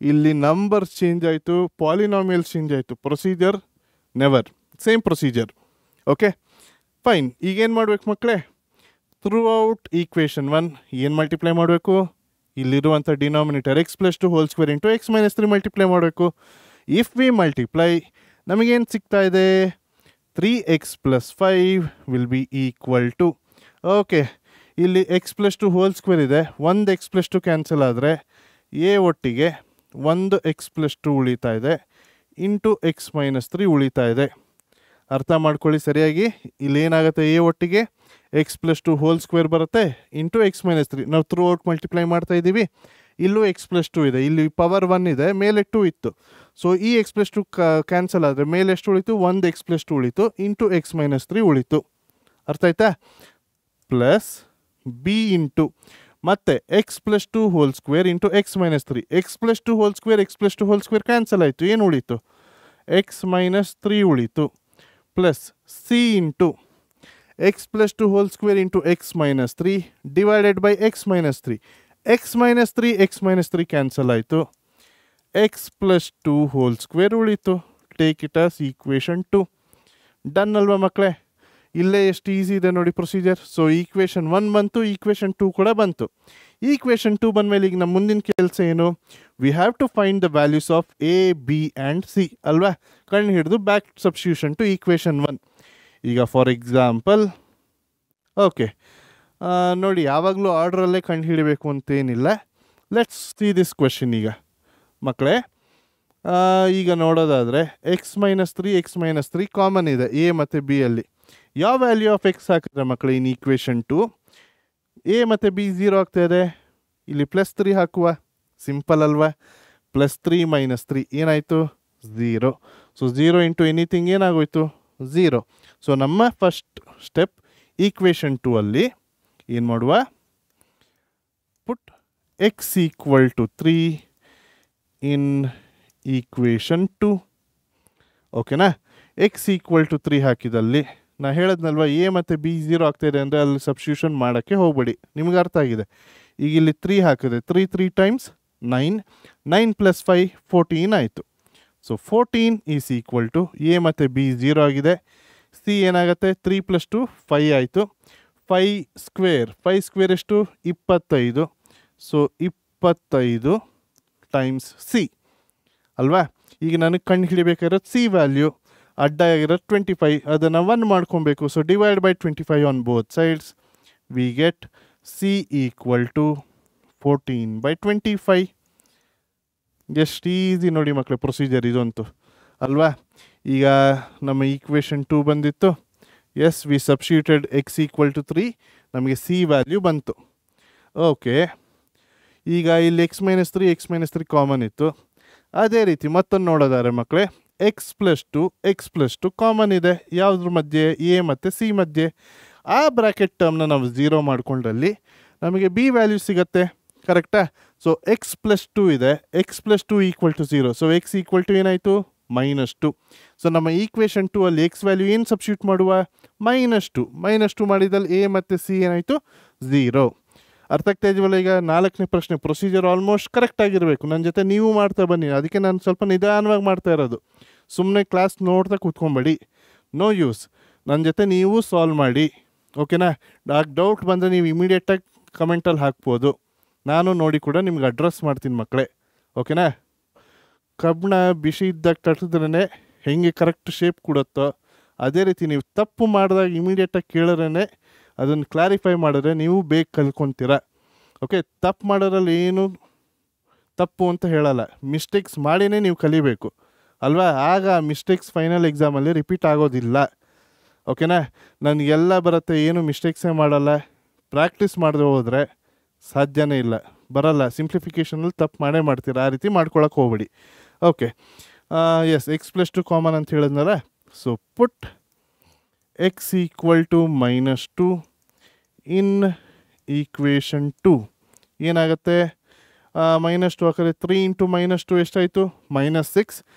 ಇಲ್ಲಿ ನಂಬರ್ಸ್ ಚೇಂಜ್ ಆಯಿತು, ಪಾಲಿನಾಮಿಯಲ್ಸ್ ಚೇಂಜ್ ಆಯಿತು, procedure never same procedure. Okay fine. ಈಗೇನು ಮಾಡಬೇಕು ಮಕ್ಕಳೇ? ಥ್ರೂ ಔಟ್ ಈಕ್ವೇಷನ್ 1 ಏನು ಮಲ್ಟಿಪ್ಲೈ ಮಾಡಬೇಕು? ಇಲ್ಲಿರುವಂಥ denominator x plus 2 whole square into X minus 3 multiply ಮಾಡಬೇಕು. ಇಫ್ ವಿ ಮಲ್ಟಿಪ್ಲೈ ನಮಗೇನು ಸಿಗ್ತಾ ಇದೆ? 3x plus 5 will be equal to, okay ಇಲ್ಲಿ ಎಕ್ಸ್ ಪ್ಲಸ್ 2 ಹೋಲ್ ಸ್ಕ್ವೇರ್ ಇದೆ, ಒಂದು ಎಕ್ಸ್ ಪ್ಲಸ್ 2 ಕ್ಯಾನ್ಸಲ್ ಆದರೆ ಎ ಒಟ್ಟಿಗೆ ಒಂದು ಎಕ್ಸ್ ಪ್ಲಸ್ 2 ಉಳಿತಾ ಇದೆ ಇಂಟು ಎಕ್ಸ್ ಮೈನಸ್ 3 ಉಳಿತಾ ಇದೆ. ಅರ್ಥ ಮಾಡ್ಕೊಳ್ಳಿ ಸರಿಯಾಗಿ. ಇಲ್ಲಿ ಏನಾಗುತ್ತೆ? ಎ ಒಟ್ಟಿಗೆ ಎಕ್ಸ್ ಪ್ಲಸ್ 2 ಹೋಲ್ ಸ್ಕ್ವೇರ್ ಬರುತ್ತೆ ಇಂಟು ಎಕ್ಸ್ ಮೈನಸ್ 3. ನಾವು ಥ್ರೂ ಔಟ್ ಮಲ್ಟಿಪ್ಲೈ ಮಾಡ್ತಾ ಇದ್ದೀವಿ. ಇಲ್ಲೂ ಎಕ್ಸ್ ಪ್ಲಸ್ 2 ಇದೆ, ಇಲ್ಲಿ ಪವರ್ 1 ಇದೆ, ಮೇಲೆ 2 ಇತ್ತು. ಸೊ ಈ ಎಕ್ಸ್ ಪ್ಲಸ್ 2 ಕ್ಯಾನ್ಸಲ್ ಆದರೆ ಮೇಲೆ ಎಷ್ಟು ಉಳಿತು? ಒಂದು ಎಕ್ಸ್ ಪ್ಲಸ್ 2 ಉಳಿತು ಇಂಟು ಎಕ್ಸ್ ಮೈನಸ್ 3 ಉಳಿತು. ಅರ್ಥ ಆಯ್ತಾ? ಪ್ಲಸ್ ಬಿ ಇಂಟು ಮತ್ತೆ X plus 2 whole square into X minus 3. X plus 2 whole square X plus 2 whole square cancel ಆಯಿತು, ಏನು ಉಳಿತು? ಎಕ್ಸ್ ಮೈನಸ್ 3 ಉಳಿತು. Plus C into X plus 2 whole square into X minus 3 divided by x minus 3. X minus 3 X minus 3 cancel ಆಯಿತು, X plus 2 whole square ಉಳಿತು. Take it as equation 2. Done ಅಲ್ವಾ ಮಕ್ಕಳೇ? ಇಲ್ಲೇ ಎಷ್ಟು ಈಸಿ ಇದೆ ನೋಡಿ procedure. So equation 1 ಬಂತು, equation 2 ಕೂಡ ಬಂತು. ಈಕ್ವೇಷನ್ 2 ಬಂದಮೇಲೆ ಈಗ ನಮ್ಮ ಮುಂದಿನ ಕೆಲಸ ಏನು? We have to find the values of A B and C ಅಲ್ವಾ? ಕಣ್ಣು ಹಿಡಿದು ಬ್ಯಾಕ್ ಸಬ್ಸ್ಟಿಟ್ಯೂಷನ್ ಟು ಈಕ್ವೇಷನ್ 1. ಈಗ ಫಾರ್ ಎಕ್ಸಾಂಪಲ್ ಓಕೆ ನೋಡಿ, ಯಾವಾಗಲೂ ಆರ್ಡ್ರಲ್ಲೇ ಕಂಡು ಹಿಡಿಬೇಕು ಅಂತೇನಿಲ್ಲ. Let's see this question. ಈಗ ಮಕ್ಕಳೇ ಈಗ ನೋಡೋದಾದರೆ X minus 3 X minus 3 common ಇದೆ ಎ ಮತ್ತು ಬಿ ಅಲ್ಲಿ. ಯಾವ ವ್ಯಾಲ್ಯೂ ಆಫ್ ಎಕ್ಸ್ ಹಾಕಿದ್ರೆ ಮಕ್ಕಳು ಇನ್ ಈಕ್ವೇಷನ್ 2? ಎ ಮತ್ತು ಬಿ 0 ಆಗ್ತಾ ಇದೆ, ಇಲ್ಲಿ ಪ್ಲಸ್ 3 ಹಾಕುವ. ಸಿಂಪಲ್ ಅಲ್ವಾ? ಪ್ಲಸ್ 3 ಮೈನಸ್ 3 ಏನಾಯಿತು? 0. ಸೊ 0 ಇಂಟು ಎನಿಥಿಂಗ್ ಏನಾಗೋಯ್ತು? 0. ಸೊ ನಮ್ಮ ಫಸ್ಟ್ ಸ್ಟೆಪ್ ಈಕ್ವೇಷನ್ 2 ಅಲ್ಲಿ ಏನು ಮಾಡುವ? Put X equal to 3 in equation 2. ಓಕೆನಾ? ಎಕ್ಸ್ ಈಕ್ವಲ್ ಟು 3 ಹಾಕಿದಲ್ಲಿ ನಾ ಹೇಳಿದ್ನಲ್ವ ಎ ಮತ್ತು ಬಿ 0 ಆಗ್ತಾಯಿದೆ ಅಂದರೆ ಅಲ್ಲಿ ಸಬ್ಸ್ಟಿಟ್ಯೂಷನ್ ಮಾಡೋಕ್ಕೆ ಹೋಗಬೇಡಿ, ನಿಮ್ಗೆ ಅರ್ಥ ಆಗಿದೆ. ಈಗ ಇಲ್ಲಿ 3 ಹಾಕಿದೆ, 3 ಟೈಮ್ಸ್ 9, 9 ಪ್ಲಸ್ 5 14 ಆಯಿತು. So 14 is equal to A ಮತ್ತು ಬಿ 0 ಆಗಿದೆ. ಸಿ ಏನಾಗುತ್ತೆ? 3 ಪ್ಲಸ್ 2 5 ಆಯಿತು. 5 ಸ್ಕ್ವೇರ್ ಎಷ್ಟು? 25. ಸೊ 25 ಟೈಮ್ಸ್ ಸಿ ಅಲ್ವಾ? ಈಗ ನನಗೆ ಕಂಡು ಹಿಡಿಬೇಕಾಗಿರೋದು ಸಿ ವ್ಯಾಲ್ಯೂ. ಅಡ್ಡ ಆಗಿರೋದು 25, ಅದನ್ನು 1 ಮಾಡ್ಕೊಬೇಕು. So divide by 25 on both sides. We get C equal to 14/25. ಎಷ್ಟು ಈಸಿ ನೋಡಿ ಮಕ್ಕಳು ಪ್ರೊಸೀಜರ್ ಇದಂತೂ ಅಲ್ವಾ? ಈಗ ನಮ್ಮ ಈಕ್ವೇಷನ್ 2 ಬಂದಿತ್ತು. Yes, we substituted X equal to 3, ನಮಗೆ ಸಿ ವ್ಯಾಲ್ಯೂ ಬಂತು. ಓಕೆ, ಈಗ ಇಲ್ಲಿ ಎಕ್ಸ್ ಮೈನಸ್ 3 ಕಾಮನ್ ಇತ್ತು. ಅದೇ ರೀತಿ ಮತ್ತೊಂದು ನೋಡೋದಾರೆ ಮಕ್ಕಳೇ, ಎಕ್ಸ್ ಪ್ಲಸ್ 2 ಕಾಮನ್ ಇದೆ. ಯಾವುದ್ರ ಮಧ್ಯೆ? ಎ ಮತ್ತು ಸಿ ಮಧ್ಯೆ. ಆ ಬ್ರ್ಯಾಕೆಟ್ ಟರ್ಮ್ನ ನಾವು 0 ಮಾಡ್ಕೊಂಡ್ರಲ್ಲಿ ನಮಗೆ ಬಿ ವ್ಯಾಲ್ಯೂ ಸಿಗುತ್ತೆ. ಕರೆಕ್ಟಾ? ಸೊ ಎಕ್ಸ್ ಪ್ಲಸ್ 2 ಇದೆ, X plus 2 equal to 0. So X equal to ಏನಾಯಿತು? -2. ಸೊ ನಮ್ಮ ಈಕ್ವೇಷನ್ 2 ಅಲ್ಲಿ ಎಕ್ಸ್ ವ್ಯಾಲ್ಯೂ ಏನು ಸಬ್ಸ್ಟಿಟ್ಯೂಟ್ ಮಾಡುವ? -2 ಮಾಡಿದಲ್ಲಿ ಎ ಮತ್ತು ಸಿ ಏನಾಯಿತು? 0. ಅರ್ಥ ಆಗ್ತಾ ಇದೆಯಲ್ಲ? ಈಗ 4ನೇ ಪ್ರಶ್ನೆ ಪ್ರೊಸೀಜರ್ ಆಲ್ಮೋಸ್ಟ್ ಕರೆಕ್ಟ್ ಆಗಿರಬೇಕು. ನನ್ನ ಜೊತೆ ನೀವು ಮಾಡ್ತಾ ಬನ್ನಿ, ಅದಕ್ಕೆ ನಾನು ಸ್ವಲ್ಪ ನಿಧಾನವಾಗಿ ಮಾಡ್ತಾ ಇರೋದು. ಸುಮ್ಮನೆ ಕ್ಲಾಸ್ ನೋಡ್ತಾ ಕೂತ್ಕೊಂಬೇಡಿ, ನೋ ಯೂಸ್. ನನ್ನ ಜೊತೆ ನೀವು ಸಾಲ್ವ್ ಮಾಡಿ, ಓಕೆನಾ? ಡೌಟ್ ಬಂದರೆ ನೀವು ಇಮಿಡಿಯೇಟಾಗಿ ಕಮೆಂಟಲ್ಲಿ ಹಾಕ್ಬೋದು, ನಾನು ನೋಡಿ ಕೂಡ ನಿಮ್ಗೆ ಅಡ್ರೆಸ್ ಮಾಡ್ತೀನಿ ಮಕ್ಕಳೇ, ಓಕೆನಾ? ಕಬ್ಬಣ ಬಿಸಿ ಇದ್ದಾಗ ತಟ್ಟಿದ್ರೇ ಹೆಂಗೆ ಕರೆಕ್ಟ್ ಶೇಪ್ ಕೊಡುತ್ತೋ ಅದೇ ರೀತಿ ನೀವು ತಪ್ಪು ಮಾಡಿದಾಗ ಇಮಿಡಿಯೇಟಾಗಿ ಕೇಳಿದ್ರೇ ಅದನ್ನು ಕ್ಲಾರಿಫೈ ಮಾಡಿದ್ರೆ ನೀವು ಬೇಗ ಕಲ್ಕೊತೀರ. ಓಕೆ, ತಪ್ಪು ಮಾಡೋದ್ರಲ್ಲಿ ಏನು ತಪ್ಪು ಅಂತ ಹೇಳಲ್ಲ, ಮಿಸ್ಟೇಕ್ಸ್ ಮಾಡಿನೇ ನೀವು ಕಲಿಬೇಕು ಅಲ್ವಾ, ಆಗ ಆ ಮಿಸ್ಟೇಕ್ಸ್ ಫೈನಲ್ ಎಕ್ಸಾಮಲ್ಲಿ ರಿಪೀಟ್ ಆಗೋದಿಲ್ಲ. ಓಕೆನಾ, ನನಗೆಲ್ಲ ಬರುತ್ತೆ, ಏನು ಮಿಸ್ಟೇಕ್ಸೇ ಮಾಡಲ್ಲ, ಪ್ರಾಕ್ಟೀಸ್ ಮಾಡದೆ ಹೋದರೆ ಸಾಧ್ಯನೇ ಇಲ್ಲ, ಬರಲ್ಲ, ಸಿಂಪ್ಲಿಫಿಕೇಷನಲ್ಲಿ ತಪ್ಪು ಮಾಡೇ ಮಾಡ್ತೀರಾ, ಆ ರೀತಿ ಮಾಡ್ಕೊಳಕ್ಕೆ ಹೋಗ್ಬೇಡಿ. ಓಕೆ, ಎಸ್, x+2 ಕಾಮನ್ ಅಂತ ಹೇಳಿದ್ನಲ್ಲ, so put x = -2 in equation 2. ಏನಾಗುತ್ತೆ, -2 ಹಾಕಿದ್ರೆ 3 × -2 ಎಷ್ಟಾಯಿತು, -6.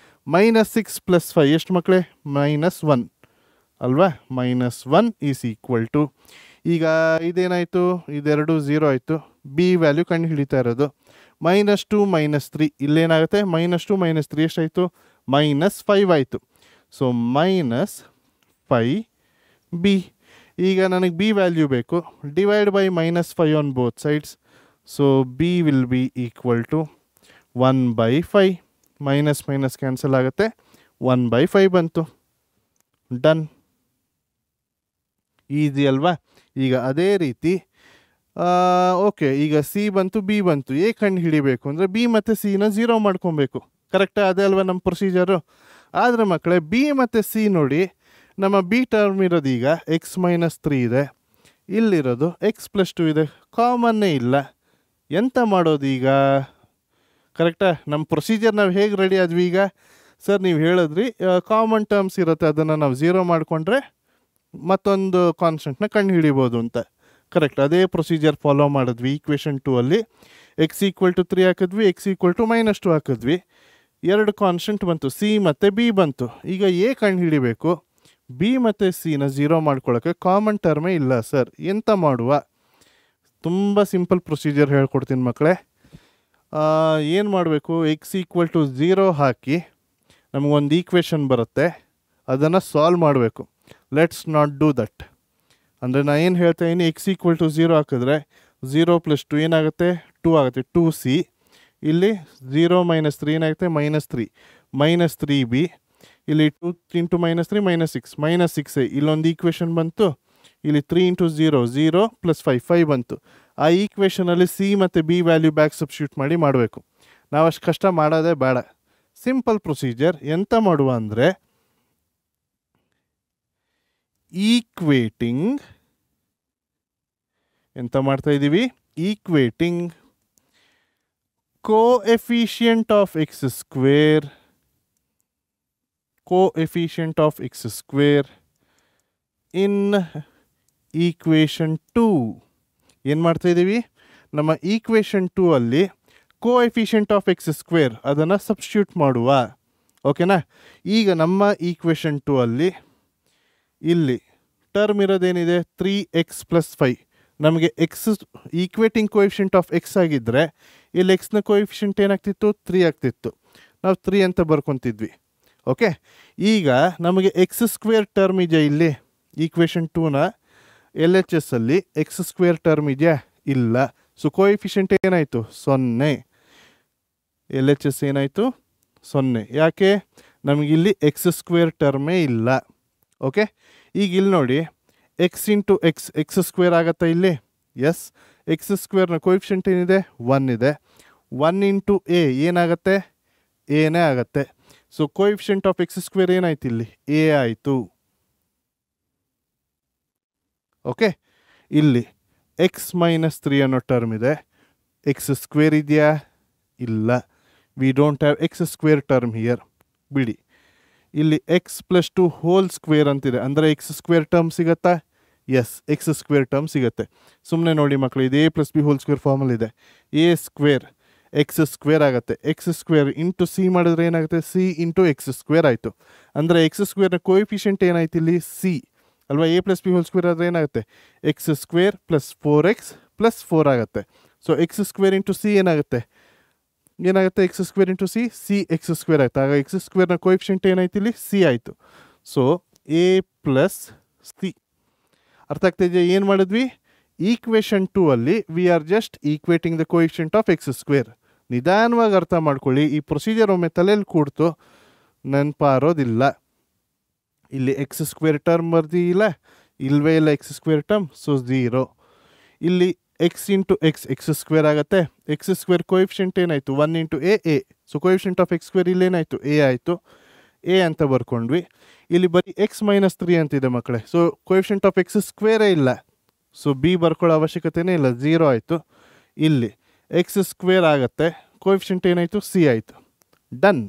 -6 + 5 ಎಷ್ಟು ಮಕ್ಕಳೇ, -1 ಅಲ್ವಾ, -1 = ಈಗ ಇದೇನಾಯಿತು, ಇದೆರಡು 0 ಆಯಿತು, ಬಿ ವ್ಯಾಲ್ಯೂ ಕಂಡು ಹಿಡಿತಾ ಇರೋದು. -2 -3 ಇಲ್ಲೇನಾಗುತ್ತೆ, -2 -3 ಎಷ್ಟಾಯಿತು, -5 ಆಯಿತು. So -5b. ಈಗ ನನಗೆ ಬಿ ವ್ಯಾಲ್ಯೂ ಬೇಕು, divide by -5 on both sides. So b will be = 1/5. Minus cancel ಆಗುತ್ತೆ, 1/5 ಬಂತು. ಡನ್, ಈಸಿ ಅಲ್ವಾ. ಈಗ ಅದೇ ರೀತಿ ಓಕೆ, ಈಗ ಸಿ ಬಂತು, ಬಿ ಬಂತು, ಎ ಕಂಡು ಹಿಡಿಬೇಕು ಅಂದರೆ ಬಿ ಮತ್ತು ಸಿನ 0 ಮಾಡ್ಕೊಬೇಕು. ಕರೆಕ್ಟಾ, ಅದೇ ಅಲ್ವಾ ನಮ್ಮ ಪ್ರೊಸೀಜರು. ಆದರೆ ಮಕ್ಕಳೇ, ಬಿ ಮತ್ತು ಸಿ ನೋಡಿ, ನಮ್ಮ ಬಿ ಟರ್ಮ್ ಇರೋದು ಈಗ x-3 ಇದೆ, ಇಲ್ಲಿರೋದು x+2 ಇದೆ, ಕಾಮನ್ನೇ ಇಲ್ಲ. ಎಂತ ಮಾಡೋದು ಈಗ, ಕರೆಕ್ಟಾ. ನಮ್ಮ ಪ್ರೊಸೀಜರ್ ನಾವು ಹೇಗೆ ರೆಡಿ ಆದ್ವಿ ಈಗ, ಸರ್ ನೀವು ಹೇಳಿದ್ರಿ ಕಾಮನ್ ಟರ್ಮ್ಸ್ ಇರುತ್ತೆ, ಅದನ್ನು ನಾವು 0 ಮಾಡಿಕೊಂಡ್ರೆ ಮತ್ತೊಂದು ಕಾನ್ಸ್ಟೆಂಟ್ನ ಕಂಡು ಹಿಡಿಬೋದು ಅಂತ. ಕರೆಕ್ಟ್, ಅದೇ ಪ್ರೊಸೀಜರ್ ಫಾಲೋ ಮಾಡಿದ್ವಿ. ಈಕ್ವೇಷನ್ 2 ಅಲ್ಲಿ x = 3 ಹಾಕಿದ್ವಿ, x = -2 ಹಾಕಿದ್ವಿ, ಎರಡು ಕಾನ್ಸ್ಟೆಂಟ್ ಬಂತು, ಸಿ ಮತ್ತು ಬಿ ಬಂತು. ಈಗ ಎ ಕಂಡು ಹಿಡಿಬೇಕು, ಬಿ ಮತ್ತು ಸಿನ 0 ಮಾಡ್ಕೊಳ್ಳೋಕ್ಕೆ ಕಾಮನ್ ಟರ್ಮೇ ಇಲ್ಲ ಸರ್, ಎಂತ ಮಾಡುವ. ತುಂಬ ಸಿಂಪಲ್ ಪ್ರೊಸೀಜರ್ ಹೇಳ್ಕೊಡ್ತೀನಿ ಮಕ್ಕಳೇ. ಏನು ಮಾಡಬೇಕು, x = 0 ಹಾಕಿ ನಮಗೊಂದು ಈಕ್ವೇಷನ್ ಬರುತ್ತೆ, ಅದನ್ನು ಸಾಲ್ವ್ ಮಾಡಬೇಕು. Let's not do that. ಅಂದರೆ ನಾನು ಏನು ಹೇಳ್ತಾ ಇದ್ದೀನಿ, x = 0 ಹಾಕಿದ್ರೆ 0 + 2 ಏನಾಗುತ್ತೆ, 2 ಆಗುತ್ತೆ, 2c. ಇಲ್ಲಿ 0 - 3 ಏನಾಗುತ್ತೆ, -3, -3b. ಇಲ್ಲಿ 2 × -3 -6, -6a. ಇಲ್ಲೊಂದು ಈಕ್ವೇಷನ್ ಬಂತು, ಇಲ್ಲಿ 3 × 0 0 + 5 5 ಬಂತು. ಆ ಈಕ್ವೇಷನಲ್ಲಿ ಸಿ ಮತ್ತು ಬಿ ವ್ಯಾಲ್ಯೂ ಬ್ಯಾಕ್ ಸಬ್ಸ್ಟಿಟ್ಯೂಟ್ ಮಾಡಿ ಮಾಡಬೇಕು. ನಾವು ಅಷ್ಟು ಕಷ್ಟ ಮಾಡೋದೇ ಬೇಡ, ಸಿಂಪಲ್ ಪ್ರೊಸೀಜರ್. ಎಂತ ಮಾಡುವ ಅಂದರೆ, ಈಕ್ವೇಟಿಂಗ್ ಎಂತ ಮಾಡ್ತಾ ಇದ್ದೀವಿ, equating coefficient of x² in equation 2. ಏನು ಮಾಡ್ತಾ ಇದ್ದೀವಿ, ನಮ್ಮ ಈಕ್ವೇಷನ್ 2 ಅಲ್ಲಿ ಕೋಎಫಿಷಿಯಂಟ್ ಆಫ್ x² ಅದನ್ನು ಸಬ್ಸ್ಟಿಟ್ಯೂಟ್ ಮಾಡುವ. ಓಕೆನಾ. ಈಗ ನಮ್ಮ ಈಕ್ವೇಷನ್ 2 ಅಲ್ಲಿ ಇಲ್ಲಿ ಟರ್ಮ್ ಇರೋದೇನಿದೆ, 3x + 5. ನಮಗೆ X equating coefficient of x ಆಗಿದ್ದರೆ ಇಲ್ಲಿ ಎಕ್ಸ್ನ ಕೋಎಫಿಷಿಯಂಟ್ ಏನಾಗ್ತಿತ್ತು, 3 ಆಗ್ತಿತ್ತು. ನಾವು 3 ಅಂತ ಬರ್ಕೊತಿದ್ವಿ. ಓಕೆ, ಈಗ ನಮಗೆ x² ಟರ್ಮ್ ಇದೆಯಾ ಇಲ್ಲಿ, ಈಕ್ವೇಷನ್ 2ನ LHS ಅಲ್ಲಿ x² ಟರ್ಮ್ ಇದೆಯಾ, ಇಲ್ಲ. ಸೊ ಕೋಎಫಿಷಿಯಂಟ್ ಏನಾಯಿತು, 0. LHS ಏನಾಯಿತು, 0. ಯಾಕೆ, ನಮಗಿಲ್ಲಿ x² ಟರ್ಮೇ ಇಲ್ಲ. ಓಕೆ, ಈಗ ಇಲ್ಲಿ ನೋಡಿ, x × x² ಆಗುತ್ತಾ ಇಲ್ಲಿ, ಎಸ್. x² ಕೋಎಫಿಷಿಯಂಟ್ ಏನಿದೆ, 1 ಇದೆ. 1 × a ಏನಾಗುತ್ತೆ, ಎನೇ ಆಗುತ್ತೆ. ಸೊ ಕೋಎಫಿಷಿಯಂಟ್ ಆಫ್ x² ಏನಾಯ್ತು ಇಲ್ಲಿ, ಎ ಆಯಿತು. ಓಕೆ, ಇಲ್ಲಿ x - 3 ಅನ್ನೋ ಟರ್ಮ್ ಇದೆ, x² ಇದೆಯಾ, ಇಲ್ಲ. We don't have x² term here, ಬಿಡಿ. ಇಲ್ಲಿ x+2² ಅಂತಿದೆ, ಅಂದರೆ x² ಟರ್ಮ್ ಸಿಗುತ್ತಾ, ಎಸ್, x² ಟರ್ಮ್ ಸಿಗುತ್ತೆ. ಸುಮ್ಮನೆ ನೋಡಿ ಮಕ್ಕಳು, ಇದು a+b² ಫಾರ್ಮಲ್ ಇದೆ. a² x² ಆಗುತ್ತೆ, x² × c ಮಾಡಿದ್ರೆ ಏನಾಗುತ್ತೆ, c × x² ಆಯಿತು. ಅಂದರೆ x² ಕೋಎಫಿಷಿಯಂಟ್ ಏನಾಯ್ತು ಇಲ್ಲಿ, c ಅಲ್ವಾ. a+b² ಆದರೆ ಏನಾಗುತ್ತೆ, x² + 4x + 4 ಆಗುತ್ತೆ. ಸೊ x² × c ಏನಾಗುತ್ತೆ, x² × c, c x² ಆಯಿತು. ಆಗ x² ಕೋಎಫಿಷಿಯಂಟ್ ಏನಾಯ್ತು ಇಲ್ಲಿ, c ಆಯಿತು. So a + c. ಅರ್ಥ ಆಗ್ತಾ ಇದೆಯಾ ಏನು ಮಾಡಿದ್ವಿ. ಈಕ್ವೇಷನ್ 2 ಅಲ್ಲಿ we are just equating the coefficient of x². ನಿಧಾನವಾಗಿ ಅರ್ಥ ಮಾಡ್ಕೊಳ್ಳಿ, ಈ ಪ್ರೊಸೀಜರ್ ಒಮ್ಮೆ ತಲೆಯಲ್ಲಿ ಕೂಡ್ತು ನೆನಪಾರೋದಿಲ್ಲ. ಇಲ್ಲಿ ಎಕ್ಸ್ ಸ್ಕ್ವೇರ್ ಟರ್ಮ್ ಬರ್ದಿಲ್ಲ, ಇಲ್ವೇ ಇಲ್ಲ ಎಕ್ಸ್ ಸ್ಕ್ವೇರ್ ಟರ್ಮ್, ಸೊ 0. ಇಲ್ಲಿ ಎಕ್ಸ್ ಇಂಟು ಎಕ್ಸ್ ಸ್ಕ್ವೇರ್ ಆಗುತ್ತೆ. ಎಕ್ಸ್ ಸ್ಕ್ವೇರ್ ಕೋಎಫಿಷಿಯಂಟ್ ಏನಾಯಿತು 1 into a. So coefficient of x square ಇಲ್ಲೇನಾಯಿತು ಎ ಆಯಿತು, ಎ ಅಂತ ಬರ್ಕೊಂಡ್ವಿ. ಇಲ್ಲಿ ಬರೀ ಎಕ್ಸ್ ಮೈನಸ್ 3 ಅಂತಿದೆ ಮಕ್ಕಳೇ. ಸೊ ಕೋಎಫಿಷಿಯಂಟ್ ಆಫ್ ಎಕ್ಸ್ ಸ್ಕ್ವೇರೇ ಇಲ್ಲ, ಸೊ ಬಿ ಬರ್ಕೊಳ್ಳೋ ಅವಶ್ಯಕತೆನೇ ಇಲ್ಲ, 0 ಆಯಿತು. ಇಲ್ಲಿ ಎಕ್ಸ್ ಸ್ಕ್ವೇರ್ ಆಗುತ್ತೆ, ಕೋಎಫಿಷಿಯಂಟ್ ಏನಾಯಿತು ಸಿ ಆಯಿತು. ಡನ್.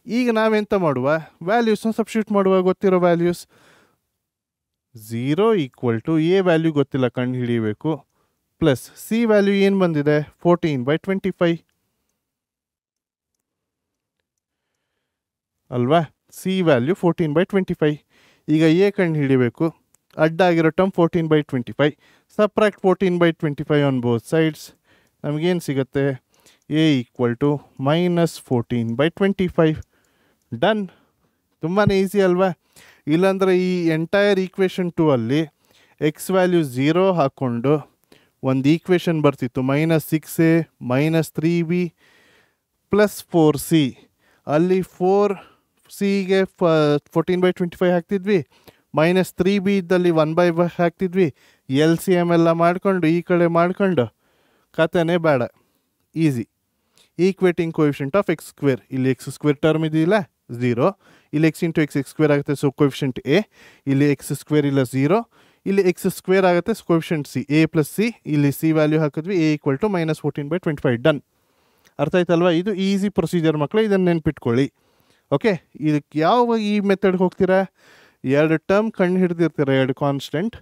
ಈಗ ನಾವೆಂತ ಮಾಡುವ, ವ್ಯಾಲ್ಯೂಸ್ನ ಸಬ್ಸ್ಟಿಟ್ಯೂಟ್ ಮಾಡುವ. ಗೊತ್ತಿರೋ values 0 equal to A value ಗೊತ್ತಿಲ್ಲ, ಕಂಡು ಹಿಡಿಯಬೇಕು, ಪ್ಲಸ್ ಸಿ ವ್ಯಾಲ್ಯೂ ಏನು ಬಂದಿದೆ 14/25 ಅಲ್ವಾ. C value 14/25. ಈಗ ಎ ಕಂಡು ಹಿಡಿಬೇಕು, ಅಡ್ಡ ಆಗಿರೋ term 14/25. Subtract 14/25 on both sides. ನಮಗೇನು ಸಿಗುತ್ತೆ, ಎ ಈಕ್ವಲ್ ಟು -14/25. ಡನ್. ತುಂಬಾ ಈಸಿ ಅಲ್ವಾ. ಇಲ್ಲಾಂದರೆ ಈ ಎಂಟೈರ್ ಈಕ್ವೇಷನ್ 2 ಅಲ್ಲಿ ಎಕ್ಸ್ ವ್ಯಾಲ್ಯೂ 0 ಹಾಕ್ಕೊಂಡು ಒಂದು ಈಕ್ವೇಷನ್ ಬರ್ತಿತ್ತು, -6a -3b + 4c. ಅಲ್ಲಿ 4cಗೆ 14/25 ಹಾಕ್ತಿದ್ವಿ, -3b ಇದ್ದಲ್ಲಿ 1/5 ಹಾಕ್ತಿದ್ವಿ. LCM ಎಲ್ಲ ಮಾಡ್ಕೊಂಡು ಈ ಕಡೆ ಮಾಡ್ಕೊಂಡು ಕಥೆನೇ ಬೇಡ, easy. Equating coefficient of x square, ಇಲ್ಲಿ ಎಕ್ಸ್ ಸ್ಕ್ವೇರ್ ಟರ್ಮ್ ಇದೆಯಲ್ಲ 0, ಇಲ್ಲಿ ಎಕ್ಸ್ ಇಂಟು ಎಕ್ಸ್ ಸ್ಕ್ವೇರ್ ಆಗುತ್ತೆ, ಸೊ ಕೋಎಫಿಷಿಯಂಟ್ ಎ. ಇಲ್ಲಿ ಎಕ್ಸ್ ಸ್ಕ್ವೇರ್ ಇಲ್ಲ 0, ಇಲ್ಲಿ ಎಕ್ಸ್ ಸ್ಕ್ವೇರ್ ಆಗುತ್ತೆ, coefficient C, A plus C. ಇಲ್ಲಿ ಸಿ ವ್ಯಾಲ್ಯೂ ಹಾಕಿದ್ವಿ, ಎ ಈಕ್ವಲ್ ಟು -14/25. ಡನ್. ಅರ್ಥ ಆಯ್ತಲ್ವಾ. ಇದು ಈಸಿ ಪ್ರೊಸೀಜರ್ ಮಕ್ಕಳು, ಇದನ್ನು ನೆನ್ಪಿಟ್ಕೊಳ್ಳಿ. ಓಕೆ, ಇದಕ್ಕೆ ಯಾವ ಈ ಮೆಥಡ್ಗೆ ಹೋಗ್ತೀರಾ, 2 ಟರ್ಮ್ ಕಂಡು ಹಿಡಿದಿರ್ತೀರ, 2 ಕಾನ್ಸ್ಟೆಂಟ್.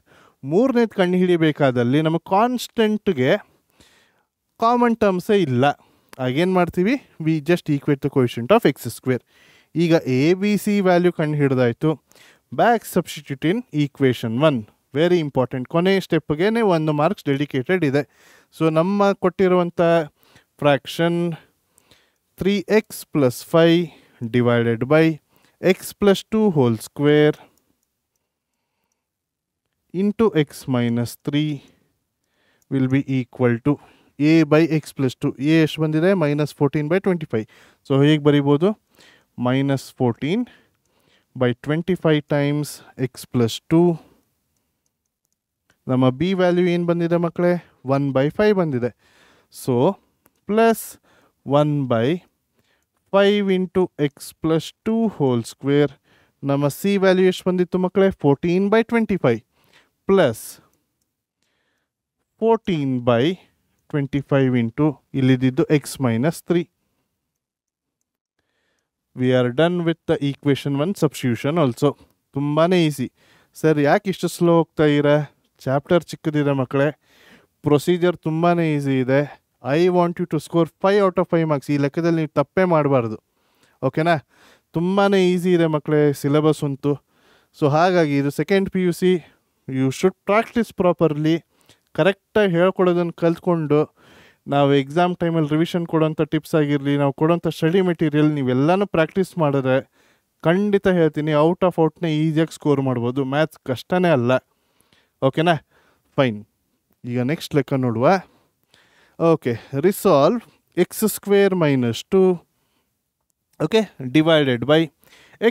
ಮೂರನೇದು ಕಂಡು ಹಿಡಿಬೇಕಾದಲ್ಲಿ ನಮಗೆ ಕಾನ್ಸ್ಟೆಂಟ್ಗೆ ಕಾಮನ್ ಟರ್ಮ್ಸೇ ಇಲ್ಲ. ಆಗೇನು ಮಾಡ್ತೀವಿ, we just equate the coefficient of x square. ಈಗ ಎ ಬಿ ಸಿ ವ್ಯಾಲ್ಯೂ ಕಂಡು ಹಿಡಿದಾಯಿತು. Back substitute in equation 1, very important. ಕೊನೆ ಸ್ಟೆಪ್ಗೆ 1 ಮಾರ್ಕ್ಸ್ ಡೆಡಿಕೇಟೆಡ್ ಇದೆ. ಸೊ ನಮ್ಮ ಕೊಟ್ಟಿರುವಂಥ fraction 3x + 5 divided by x + 2 whole square into x - 3 will be equal to a by x + 2. A ಎಷ್ಟು ಬಂದಿದೆ -14/25. ಸೊ ಹೇಗೆ ಬರಿಬೋದು, -14/25 ಟೈಮ್ಸ್ x + 2. ನಮ್ಮ ಬಿ ವ್ಯಾಲ್ಯೂ ಏನು ಬಂದಿದೆ ಮಕ್ಕಳೇ, 1/5 ಬಂದಿದೆ. So plus 1/5 into x + 2 whole square. ನಮ್ಮ ಸಿ ವ್ಯಾಲ್ಯೂ ಎಷ್ಟು ಬಂದಿತ್ತು ಮಕ್ಕಳೇ, 14/25 ಪ್ಲಸ್ 14/25 ಇಂಟು ಇಲ್ಲಿದ್ದು x - 3. We are done with the equation 1 substitution also. ತುಂಬಾ ಈಸಿ. ಸರ್ ಯಾಕೆ ಇಷ್ಟು ಸ್ಲೋ ಹೋಗ್ತಾ ಇರ, ಚಾಪ್ಟರ್ ಚಿಕ್ಕದಿದೆ ಮಕ್ಕಳೇ, ಪ್ರೊಸೀಜರ್ ತುಂಬಾ ಈಸಿ ಇದೆ. I want you to score 5 out of 5 marks. ಈ ಲೆಕ್ಕದಲ್ಲಿ ನೀವು ತಪ್ಪೇ ಮಾಡಬಾರ್ದು, ಓಕೆನಾ. ತುಂಬಾ ಈಸಿ ಇದೆ ಮಕ್ಕಳೇ ಸಿಲೆಬಸ್ ಅಂತೂ. ಸೊ ಹಾಗಾಗಿ ಇದು second PUC, you should practise properly. ಕರೆಕ್ಟಾಗಿ ಹೇಳ್ಕೊಡೋದನ್ನು ಕಲ್ತ್ಕೊಂಡು ನಾವು ಎಕ್ಸಾಮ್ ಟೈಮಲ್ಲಿ ರಿವಿಷನ್ ಕೊಡೋಂಥ ಟಿಪ್ಸ್ ಆಗಿರಲಿ, ನಾವು ಕೊಡೋಂಥ ಸ್ಟಡಿ ಮೆಟೀರಿಯಲ್ ನೀವೆಲ್ಲನೂ ಪ್ರಾಕ್ಟೀಸ್ ಮಾಡಿದ್ರೆ ಖಂಡಿತ ಹೇಳ್ತೀನಿ ಔಟ್ ಆಫ್ ಔಟ್ನೇ ಈಸಿಯಾಗಿ ಸ್ಕೋರ್ ಮಾಡ್ಬೋದು. ಮ್ಯಾಥ್ಸ್ ಕಷ್ಟನೇ ಅಲ್ಲ, ಓಕೆನಾ. ಫೈನ್. ಈಗ ನೆಕ್ಸ್ಟ್ ಲೆಕ್ಕ ನೋಡುವ. Okay, resolve x square - 2 okay divided by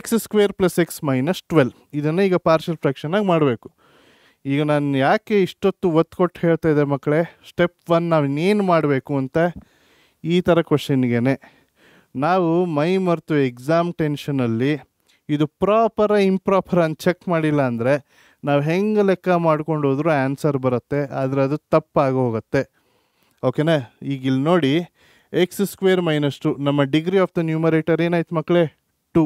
x square + x - 12. ಇದನ್ನು ಈಗ ಪಾರ್ಷಿಯಲ್ ಫ್ರ್ಯಾಕ್ಷನಾಗಿ ಮಾಡಬೇಕು. ಈಗ ನಾನು ಯಾಕೆ ಇಷ್ಟೊತ್ತು ಒತ್ತು ಕೊಟ್ಟು ಹೇಳ್ತಾ ಇದ್ದೆ ಮಕ್ಕಳೇ, ಸ್ಟೆಪ್ 1 ನಾವು ಇನ್ನೇನು ಮಾಡಬೇಕು ಅಂತ. ಈ ಥರ ಕ್ವಶನ್ಗೆ ನಾವು ಮೈ ಮರೆತು ಎಕ್ಸಾಮ್ ಟೆನ್ಷನಲ್ಲಿ ಇದು ಪ್ರಾಪರ ಇಂಪ್ರಾಪರ್ ಅಂತ ಚೆಕ್ ಮಾಡಿಲ್ಲ ಅಂದರೆ ನಾವು ಹೆಂಗೆ ಲೆಕ್ಕ ಮಾಡ್ಕೊಂಡು ಹೋದ್ರೂ ಆನ್ಸರ್ ಬರುತ್ತೆ, ಆದರೆ ಅದು ತಪ್ಪಾಗಿ ಹೋಗುತ್ತೆ, ಓಕೆನಾ. ಈಗ ಇಲ್ಲಿ ನೋಡಿ, x ಸ್ಕ್ವೇರ್ - 2 ನಮ್ಮ ಡಿಗ್ರಿ ಆಫ್ ದ ನ್ಯೂಮರೇಟರ್ ಏನಾಯ್ತು ಮಕ್ಕಳೇ 2.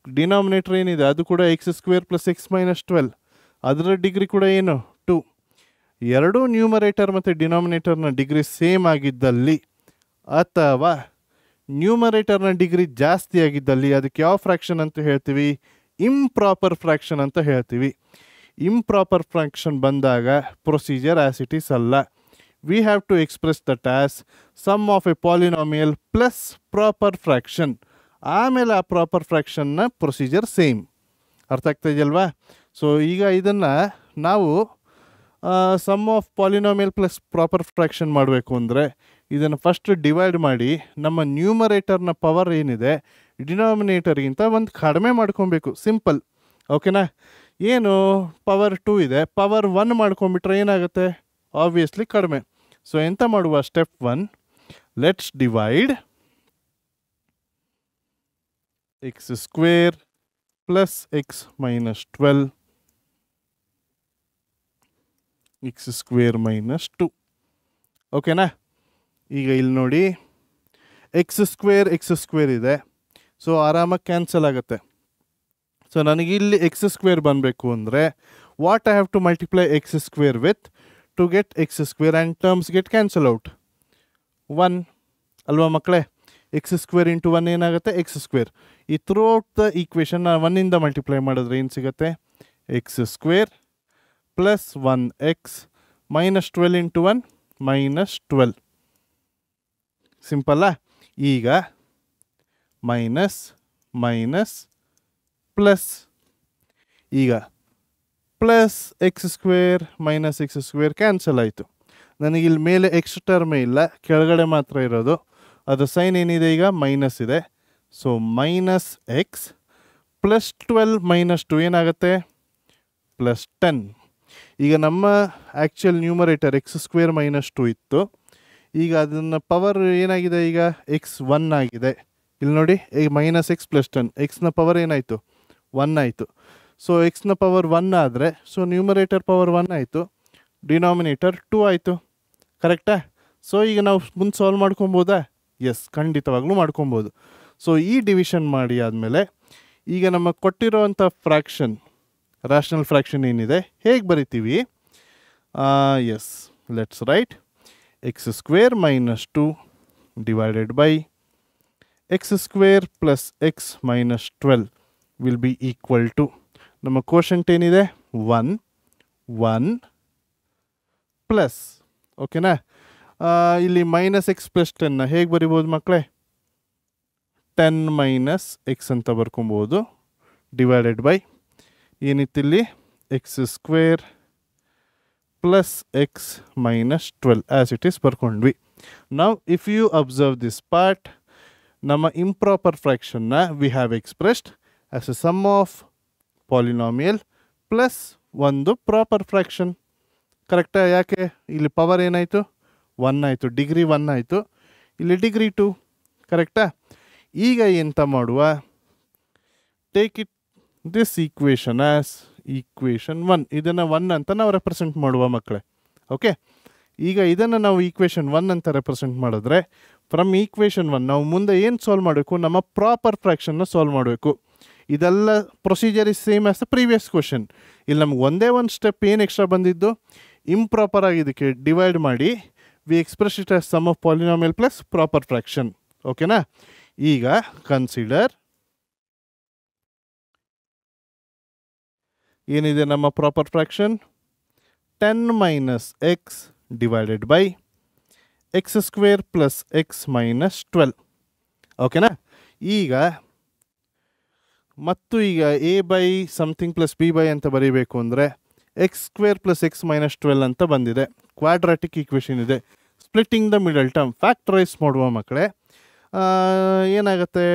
ಡಿನಾಮಿನೇಟರ್ ಏನಿದೆ ಅದು ಕೂಡ x ಸ್ಕ್ವೇರ್ + x - 12, ಅದರ ಡಿಗ್ರಿ ಕೂಡ ಏನು 2. ಎರಡೂ ನ್ಯೂಮರೇಟರ್ ಮತ್ತು ಡಿನಾಮಿನೇಟರ್ನ ಡಿಗ್ರಿ ಸೇಮ್ ಆಗಿದ್ದಲ್ಲಿ ಅಥವಾ ನ್ಯೂಮರೇಟರ್ನ ಡಿಗ್ರಿ ಜಾಸ್ತಿ ಆಗಿದ್ದಲ್ಲಿ ಅದಕ್ಕೆ ಯಾವ ಫ್ರ್ಯಾಕ್ಷನ್ ಅಂತ ಹೇಳ್ತೀವಿ, ಇಂಪ್ರಾಪರ್ ಫ್ರ್ಯಾಕ್ಷನ್ ಅಂತ ಹೇಳ್ತೀವಿ. ಇಂಪ್ರಾಪರ್ ಫ್ರ್ಯಾಕ್ಷನ್ ಬಂದಾಗ ಪ್ರೊಸೀಜರ್ ಆಸ್ ಇಟ್ ಈಸ್ ಅಲ್ಲ. We have to express that as sum of a polynomial plus proper fraction. ಆಮೇಲೆ ಆ ಪ್ರಾಪರ್ ಫ್ರ್ಯಾಕ್ಷನ್ನ ಪ್ರೊಸೀಜರ್ ಸೇಮ್. ಅರ್ಥ ಆಗ್ತಾ ಇದೆಯಲ್ವಾ. ಸೊ ಈಗ ಇದನ್ನು ನಾವು sum of polynomial plus proper fraction ಮಾಡಬೇಕು ಅಂದರೆ ಇದನ್ನು ಫಸ್ಟ್ ಡಿವೈಡ್ ಮಾಡಿ ನಮ್ಮ ನ್ಯೂಮರೇಟರ್ನ ಪವರ್ ಏನಿದೆ ಡಿನಾಮಿನೇಟರ್ಗಿಂತ ಒಂದು ಕಡಿಮೆ ಮಾಡ್ಕೊಬೇಕು, ಸಿಂಪಲ್. ಓಕೆನಾ. ಏನು ಪವರ್ 2 ಇದೆ, ಪವರ್ 1 ಮಾಡ್ಕೊಂಬಿಟ್ರೆ ಏನಾಗುತ್ತೆ, ಆಬ್ವಿಯಸ್ಲಿ ಕಡಿಮೆ. ಸೊ ಎಂತ ಮಾಡುವ, step 1, let's divide x square plus X minus 12 x square minus 2. ಓಕೆನಾ. ಈಗ ಇಲ್ಲಿ ನೋಡಿ, ಎಕ್ಸ್ ಸ್ಕ್ವೇರ್ ಇದೆ, ಸೊ ಆರಾಮಾಗಿ ಕ್ಯಾನ್ಸಲ್ ಆಗುತ್ತೆ. ಸೊ ನನಗೆ ಇಲ್ಲಿ ಎಕ್ಸ್ ಸ್ಕ್ವೇರ್ ಬರಬೇಕು ಅಂದರೆ what I have to multiply x square with to get x square and terms get cancel out 1 ಅಲ್ವಾ ಮಕ್ಕಳೇ. ಎಕ್ಸ್ ಸ್ಕ್ವೇರ್ ಇಂಟು 1 ಏನಾಗುತ್ತೆ, ಎಕ್ಸ್ ಸ್ಕ್ವೇರ್. ಈ ಥ್ರೂ ಔಟ್ ದ ಈಕ್ವೇಷನ್ 1ಇಂದ ಮಲ್ಟಿಪ್ಲೈ ಮಾಡಿದ್ರೆ ಏನು ಸಿಗುತ್ತೆ, X square plus 1x minus 12 into 1 minus 12. ಸಿಂಪಲ್ಲಾ. ಈಗ minus minus plus, ಈಗ plus X square minus X square cancel ಆಯಿತು. ನನಗೆ ಇಲ್ಲಿ ಮೇಲೆ ಎಕ್ಸ್ ಟರ್ಮೇ ಇಲ್ಲ, ಕೆಳಗಡೆ ಮಾತ್ರ ಇರೋದು. ಅದು ಸೈನ್ ಏನಿದೆ ಈಗ, ಮೈನಸ್ ಇದೆ. So minus X plus 12 minus 2 ಏನಾಗುತ್ತೆ, ಪ್ಲಸ್ 10. ಈಗ ನಮ್ಮ actual numerator X square minus 2 ಇತ್ತು. ಈಗ ಅದನ್ನು ಪವರ್ ಏನಾಗಿದೆ, ಈಗ ಎಕ್ಸ್ 1 ಆಗಿದೆ. ಇಲ್ಲಿ ನೋಡಿ, ಮೈನಸ್ ಎಕ್ಸ್ ಪ್ಲಸ್ 10, ಎಕ್ಸ್ನ ಪವರ್ ಏನಾಯಿತು, 1 ಆಯಿತು. ಸೊ ಎಕ್ಸ್ನ ಪವರ್ 1 ಆದರೆ ಸೊ ನ್ಯೂಮರೇಟರ್ ಪವರ್ 1 ಆಯಿತು, ಡಿನಾಮಿನೇಟರ್ 2 ಆಯಿತು. ಕರೆಕ್ಟಾ. ಸೊ ಈಗ ನಾವು ಮುಂದೆ ಸಾಲ್ವ್ ಮಾಡ್ಕೊಬೋದಾ, ಎಸ್, ಖಂಡಿತವಾಗ್ಲೂ ಮಾಡ್ಕೊಬೋದು. ಸೊ ಈ ಡಿವಿಷನ್ ಮಾಡಿ ಆದಮೇಲೆ ಈಗ ನಮ್ಮ ಕೊಟ್ಟಿರೋವಂಥ ಫ್ರ್ಯಾಕ್ಷನ್, ರ್ಯಾಷನಲ್ ಫ್ರ್ಯಾಕ್ಷನ್ ಏನಿದೆ, ಹೇಗೆ ಬರಿತೀವಿ, yes, let's write x square minus 2 divided by X square plus X minus 12 will be equal to, ನಮ್ಮ ಕೋಶಂಟ್ ಏನಿದೆ 1 1 ಪ್ಲಸ್, ಓಕೆನಾ. ಇಲ್ಲಿ ಮೈನಸ್ ಎಕ್ಸ್ ಪ್ಲಸ್ 10ನ ಹೇಗೆ ಬರಿಬೋದು ಮಕ್ಕಳೇ, 10 ಮೈನಸ್ ಎಕ್ಸ್ ಅಂತ ಬರ್ಕೊಬೋದು, ಡಿವೈಡೆಡ್ ಬೈ ಏನಿತ್ತಿಲ್ಲಿ x square plus X minus 12 as it is ಬರ್ಕೊಂಡ್ವಿ. ನಾವು if you observe this part, ನಮ್ಮ ಇಂಪ್ರಾಪರ್ ಫ್ರ್ಯಾಕ್ಷನ್ನ we have expressed as a sum of polynomial plus ಒಂದು ಪ್ರಾಪರ್ ಫ್ರ್ಯಾಕ್ಷನ್. ಕರೆಕ್ಟಾ. ಯಾಕೆ, ಇಲ್ಲಿ ಪವರ್ ಏನಾಯಿತು, 1 ಆಯಿತು, ಡಿಗ್ರಿ 1 ಆಯಿತು, ಇಲ್ಲಿ ಡಿಗ್ರಿ 2. ಕರೆಕ್ಟಾ. ಈಗ ಎಂತ ಮಾಡುವ, take it this equation as equation 1. ಇದನ್ನು 1 ಅಂತ ನಾವು ರೆಪ್ರೆಸೆಂಟ್ ಮಾಡುವ ಮಕ್ಕಳೇ. ಓಕೆ. ಈಗ ಇದನ್ನು ನಾವು ಈಕ್ವೇಷನ್ 1 ಅಂತ ರೆಪ್ರೆಸೆಂಟ್ ಮಾಡಿದ್ರೆ ಫ್ರಮ್ ಈಕ್ವೇಷನ್ 1 ನಾವು ಮುಂದೆ ಏನು ಸಾಲ್ವ್ ಮಾಡಬೇಕು, ನಮ್ಮ ಪ್ರಾಪರ್ ಫ್ರ್ಯಾಕ್ಷನ್ನ ಸಾಲ್ವ್ ಮಾಡಬೇಕು. ಇದೆಲ್ಲ procedure is same as the previous question. ಇಲ್ಲಿ ನಮ್ಗೆ ಒಂದೇ ಒಂದು ಸ್ಟೆಪ್ ಏನು ಎಕ್ಸ್ಟ್ರಾ ಬಂದಿದ್ದು, ಇಂಪ್ರಾಪರ್ ಆಗಿ ಇದಕ್ಕೆ ಡಿವೈಡ್ ಮಾಡಿ we express it as sum of polynomial plus proper fraction. ಓಕೆನಾ. ಈಗ ಕನ್ಸಿಡರ್ ಏನಿದೆ ನಮ್ಮ proper fraction, 10 minus X divided by X square plus X minus 12. ಓಕೆನಾ. ಈಗ ಮತ್ತು ಈಗ A by something plus B by ಅಂತ ಬರೀಬೇಕು ಅಂದರೆ X square plus X minus 12 ಅಂತ ಬಂದಿದೆ. ಕ್ವಾಡ್ರಾಟಿಕ್ ಈಕ್ವೇಷನ್ ಇದೆ. Splitting the middle term factorise ಮಾಡುವ ಮಕ್ಕಳೇ, ಏನಾಗುತ್ತೆ,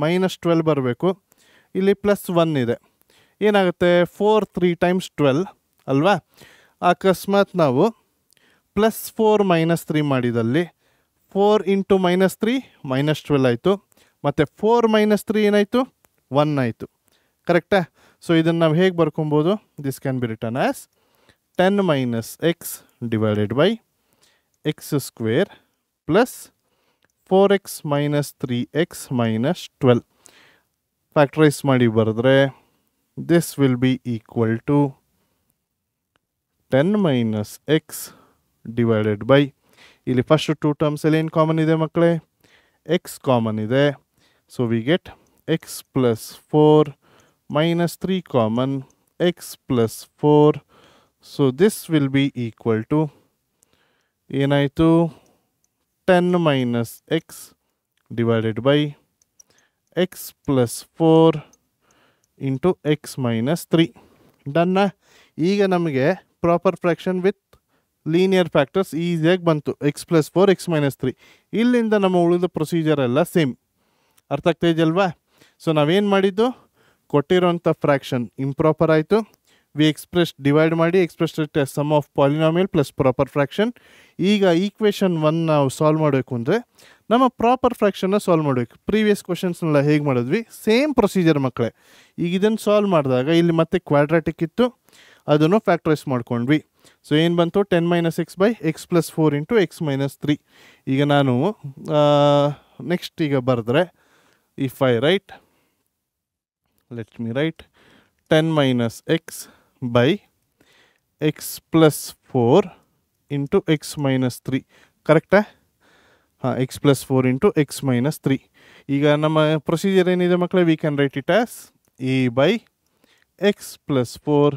ಮೈನಸ್ 12 ಬರಬೇಕು, ಇಲ್ಲಿ ಪ್ಲಸ್ 1 ಇದೆ, ಏನಾಗುತ್ತೆ 4 3 ಟೈಮ್ಸ್ 12 ಅಲ್ವಾ. ಅಕಸ್ಮಾತ್ ನಾವು ಪ್ಲಸ್ 4 ಮೈನಸ್ 3 ಮಾಡಿದಲ್ಲಿ 4 ಇಂಟು ಮೈನಸ್ 3 ಮೈನಸ್ 12 ಆಯಿತು, ಮತ್ತು 4 ಮೈನಸ್ 3 ಏನಾಯಿತು, 1 ಆಯಿತು. ಕರೆಕ್ಟಾ. ಸೊ ಇದನ್ನು ನಾವು ಹೇಗೆ ಬರ್ಕೊಬೋದು, this can be written as 10 minus X divided by X square plus 4x minus 3x minus 12. Factorise ಮಾಡಿ ಬರೆದ್ರೆ this will be equal to 10 minus X divided by, ಇಲ್ಲಿ ಫಸ್ಟ್ 2 ಟರ್ಮ್ಸಲ್ಲಿ ಏನು ಕಾಮನ್ ಇದೆ ಮಕ್ಕಳೇ, ಎಕ್ಸ್ ಕಾಮನ್ ಇದೆ. So we get x plus 4 minus 3 common, x plus 4. So this will be equal to ಏನಾಯಿತು, 10 minus x divided by x plus 4 into x minus 3. ಡನ್ನ. ಈಗ ನಮಗೆ proper fraction with linear factors ಈಸಿಯಾಗಿ ಬಂತು, X plus 4 X minus 3. ಇಲ್ಲಿಂದ ನಮ್ಮ ಉಳಿದ procedure ಎಲ್ಲ same. ಅರ್ಥ ಆಗ್ತಾ ಇದೆಯಲ್ವಾ. ಸೊ ನಾವೇನು ಮಾಡಿದ್ದು, ಕೊಟ್ಟಿರೋಂಥ ಫ್ರ್ಯಾಕ್ಷನ್ ಇಂಪ್ರಾಪರ್ ಆಯಿತು. ವಿ ಡಿವೈಡ್ ಮಾಡಿ expressed as sum of polynomial plus proper fraction. ಈಗ ಈಕ್ವೇಷನ್ 1 ನಾವು ಸಾಲ್ವ್ ಮಾಡಬೇಕು ಅಂದರೆ ನಮ್ಮ ಪ್ರಾಪರ್ ಫ್ರ್ಯಾಕ್ಷನ್ನ ಸಾಲ್ವ್ ಮಾಡಬೇಕು. ಪ್ರೀವಿಯಸ್ ಕ್ವಶನ್ಸ್ನೆಲ್ಲ ಹೇಗೆ ಮಾಡಿದ್ವಿ ಸೇಮ್ ಪ್ರೊಸೀಜರ್ ಮಕ್ಕಳೇ. ಈಗ ಇದನ್ನು ಸಾಲ್ವ್ ಮಾಡಿದಾಗ ಇಲ್ಲಿ ಮತ್ತೆ ಕ್ವಾಡ್ರಾಟಿಕ್ ಇತ್ತು, ಅದನ್ನು ಫ್ಯಾಕ್ಟ್ರೈಸ್ ಮಾಡ್ಕೊಂಡ್ವಿ. ಸೊ ಏನು ಬಂತು 10 - x/x + 4 × x - 3. ಈಗ ನಾನು ನೆಕ್ಸ್ಟ್ ಈಗ ಬರೆದ್ರೆ if I right let me right 10 - x/x + 4 × x - 3 ಕರೆಕ್ಟಾ? ಹಾಂ, x + 4 × x - 3. ಈಗ ನಮ್ಮ ಪ್ರೊಸೀಜರ್ ಏನಿದೆ ಮಕ್ಕಳೇ, V can write it as a/x + 4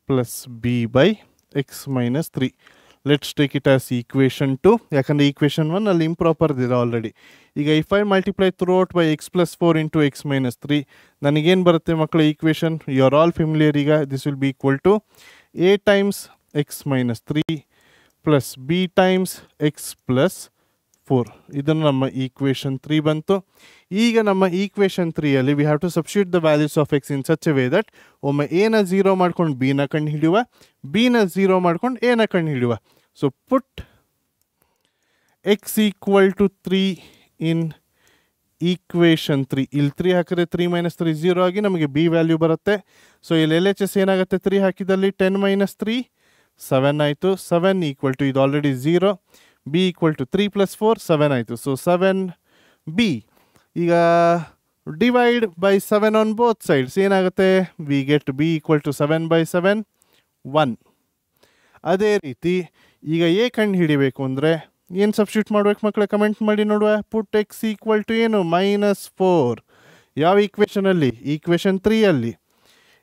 + b/x - 3. Let's take it as equation 2. ಯಾಕಂದರೆ ಈಕ್ವೇಷನ್ 1 ಅಲ್ಲಿ ಇಂಪ್ರಾಪರ್ ಇದೆ ಆಲ್ರೆಡಿ. ಈಗ if I multiply through out by x + 4 × x - 3, ನನಗೇನು ಬರುತ್ತೆ ಮಕ್ಕಳ equation? You are all familiar. ಈಗ this will be equal to a × x - 3 + b × x + 4. ಇದನ್ನು ನಮ್ಮ ಈಕ್ವೇಷನ್ 3 ಬಂತು. ಈಗ ನಮ್ಮ ಈಕ್ವೇಷನ್ 3ಅಲ್ಲಿ we have to substitute the values of x in such a way that ಒಮ್ಮೆ ಎನ 0 ಮಾಡ್ಕೊಂಡು ಬಿನ ಕಂಡು ಹಿಡಿಯುವ, ಬಿನ 0 ಮಾಡ್ಕೊಂಡು ಎನ ಕಂಡು ಹಿಡಿಯುವ. So put X equal to 3 in equation 3. ಇಲ್ಲಿ 3 ಹಾಕಿದ್ರೆ 3 - 3 0 ಆಗಿ ನಮಗೆ ಬಿ ವ್ಯಾಲ್ಯೂ ಬರುತ್ತೆ. ಸೊ ಇಲ್ಲಿ ಎಲ್ ಎಚ್ ಎಸ್ ಏನಾಗುತ್ತೆ, 3 ಹಾಕಿದಲ್ಲಿ 10 - 3 7 ಆಯಿತು. 7 ಈಕ್ವಲ್ ಟು ಇದು ಆಲ್ರೆಡಿ 0, b ಈಕ್ವಲ್ ಟು 3 + 4 7 ಆಯಿತು. ಸೊ 7b. ಈಗ divide by 7 on both sides ಏನಾಗುತ್ತೆ, we get b equal to 7/7 1. ಅದೇ ರೀತಿ ಈಗ ಎ ಕಂಡು ಹಿಡಿಬೇಕು ಅಂದರೆ ಏನು ಸಬ್ಸ್ಟಿಟ್ಯೂಟ್ ಮಾಡ್ಬೇಕು ಮಕ್ಕಳೇ, ಕಮೆಂಟ್ ಮಾಡಿ ನೋಡುವ. ಪುಟ್ ಎಕ್ಸ್ ಈಕ್ವಲ್ ಟು ಏನು -4. ಯಾವ ಈಕ್ವೇಷನಲ್ಲಿ? ಈಕ್ವೇಷನ್ 3ಅಲ್ಲಿ.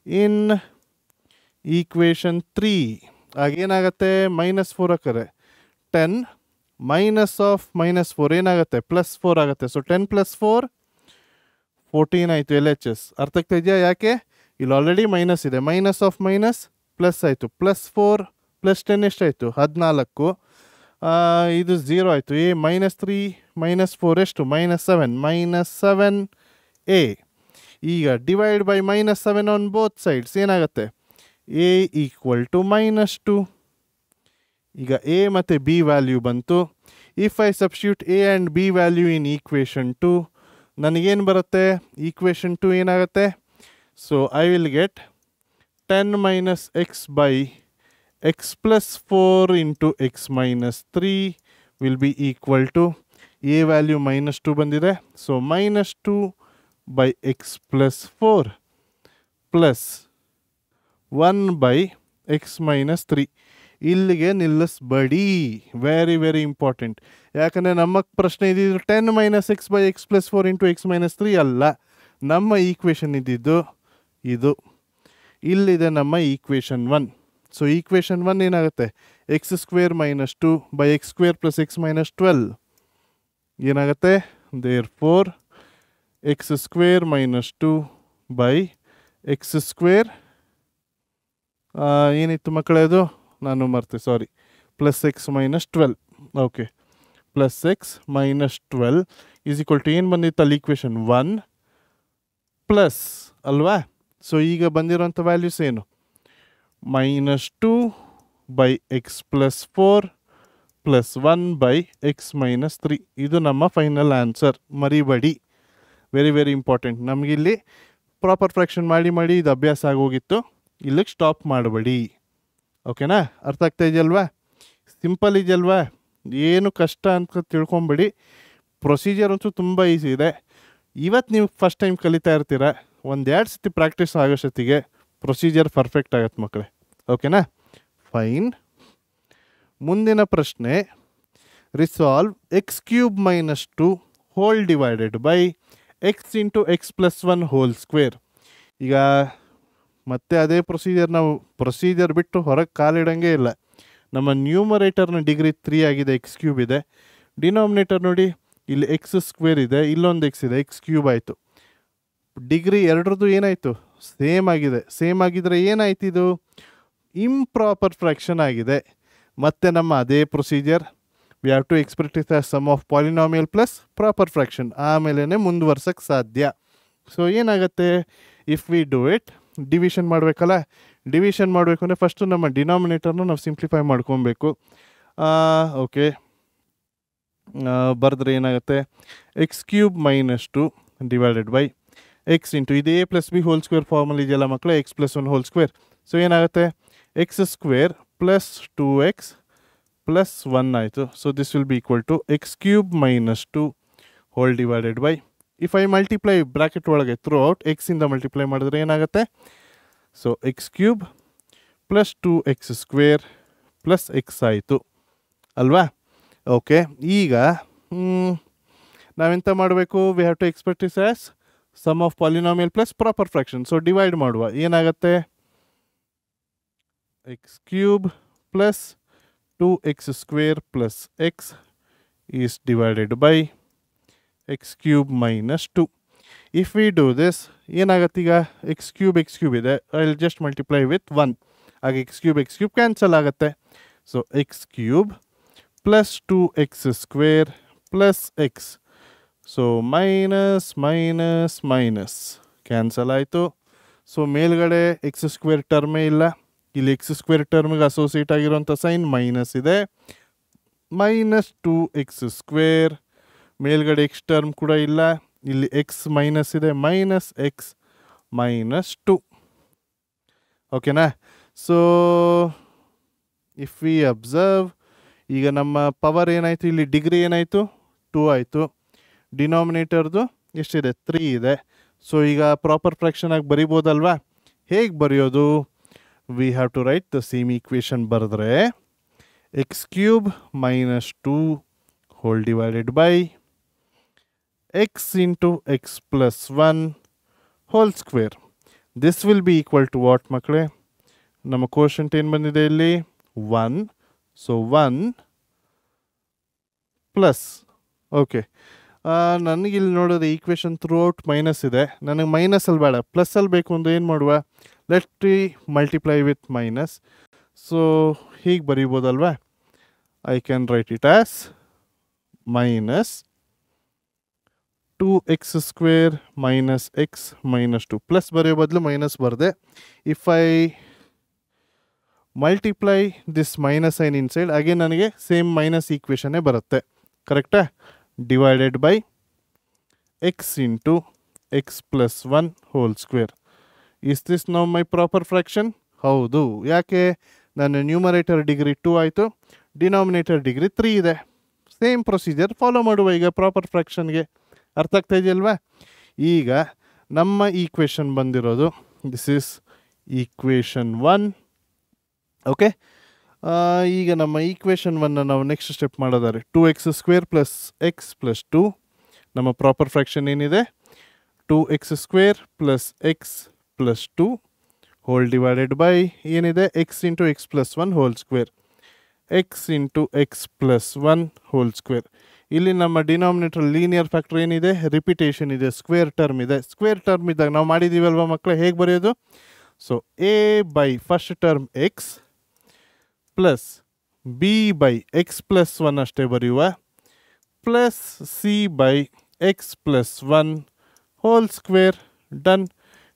ಇನ್ ಈಕ್ವೇಷನ್ 3 ಆಗೇನಾಗುತ್ತೆ, -4 ಹಾಕಿದ್ರೆ 10 -4 ಏನಾಗುತ್ತೆ, +4 ಆಗುತ್ತೆ. ಸೊ 10 + 4 14 ಆಯಿತು ಎಲ್ ಎಚ್ ಎಸ್. ಅರ್ಥ ಆಗ್ತಾ ಇದೆಯಾ? ಯಾಕೆ ಇಲ್ಲಿ ಆಲ್ರೆಡಿ ಮೈನಸ್ ಇದೆ, -ಪ್ಲಸ್ ಆಯಿತು. +4 + 10 ಎಷ್ಟಾಯಿತು, 14. ಇದು 0 ಆಯಿತು. ಎ -3 -4 ಎಷ್ಟು, -7 7a. ಈಗ divide by -7 on both sides ಏನಾಗುತ್ತೆ, ಎ ಈಕ್ವಲ್ ಟು -2. ಈಗ ಎ ಮತ್ತು ಬಿ ವ್ಯಾಲ್ಯೂ ಬಂತು. If I substitute A and B value in equation 2, ನನಗೇನು ಬರುತ್ತೆ, ಈಕ್ವೇಷನ್ 2 ಏನಾಗುತ್ತೆ? So I will get 10 - x/x + 4 × x - 3 will be equal to A value -2 ಬಂದಿದೆ. So -2/x + 4 + 1/x - 3. ಇಲ್ಲಿಗೆ ನಿಲ್ಲಿಸ್ಬೇಡಿ, very very important. ಯಾಕಂದರೆ ನಮ್ಮ ಪ್ರಶ್ನೆ ಇದ್ದಿದ್ದು 10 - x/x + 4 × x - 3 ಅಲ್ಲ. ನಮ್ಮ ಈಕ್ವೇಷನ್ ಇದ್ದಿದ್ದು ಇದು. ಇಲ್ಲಿದೆ ನಮ್ಮ ಈಕ್ವೇಷನ್ 1. ಸೊ ಈಕ್ವೇಷನ್ 1 ಏನಾಗುತ್ತೆ, x² - 2/x² + x - 12 ಏನಾಗುತ್ತೆ. ದೇರ್ಫೋರ್ x² - 2/x², ಏನಿತ್ತು ಮಕ್ಕಳೇ ಅದು, ನಾನು ಮರ್ತೆ, sorry, +x - 12. Okay, +x - 12 is equal to ಏನು ಬಂದಿತ್ತು ಅಲ್ಲಿ ಈಕ್ವೇಷನ್ 1 ಪ್ಲಸ್ ಅಲ್ವಾ. ಸೊ ಈಗ ಬಂದಿರೋಂಥ ವ್ಯಾಲ್ಯೂಸ್ ಏನು, -2/x + 4 + 1/x - 3. ಇದು ನಮ್ಮ ಫೈನಲ್ ಆನ್ಸರ್, ಮರಿಬೇಡಿ, ವೆರಿ ವೆರಿ ಇಂಪಾರ್ಟೆಂಟ್. ನಮಗಿಲ್ಲಿ ಪ್ರಾಪರ್ ಫ್ರ್ಯಾಕ್ಷನ್ ಮಾಡಿ ಇದು ಅಭ್ಯಾಸ ಆಗೋಗಿತ್ತು. ಇಲ್ಲಿಗೆ ಸ್ಟಾಪ್ ಮಾಡಬೇಡಿ. ಓಕೆನಾ? ಅರ್ಥ ಆಗ್ತಾ ಇದೆಯಲ್ವಾ? ಸಿಂಪಲ್ ಇದೆಯಲ್ವಾ? ಏನು ಕಷ್ಟ ಅಂತ ತಿಳ್ಕೊಂಬೇಡಿ. ಪ್ರೊಸೀಜರ್ ಅಂತೂ ತುಂಬ ಈಸಿ ಇದೆ. ಇವತ್ತು ನೀವು ಫಸ್ಟ್ ಟೈಮ್ ಕಲಿತಾ ಇರ್ತೀರ, 1-2 ಸತಿ ಪ್ರಾಕ್ಟೀಸ್ ಆಗೋಷ್ಟೊತ್ತಿಗೆ ಪ್ರೊಸೀಜರ್ ಪರ್ಫೆಕ್ಟ್ ಆಗತ್ತೆ ಮಕ್ಕಳೇ. ಓಕೆನಾ? ಫೈನ್. ಮುಂದಿನ ಪ್ರಶ್ನೆ, resolve x³ - 2 whole divided by x × x + 1 whole square. ಈಗ ಮತ್ತೆ ಅದೇ ಪ್ರೊಸೀಜರ್, ನಾವು ಪ್ರೊಸೀಜರ್ ಬಿಟ್ಟು ಹೊರಗೆ ಕಾಲಿಡಂಗೆ ಇಲ್ಲ. ನಮ್ಮ ನ್ಯೂಮರೇಟರ್ನ ಡಿಗ್ರಿ 3 ಆಗಿದೆ, x³ ಇದೆ. ಡಿನಾಮಿನೇಟರ್ ನೋಡಿ, ಇಲ್ಲಿ x² ಇದೆ, ಇಲ್ಲೊಂದು x ಇದೆ, x³ ಆಯಿತು. ಡಿಗ್ರಿ ಎರಡರದ್ದು ಏನಾಯಿತು, ಸೇಮ್ ಆಗಿದೆ. ಸೇಮ್ ಆಗಿದ್ರೆ ಏನಾಯ್ತು, ಇದು ಇಂಪ್ರಾಪರ್ ಫ್ರ್ಯಾಕ್ಷನ್ ಆಗಿದೆ. ಮತ್ತು ನಮ್ಮ ಅದೇ procedure, we have to express it as sum of polynomial plus proper fraction, ಆಮೇಲೆ ಮುಂದುವರ್ಸೋಕ್ಕೆ ಸಾಧ್ಯ. ಸೊ ಏನಾಗುತ್ತೆ, if we do it division ಮಾಡಬೇಕಲ್ಲ. ಡಿವಿಷನ್ ಮಾಡಬೇಕು ಅಂದರೆ ಫಸ್ಟು ನಮ್ಮ ಡಿನಾಮಿನೇಟರ್ನ ನಾವು ಸಿಂಪ್ಲಿಫೈ ಮಾಡ್ಕೊಬೇಕು. ಓಕೆ, ಬರೆದ್ರೆ ಏನಾಗುತ್ತೆ, X cube minus 2 divided by X into ಇದು a plus b whole square ಫಾರ್ಮಲ್ಲಿ ಇದೆಯಲ್ಲ ಮಕ್ಕಳೇ, x plus 1 whole square. So ಏನಾಗುತ್ತೆ, x square plus 2x plus 1 ಆಯಿತು. So this will be equal to x cube minus 2 whole divided by, if I multiply bracket ಒಳಗೆ throughout ಎಕ್ಸಿಂದ multiply ಮಾಡಿದ್ರೆ ಏನಾಗುತ್ತೆ, so X cube plus 2x square plus x ಆಯಿತು ಅಲ್ವಾ. Okay, ಈಗ ನಾವೆಂತ ಮಾಡಬೇಕು, we have to express this as sum of polynomial plus proper fraction. So divide ಮಾಡುವ, ಏನಾಗುತ್ತೆ, X cube plus 2x square plus X is divided by X cube minus 2. If we do this ಏನಾಗುತ್ತೆ, ಈಗ X cube ಇದೆ, I will just multiply with 1, ಹಾಗೆ X cube cancel ಆಗುತ್ತೆ. So X cube plus 2x square plus X, so minus minus minus cancel ಆಯಿತು. So ಮೇಲ್ಗಡೆ X square ಟರ್ಮೇ ಇಲ್ಲ, ಇಲ್ಲಿ x square ಟರ್ಮ್ಗೆ associate ಆಗಿರುವಂಥ ಸೈನ್ ಮೈನಸ್ ಇದೆ, minus 2x square. ಮೇಲ್ಗಡೆ X term ಕೂಡ ಇಲ್ಲ, ಇಲ್ಲಿ ಎಕ್ಸ್ ಮೈನಸ್ ಇದೆ, ಮೈನಸ್ ಎಕ್ಸ್ ಮೈನಸ್ 2. ಓಕೆನಾ. ಸೊ ಇಫ್ ವಿ ಅಬ್ಸರ್ವ್, ಈಗ ನಮ್ಮ ಪವರ್ ಏನಾಯಿತು, ಇಲ್ಲಿ ಡಿಗ್ರಿ ಏನಾಯಿತು 2 ಆಯಿತು, ಡಿನಾಮಿನೇಟರ್ದು ಎಷ್ಟಿದೆ 3 ಇದೆ. ಸೊ ಈಗ ಪ್ರಾಪರ್ ಫ್ರಾಕ್ಷನ್ ಆಗಿ ಬರಿಬೋದಲ್ವಾ. ಹೇಗೆ ಬರೆಯೋದು, we have to write the same equation. ಬರೆದ್ರೆ x cube minus 2 whole divided by X into X plus 1 whole square. This will be equal to what ಮಕ್ಕಳೇ, ನಮ್ಮ ಕೋಶಂಟ್ ಏನು ಬಂದಿದೆ ಇಲ್ಲಿ 1. ಸೊ 1 ಪ್ಲಸ್, ಓಕೆ, ನನಗಿಲ್ಲಿ ನೋಡಿದ್ರೆ ಈಕ್ವೇಷನ್ ಥ್ರೂ ಔಟ್ ಮೈನಸ್ ಇದೆ, ನನಗೆ ಮೈನಸಲ್ಲಿ ಬೇಡ, ಪ್ಲಸ್ಸಲ್ಲಿ ಬೇಕು ಅಂದರೆ ಏನು ಮಾಡುವ, let we multiply with minus. So ಹೀಗೆ ಬರೀಬೋದಲ್ವಾ, I can write it as minus 2x square minus X minus 2, plus ಬರೆಯೋ ಬದಲು ಮೈನಸ್ ಬರದೆ. If I multiply this minus sign inside, again ನನಗೆ ಸೇಮ್ ಮೈನಸ್ ಈಕ್ವೇಷನ್ನೇ ಬರುತ್ತೆ, ಕರೆಕ್ಟಾ. Divided by X into X plus 1 whole square. Is this now my proper fraction? ಹೌದು. ಯಾಕೆ, ನನ್ನ ನ್ಯೂಮರೇಟರ್ ಡಿಗ್ರಿ 2 ಆಯಿತು, ಡಿನಾಮಿನೇಟರ್ ಡಿಗ್ರಿ 3 ಇದೆ. ಸೇಮ್ ಪ್ರೊಸೀಜರ್ ಫಾಲೋ ಮಾಡುವ ಈಗ ಪ್ರಾಪರ್ ಫ್ರಾಕ್ಷನ್ಗೆ. ಅರ್ಥ ಆಗ್ತಾ ಇದೆಯಲ್ವಾ. ಈಗ ನಮ್ಮ ಈಕ್ವೇಷನ್ ಬಂದಿರೋದು, ದಿಸ್ ಈಸ್ ಈಕ್ವೇಷನ್ 1. ಓಕೆ, ಈಗ ನಮ್ಮ ಈಕ್ವೇಷನ್ 1 ನಾವು ನೆಕ್ಸ್ಟ್ ಸ್ಟೆಪ್ ಮಾಡೋದಾದ್ರೆ 2x square plus x plus 2, ನಮ್ಮ ಪ್ರಾಪರ್ ಫ್ರಾಕ್ಷನ್ ಏನಿದೆ 2x square plus x plus 2 whole divided by ಏನಿದೆ x into X plus 1 whole square, x into X plus 1 whole square. ಇಲ್ಲಿ ನಮ್ಮ denominator linear factor ಏನಿದೆ, repetition ಇದೆ, square term ಇದೆ. Square term ಇದ್ದಾಗ ನಾವು ಮಾಡಿದ್ದೀವಲ್ವ ಮಕ್ಕಳೇ, ಹೇಗೆ ಬರೆಯೋದು, so a by first term x plus B by x plus 1 ಅಷ್ಟೇ ಬರೆಯುವ, plus c by x plus 1 whole square. Done.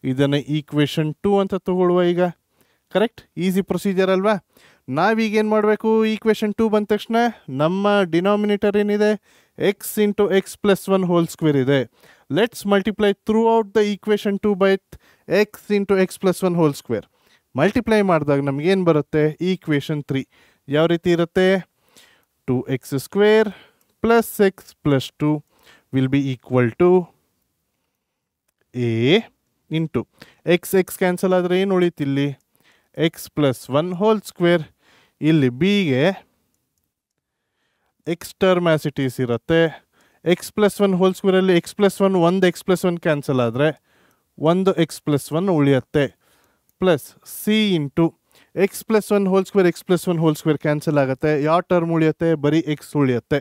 ಇದನ್ನು ಈಕ್ವೇಷನ್ 2 ಅಂತ ತಗೊಳ್ಳುವ ಈಗ. ಕರೆಕ್ಟ್, ಈಸಿ ಪ್ರೊಸೀಜರ್ ಅಲ್ವಾ. ನಾವೀಗೇನು ಮಾಡಬೇಕು, ಈಕ್ವೇಷನ್ 2 ಬಂದ ತಕ್ಷಣ ನಮ್ಮ ಡಿನಾಮಿನೇಟರ್ ಏನಿದೆ x into X plus 1 whole square ಇದೆ. Let's multiply throughout the equation 2 by X into X plus 1 whole square. Multiply ಮಾಡಿದಾಗ ನಮಗೇನು ಬರುತ್ತೆ, ಈಕ್ವೇಷನ್ 3 ಯಾವ ರೀತಿ ಇರುತ್ತೆ, 2x square plus x plus 2 will be equal to A into x x cancel ಆದರೆ ಏನು ಉಳಿತು ಇಲ್ಲಿ, ಎಕ್ಸ್ ಪ್ಲಸ್ 1 ಹೋಲ್ ಸ್ಕ್ವೇರ್. ಇಲ್ಲಿ ಬಿಗೆ x term as it is ಇರುತ್ತೆ, ಎಕ್ಸ್ ಪ್ಲಸ್ 1 ಹೋಲ್ ಸ್ಕ್ವೇರಲ್ಲಿ ಎಕ್ಸ್ ಪ್ಲಸ್ 1 ಒಂದು ಎಕ್ಸ್ ಪ್ಲಸ್ 1 ಕ್ಯಾನ್ಸಲ್ ಆದರೆ ಒಂದು ಎಕ್ಸ್ ಪ್ಲಸ್ 1 ಉಳಿಯುತ್ತೆ, plus C into X plus 1 whole square X plus 1 whole square cancel ಆಗುತ್ತೆ, ಯಾವ ಟರ್ಮ್ ಉಳಿಯುತ್ತೆ, ಬರೀ ಎಕ್ಸ್ ಉಳಿಯುತ್ತೆ.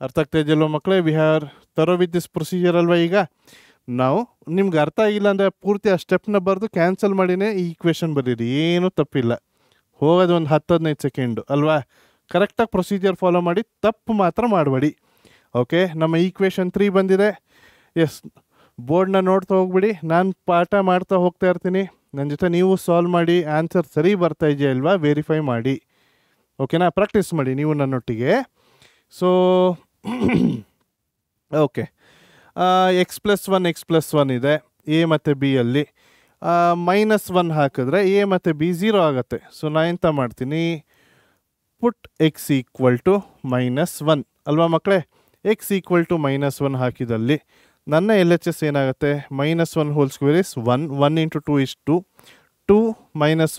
ಅರ್ಥ ಆಗ್ತಾ ಇದೆಯಲ್ವ ಮಕ್ಕಳೇ, ವಿ ಹ್ಯಾವ್ ತರೋ ವಿತ್ ದಿಸ್ ಪ್ರೊಸೀಜರ್ ಅಲ್ವಾ. ಈಗ ನಾವು ನಿಮ್ಗೆ ಅರ್ಥ ಆಗಿಲ್ಲ ಅಂದರೆ ಪೂರ್ತಿ ಆ ಸ್ಟೆಪ್ನ ಬರೆದು ಕ್ಯಾನ್ಸಲ್ ಮಾಡಿನೇ ಈ ಈಕ್ವೇಷನ್ ಬರೀರಿ, ಏನೂ ತಪ್ಪಿಲ್ಲ. ಹೋಗೋದು ಒಂದು 10-15 ಸೆಕೆಂಡು ಅಲ್ವಾ. ಕರೆಕ್ಟಾಗಿ ಪ್ರೊಸೀಜರ್ ಫಾಲೋ ಮಾಡಿ, ತಪ್ಪು ಮಾತ್ರ ಮಾಡಬೇಡಿ. ಓಕೆ, ನಮ್ಮ ಈಕ್ವೇಷನ್ 3 ಬಂದಿದೆ. ಎಸ್, ಬೋರ್ಡ್ನ ನೋಡ್ತಾ ಹೋಗ್ಬಿಡಿ, ನಾನು ಪಾಠ ಮಾಡ್ತಾ ಹೋಗ್ತಾ ಇರ್ತೀನಿ, ನನ್ನ ಜೊತೆ ನೀವು ಸಾಲ್ವ್ ಮಾಡಿ ಆನ್ಸರ್ ಸರಿ ಬರ್ತಾ ಇದೆಯಾ ಇಲ್ವಾ ವೆರಿಫೈ ಮಾಡಿ. ಓಕೆನಾ, ಪ್ರಾಕ್ಟೀಸ್ ಮಾಡಿ ನೀವು ನನ್ನೊಟ್ಟಿಗೆ. ಸೊ ಓಕೆ, x+1 ಇದೆ ಎ ಮತ್ತು ಬಿ ಅಲ್ಲಿ. -1 ಹಾಕಿದ್ರೆ ಎ ಮತ್ತು ಬಿ 0 ಆಗುತ್ತೆ. ಸೊ ನಾನು ಎಂತ ಮಾಡ್ತೀನಿ, ಪುಟ್ x = -1 ಅಲ್ವಾ ಮಕ್ಕಳೇ. x = -1 ಹಾಕಿದಲ್ಲಿ ನನ್ನ LHS ಏನಾಗುತ್ತೆ, -1 whole square is 1, 1 × 2 is 2, 2 - 1 is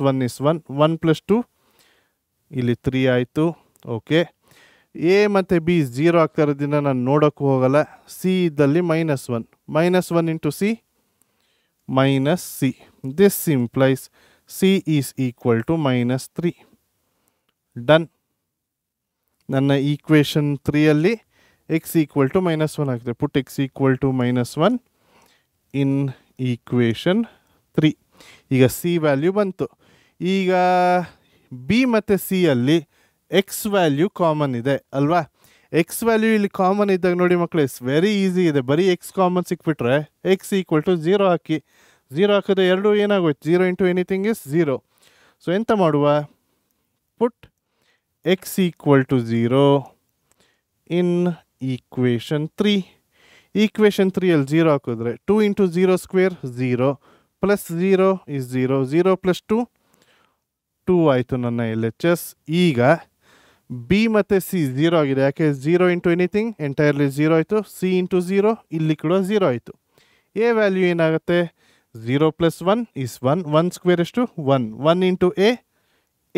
1, 1 + 2 ಇಲ್ಲಿ 3 ಆಯಿತು. ಓಕೆ, ಎ ಮತ್ತು ಬಿ 0 ಆಗ್ತಾ ಇರೋದ್ರಿಂದ ನಾನು ನೋಡೋಕ್ಕೂ ಹೋಗಲ್ಲ. ಸಿ ಇದ್ದಲ್ಲಿ -1, -1 × c -c. This implies c is equal to -3. Done. ನನ್ನ ಈಕ್ವೇಷನ್ 3ಅಲ್ಲಿ x = -1 ಆಗಿದೆ. Put x = -1 in equation 3. ಈಗ ಸಿ ವ್ಯಾಲ್ಯೂ ಬಂತು. ಈಗ ಬಿ ಮತ್ತು ಸಿ ಅಲ್ಲಿ ಎಕ್ಸ್ ವ್ಯಾಲ್ಯೂ ಕಾಮನ್ ಇದೆ ಅಲ್ವಾ. ಎಕ್ಸ್ ವ್ಯಾಲ್ಯೂ ಇಲ್ಲಿ ಕಾಮನ್ ಇದ್ದಾಗ ನೋಡಿ ಮಕ್ಕಳು, ಇಟ್ಸ್ ವೆರಿ ಈಸಿ ಇದೆ. ಬರೀ ಎಕ್ಸ್ ಕಾಮನ್ ಸಿಕ್ಬಿಟ್ರೆ x = 0 ಹಾಕಿ. 0 ಹಾಕಿದ್ರೆ ಎರಡು ಏನಾಗೋಯ್ತು, 0 × ಎನಿಥಿಂಗ್ ಇಸ್ 0. ಸೊ ಎಂತ ಮಾಡುವ, ಪುಟ್ x = 0 ಇನ್ ಈಕ್ವೇಷನ್ 3. ಈಕ್ವೇಷನ್ 3ಅಲ್ಲಿ 0 ಹಾಕಿದ್ರೆ 2 × 0² 0 + 0 is 0, 0 + 2 2 ಆಯಿತು ನನ್ನ LHS. ಈಗ ಬಿ ಮತ್ತು ಸಿ 0 ಆಗಿದೆ, ಯಾಕೆ 0 × ಎನಿಥಿಂಗ್ ಎಂಟೈರ್ಲಿ 0 ಆಯಿತು. ಸಿ × 0 ಇಲ್ಲಿ ಕೂಡ 0 ಆಯಿತು. ಎ ವ್ಯಾಲ್ಯೂ ಏನಾಗುತ್ತೆ, 0 + 1 is 1, 1² ಎಷ್ಟು 1, 1 ×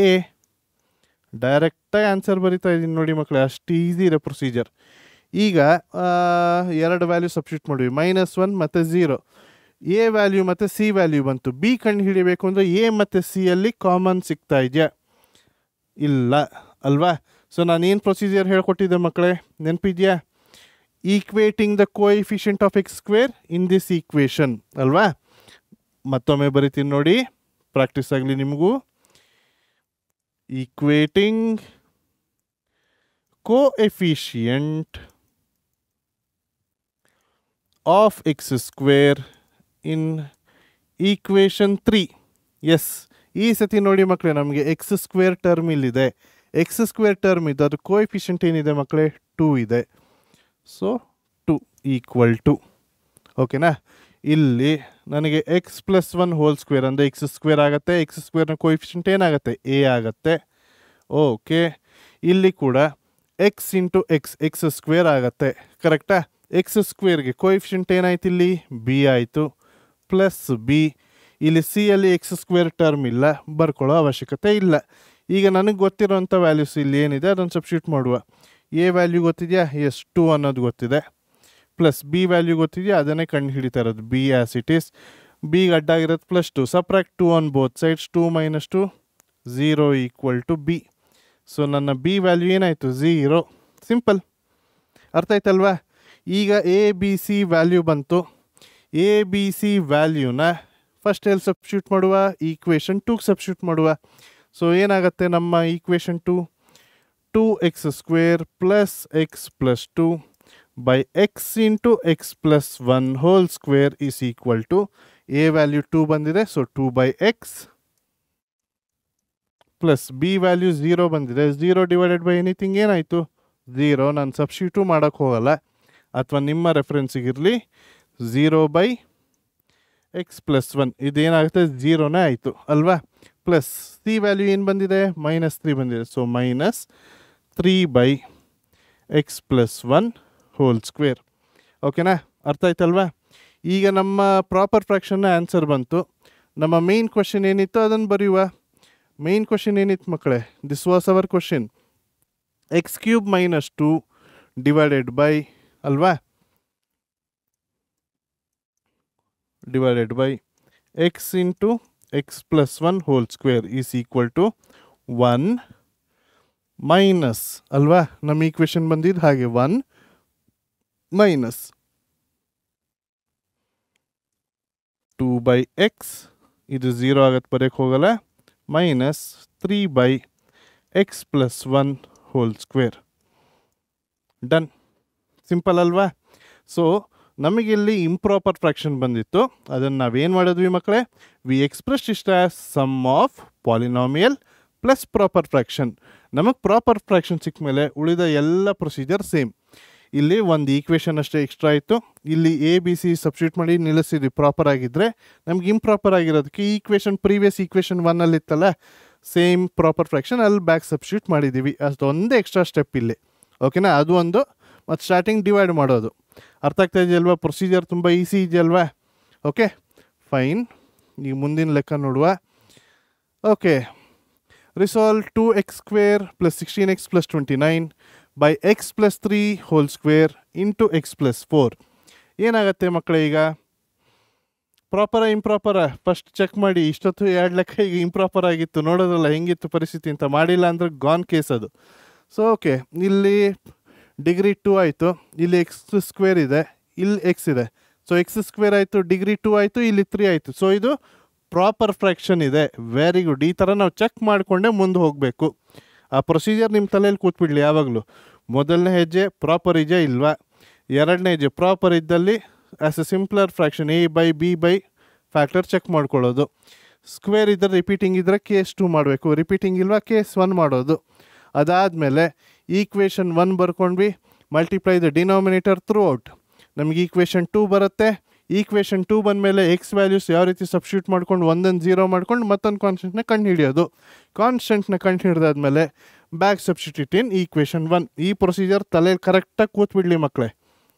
ಎ. ಡೈರೆಕ್ಟಾಗಿ ಆನ್ಸರ್ ಬರಿತಾ ಇದ್ದೀನಿ ನೋಡಿ ಮಕ್ಕಳೇ, ಅಷ್ಟು ಈಸಿ ಇದೆ ಪ್ರೊಸೀಜರ್. ಈಗ ಎರಡು ವ್ಯಾಲ್ಯೂ ಸಬ್ಸ್ಟಿಟ್ಯೂಟ್ ಮಾಡಿವಿ, -1 ಮತ್ತು 0. ಎ ವ್ಯಾಲ್ಯೂ ಮತ್ತು ಸಿ ವ್ಯಾಲ್ಯೂ ಬಂತು. ಬಿ ಕಂಡು ಹಿಡಿಬೇಕು ಅಂದರೆ ಎ ಮತ್ತು ಸಿ ಅಲ್ಲಿ ಕಾಮನ್ ಸಿಗ್ತಾ ಇದೆಯಾ ಇಲ್ಲ ಅಲ್ವಾ. ಸೊ ನಾನೇನು ಪ್ರೊಸೀಜರ್ ಹೇಳ್ಕೊಟ್ಟಿದ್ದೆ ಮಕ್ಕಳೇ, ನೆನಪಿದೆಯಾ, equating the coefficient of x² in this equation ಅಲ್ವಾ. ಮತ್ತೊಮ್ಮೆ ಬರಿತೀನಿ ನೋಡಿ, ಪ್ರಾಕ್ಟೀಸ್ ಆಗಲಿ ನಿಮಗೂ. Equating coefficient of x² in equation 3. Yes, ಈ ಸತಿ ನೋಡಿ ಮಕ್ಕಳೇ, ನಮಗೆ x² ಟರ್ಮ್ ಇಲ್ಲಿದೆ. x² ಟರ್ಮ್ ಇದೆ, ಅದು ಕೋಎಫಿಷಿಯಂಟ್ ಏನಿದೆ ಮಕ್ಕಳೇ, 2 ಇದೆ. ಸೊ 2 = 2. ಓಕೆನಾ. ಇಲ್ಲಿ ನನಗೆ x+1 whole square ಅಂದರೆ x² ಆಗುತ್ತೆ. x²ನ ಕೋಎಫಿಷಿಯಂಟ್ ಏನಾಗುತ್ತೆ, a ಆಗುತ್ತೆ. ಓಕೆ, ಇಲ್ಲಿ ಕೂಡ x × x² ಆಗುತ್ತೆ. ಕರೆಕ್ಟಾ. x²ಗೆ ಕೋಎಫಿಷಿಯಂಟ್ ಏನಾಯ್ತು, ಇಲ್ಲಿ b ಆಯಿತು, ಪ್ಲಸ್ b. ಇಲ್ಲಿ ಸಿ ಅಲ್ಲಿ x² ಟರ್ಮ್ ಇಲ್ಲ, ಬರ್ಕೊಳ್ಳೋ ಅವಶ್ಯಕತೆ ಇಲ್ಲ. ಈಗ ನನಗೆ ಗೊತ್ತಿರೋಂಥ ವ್ಯಾಲ್ಯೂಸ್ ಇಲ್ಲಿ ಏನಿದೆ ಅದನ್ನು ಸಬ್ಸ್ಟಿಟ್ಯೂಟ್ ಮಾಡುವ. ಎ ವ್ಯಾಲ್ಯೂ ಗೊತ್ತಿದೆಯಾ, ಎಸ್ 2 ಅನ್ನೋದು ಗೊತ್ತಿದೆ, ಪ್ಲಸ್ ಬಿ ವ್ಯಾಲ್ಯೂ ಗೊತ್ತಿದೆಯಾ, ಅದನ್ನೇ ಕಂಡು ಹಿಡಿತಾ ಇರೋದು, ಬಿ ಆ್ಯಸ್ ಇಟ್ ಈಸ್. ಬಿಗೆ ಅಡ್ಡಾಗಿರೋದು +2, subtract 2 on both sides, 2 - 2 0 = b. So ನನ್ನ ಬಿ ವ್ಯಾಲ್ಯೂ ಏನಾಯಿತು, 0. ಸಿಂಪಲ್, ಅರ್ಥ ಆಯ್ತಲ್ವಾ. ಈಗ ಎ ಬಿ ಸಿ ವ್ಯಾಲ್ಯೂ ಬಂತು. ಎ ಬಿ ಸಿ ವ್ಯಾಲ್ಯೂನ ಫಸ್ಟ್ ಎಲ್ಲಿ ಸಬ್ಸ್ಟಿಟ್ಯೂಟ್ ಮಾಡುವ, ಈಕ್ವೇಷನ್ 2ಗೆ ಸಬ್ಸ್ಟಿಟ್ಯೂಟ್ ಮಾಡುವ. ಸೊ ಏನಾಗುತ್ತೆ ನಮ್ಮ equation 2, 2x² + x + 2 by x × x+1 whole square is equal to, a value 2 ಬಂದಿದೆ, so 2/x plus B value 0 ಬಂದಿದೆ, 0 / ಎನಿಥಿಂಗ್ ಏನಾಯಿತು, 0. ನಾನು ಸಬ್ಸ್ಟಿಟ್ಯೂಟ್ ಮಾಡೋಕ್ಕೆ ಹೋಗಲ್ಲ, ಅಥವಾ ನಿಮ್ಮ ರೆಫರೆನ್ಸಿಗಿರಲಿ 0/x+1 ಇದೇನಾಗುತ್ತೆ, 0ನೇ ಆಯಿತು ಅಲ್ವಾ. ಪ್ಲಸ್ ಸಿ ವ್ಯಾಲ್ಯೂ ಏನು ಬಂದಿದೆ, -3 ಬಂದಿದೆ, ಸೊ -3/x+1 whole square. ಓಕೆನಾ, ಅರ್ಥ ಆಯ್ತಲ್ವಾ. ಈಗ ನಮ್ಮ ಪ್ರಾಪರ್ ಫ್ರ್ಯಾಕ್ಷನ್ನ ಆನ್ಸರ್ ಬಂತು. ನಮ್ಮ ಮೇನ್ ಕ್ವಶನ್ ಏನಿತ್ತು ಅದನ್ನು ಬರೆಯುವ. ಮೇನ್ ಕ್ವಶನ್ ಏನಿತ್ತು ಮಕ್ಕಳೇ, this was our question, x³ - 2 divided by ಅಲ್ವಾ, divided by x × x+1 whole square is equal to 1 minus ಅಲ್ವಾ. ನಮ್ಮ ಈಕ್ವೇಷನ್ ಬಂದಿದ್ದು ಹಾಗೆ 1 ಮೈನಸ್ 2/x, ಇದು 0 ಆಗತ್ತೆ, ಬರೆಯೋಕ್ಕೆ ಹೋಗಲ್ಲ, minus 3/x+1 whole square. Done, simple ಅಲ್ವಾ. ಸೊ ನಮಗಿಲ್ಲಿ ಇಂಪ್ರಾಪರ್ ಫ್ರ್ಯಾಕ್ಷನ್ ಬಂದಿತ್ತು. ಅದನ್ನು ನಾವೇನು ಮಾಡಿದ್ವಿ ಮಕ್ಕಳೇ, ವಿ ಎಕ್ಸ್ಪ್ರೆಸ್ ಇಷ್ಟ sum of polynomial plus proper fraction. ನಮಗೆ ಪ್ರಾಪರ್ ಫ್ರ್ಯಾಕ್ಷನ್ ಸಿಕ್ಕ ಮೇಲೆ ಉಳಿದ ಎಲ್ಲ ಪ್ರೊಸೀಜರ್ ಸೇಮ್. ಇಲ್ಲಿ ಒಂದು ಈಕ್ವೇಷನ್ ಅಷ್ಟೇ ಎಕ್ಸ್ಟ್ರಾ ಆಯಿತು. ಇಲ್ಲಿ ಎ ಬಿ ಸಿ ಸಬ್ಸ್ಟಿಟ್ಯೂಟ್ ಮಾಡಿ ನಿಲ್ಲಿಸಿದ್ವಿ ಪ್ರಾಪರ್ ಆಗಿದ್ದರೆ. ನಮ್ಗೆ ಇಂಪ್ರಾಪರ್ ಆಗಿರೋದಕ್ಕೆ ಈಕ್ವೇಷನ್ ಪ್ರೀವಿಯಸ್ ಈಕ್ವೇಷನ್ 1 ಇತ್ತಲ್ಲ ಸೇಮ್ ಪ್ರಾಪರ್ ಫ್ರ್ಯಾಕ್ಷನ್, ಅಲ್ಲಿ ಬ್ಯಾಕ್ ಸಬ್ಸ್ಟಿಟ್ಯೂಟ್ ಮಾಡಿದ್ದೀವಿ. ಅದೊಂದೇ ಎಕ್ಸ್ಟ್ರಾ ಸ್ಟೆಪ್ ಇಲ್ಲಿ. ಓಕೆನಾ, ಅದು ಒಂದು. ಮತ್ತು ಸ್ಟಾರ್ಟಿಂಗ್ ಡಿವೈಡ್ ಮಾಡೋದು. ಅರ್ಥ ಆಗ್ತಾ ಇದೆಯಲ್ವಾ? ಪ್ರೊಸೀಜರ್ ತುಂಬ ಈಸಿ ಇದೆಯಲ್ವಾ? Okay fine. ಈಗ ಮುಂದಿನ ಲೆಕ್ಕ ನೋಡುವ. Okay, resolve 2x² + 16x + 29 by x + 3 whole square into x + 4. ಏನಾಗುತ್ತೆ ಮಕ್ಕಳೇ, ಈಗ ಪ್ರಾಪರ ಇಂಪ್ರಾಪರ ಫಸ್ಟ್ ಚೆಕ್ ಮಾಡಿ. ಇಷ್ಟೊತ್ತು 2 ಲೆಕ್ಕ ಈಗ ಇಂಪ್ರಾಪರ್ ಆಗಿತ್ತು, ನೋಡೋದ್ರಲ್ಲ ಹೆಂಗಿತ್ತು ಪರಿಸ್ಥಿತಿ ಅಂತ. ಮಾಡಿಲ್ಲ ಅಂದರೆ ಗಾನ್ ಕೇಸ್ ಅದು. ಸೊ ಓಕೆ, ಇಲ್ಲಿ ಡಿಗ್ರಿ 2 ಆಯಿತು, ಇಲ್ಲಿ x² ಇದೆ, ಇಲ್ಲಿ x ಇದೆ. ಸೊ x² ಆಯಿತು, ಡಿಗ್ರಿ 2 ಆಯಿತು, ಇಲ್ಲಿ 3 ಆಯಿತು. ಸೊ ಇದು ಪ್ರಾಪರ್ ಫ್ರ್ಯಾಕ್ಷನ್ ಇದೆ. Very good. ಈ ಥರ ನಾವು ಚೆಕ್ ಮಾಡಿಕೊಂಡೇ ಮುಂದೆ ಹೋಗಬೇಕು. ಆ ಪ್ರೊಸೀಜರ್ ನಿಮ್ಮ ತಲೆಯಲ್ಲಿ ಕೂತ್ಬಿಡ್ಲಿ ಯಾವಾಗಲೂ. ಮೊದಲನೇ ಹೆಜ್ಜೆ ಪ್ರಾಪರ್ ಇದೆಯಾ ಇಲ್ವಾ, ಎರಡನೇ ಹೆಜ್ಜೆ ಪ್ರಾಪರ್ ಇದ್ದಲ್ಲಿ as a simpler fraction a/b/ factor check ಮಾಡ್ಕೊಳ್ಳೋದು. ಸ್ಕ್ವೇರ್ ಇದ್ದರೆ ರಿಪೀಟಿಂಗ್ ಇದ್ದರೆ ಕೇಸ್ 2 ಮಾಡಬೇಕು, ರಿಪೀಟಿಂಗ್ ಇಲ್ವಾ ಕೇಸ್ 1 ಮಾಡೋದು. ಅದಾದಮೇಲೆ ಈಕ್ವೇಷನ್ 1 ಬರ್ಕೊಂಡ್ವಿ, multiply the denominator throughout. ನಮಗೆ ಈಕ್ವೇಷನ್ 2 ಬರುತ್ತೆ. ಈಕ್ವೇಷನ್ 2 ಬಂದಮೇಲೆ ಎಕ್ಸ್ ವ್ಯಾಲ್ಯೂಸ್ ಯಾವ ರೀತಿ ಸಬ್ಸ್ಟಿಟ್ಯೂಟ್ ಮಾಡ್ಕೊಂಡು ಒಂದೊಂದು 0 ಮಾಡ್ಕೊಂಡು ಮತ್ತೊಂದು ಕಾನ್ಸ್ಟೆಂಟ್ನ ಕಂಡು ಹಿಡಿಯೋದು. ಕಾನ್ಸ್ಟೆಂಟ್ನ ಕಂಡು ಹಿಡಿದಾದ್ಮೇಲೆ ಬ್ಯಾಕ್ ಸಬ್ಸ್ಟಿಟ್ಯೂಟ್ ಇನ್ ಈಕ್ವೇಷನ್ 1. ಈ ಪ್ರೊಸೀಜರ್ ತಲೆಯಲ್ಲಿ ಕರೆಕ್ಟಾಗಿ ಕೂತ್ಬಿಡ್ಲಿ ಮಕ್ಕಳೇ.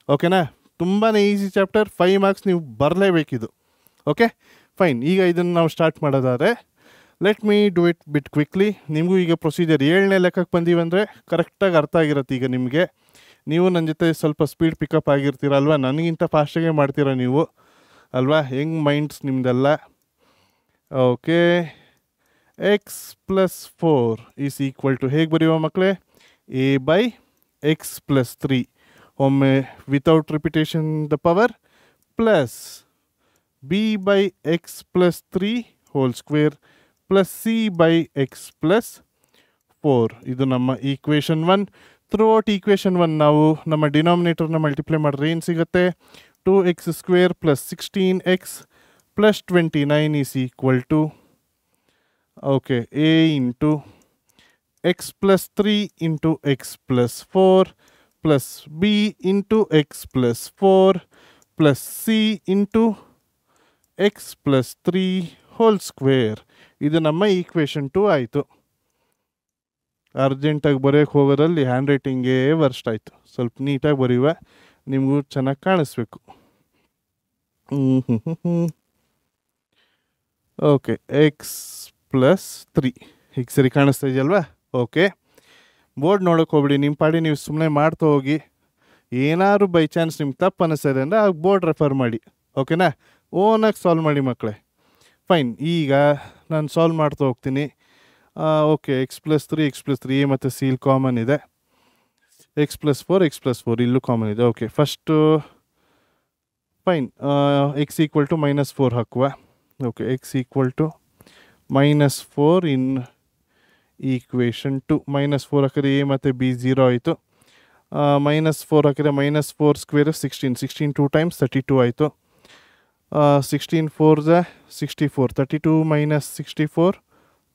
ಓಕೆನಾ, ತುಂಬಾ ಈಸಿ ಚಾಪ್ಟರ್, 5 ಮಾರ್ಕ್ಸ್ ನೀವು ಬರಲೇಬೇಕಿದು. Okay fine. ಈಗ ಇದನ್ನು ನಾವು ಸ್ಟಾರ್ಟ್ ಮಾಡೋದಾದರೆ let me do it bit quickly. ನಿಮಗೂ ಈಗ ಪ್ರೊಸೀಜರ್ 7ನೇ ಲೆಕ್ಕಕ್ಕೆ ಬಂದೀವಂದರೆ ಕರೆಕ್ಟಾಗಿ ಅರ್ಥ ಆಗಿರುತ್ತೆ ಈಗ ನಿಮಗೆ. ನೀವು ನನ್ನ ಜೊತೆ ಸ್ವಲ್ಪ ಸ್ಪೀಡ್ ಪಿಕಪ್ ಆಗಿರ್ತೀರ ಅಲ್ವಾ, ನನಗಿಂತ ಫಾಸ್ಟಾಗೆ ಮಾಡ್ತೀರ ನೀವು ಅಲ್ವಾ, ಹೆಂಗೆ ಮೈಂಡ್ಸ್ ನಿಮ್ಮದೆಲ್ಲ. Okay, x + 4 is equal to ಹೇಗೆ ಬರೆಯುವ ಮಕ್ಕಳೇ, a/x + 3. ಒಮ್ಮೆ without repetition the power plus b/x + 3 whole square plus c/x + 4. ಇದು ನಮ್ಮ ಈಕ್ವೇಷನ್ 1. ಥ್ರೂ ಔಟ್ ಈಕ್ವೇಷನ್ 1 ನಾವು ನಮ್ಮ ಡಿನಾಮಿನೇಟರ್ನ ಮಲ್ಟಿಪ್ಲೈ ಮಾಡಿದ್ರೆ ಏನು ಸಿಗುತ್ತೆ, 2x² + 16x + 29 is equal to okay a into x + 3 into x + 4 plus b into x + 4 plus c into x + 3 whole square. ಇದು ನಮ್ಮ equation 2 ಆಯಿತು. ಅರ್ಜೆಂಟಾಗಿ ಬರೆಯೋಕ್ಕೆ ಹೋಗೋದ್ರಲ್ಲಿ ಹ್ಯಾಂಡ್ ರೈಟಿಂಗೇ ವರ್ಸ್ಟ್ ಆಯಿತು. ಸ್ವಲ್ಪ ನೀಟಾಗಿ ಬರೆಯುವ, ನಿಮಗೂ ಚೆನ್ನಾಗಿ ಕಾಣಿಸ್ಬೇಕು. ಓಕೆ, x + 3 ಹೀಗೆ ಸರಿ ಕಾಣಿಸ್ತಾ ಇದೆಯಲ್ವಾ? ಓಕೆ, ಬೋರ್ಡ್ ನೋಡೋಕೆ ಹೋಗ್ಬಿಡಿ, ನಿಮ್ಮ ಪಾಡಿ ನೀವು ಸುಮ್ಮನೆ ಮಾಡ್ತಾ ಹೋಗಿ. ಏನಾದ್ರು ಬೈ ಚಾನ್ಸ್ ನಿಮ್ಗೆ ತಪ್ಪು ಅನ್ನಿಸ್ತದೆ ಅಂದರೆ ಆ ಬೋರ್ಡ್ ರೆಫರ್ ಮಾಡಿ. ಓಕೆನಾ, ಓನಾಗಿ ಸಾಲ್ವ್ ಮಾಡಿ ಮಕ್ಕಳೇ. ಫೈನ್. ಈಗ ನಾನು ಸಾಲ್ವ್ ಮಾಡ್ತಾ ಹೋಗ್ತೀನಿ. ಓಕೆ, x + 3 x + 3 a ಮತ್ತು c ಇಲ್ಲಿ ಕಾಮನ್ ಇದೆ. x + 4 x + 4 ಇಲ್ಲೂ ಕಾಮನ್ ಇದೆ. Okay, first fine. x = -4 ಹಾಕುವ. ಓಕೆ, x = -4 ಇನ್ ಈಕ್ವೇಷನ್ 2. -4 ಹಾಕಿದ್ರೆ a ಮತ್ತು b 0 ಆಯಿತು. -4 ಹಾಕಿದ್ರೆ -4² 16. 16 2 ಟೈಮ್ಸ್ 32 ಆಯಿತು. 16 4 64. 32 - 64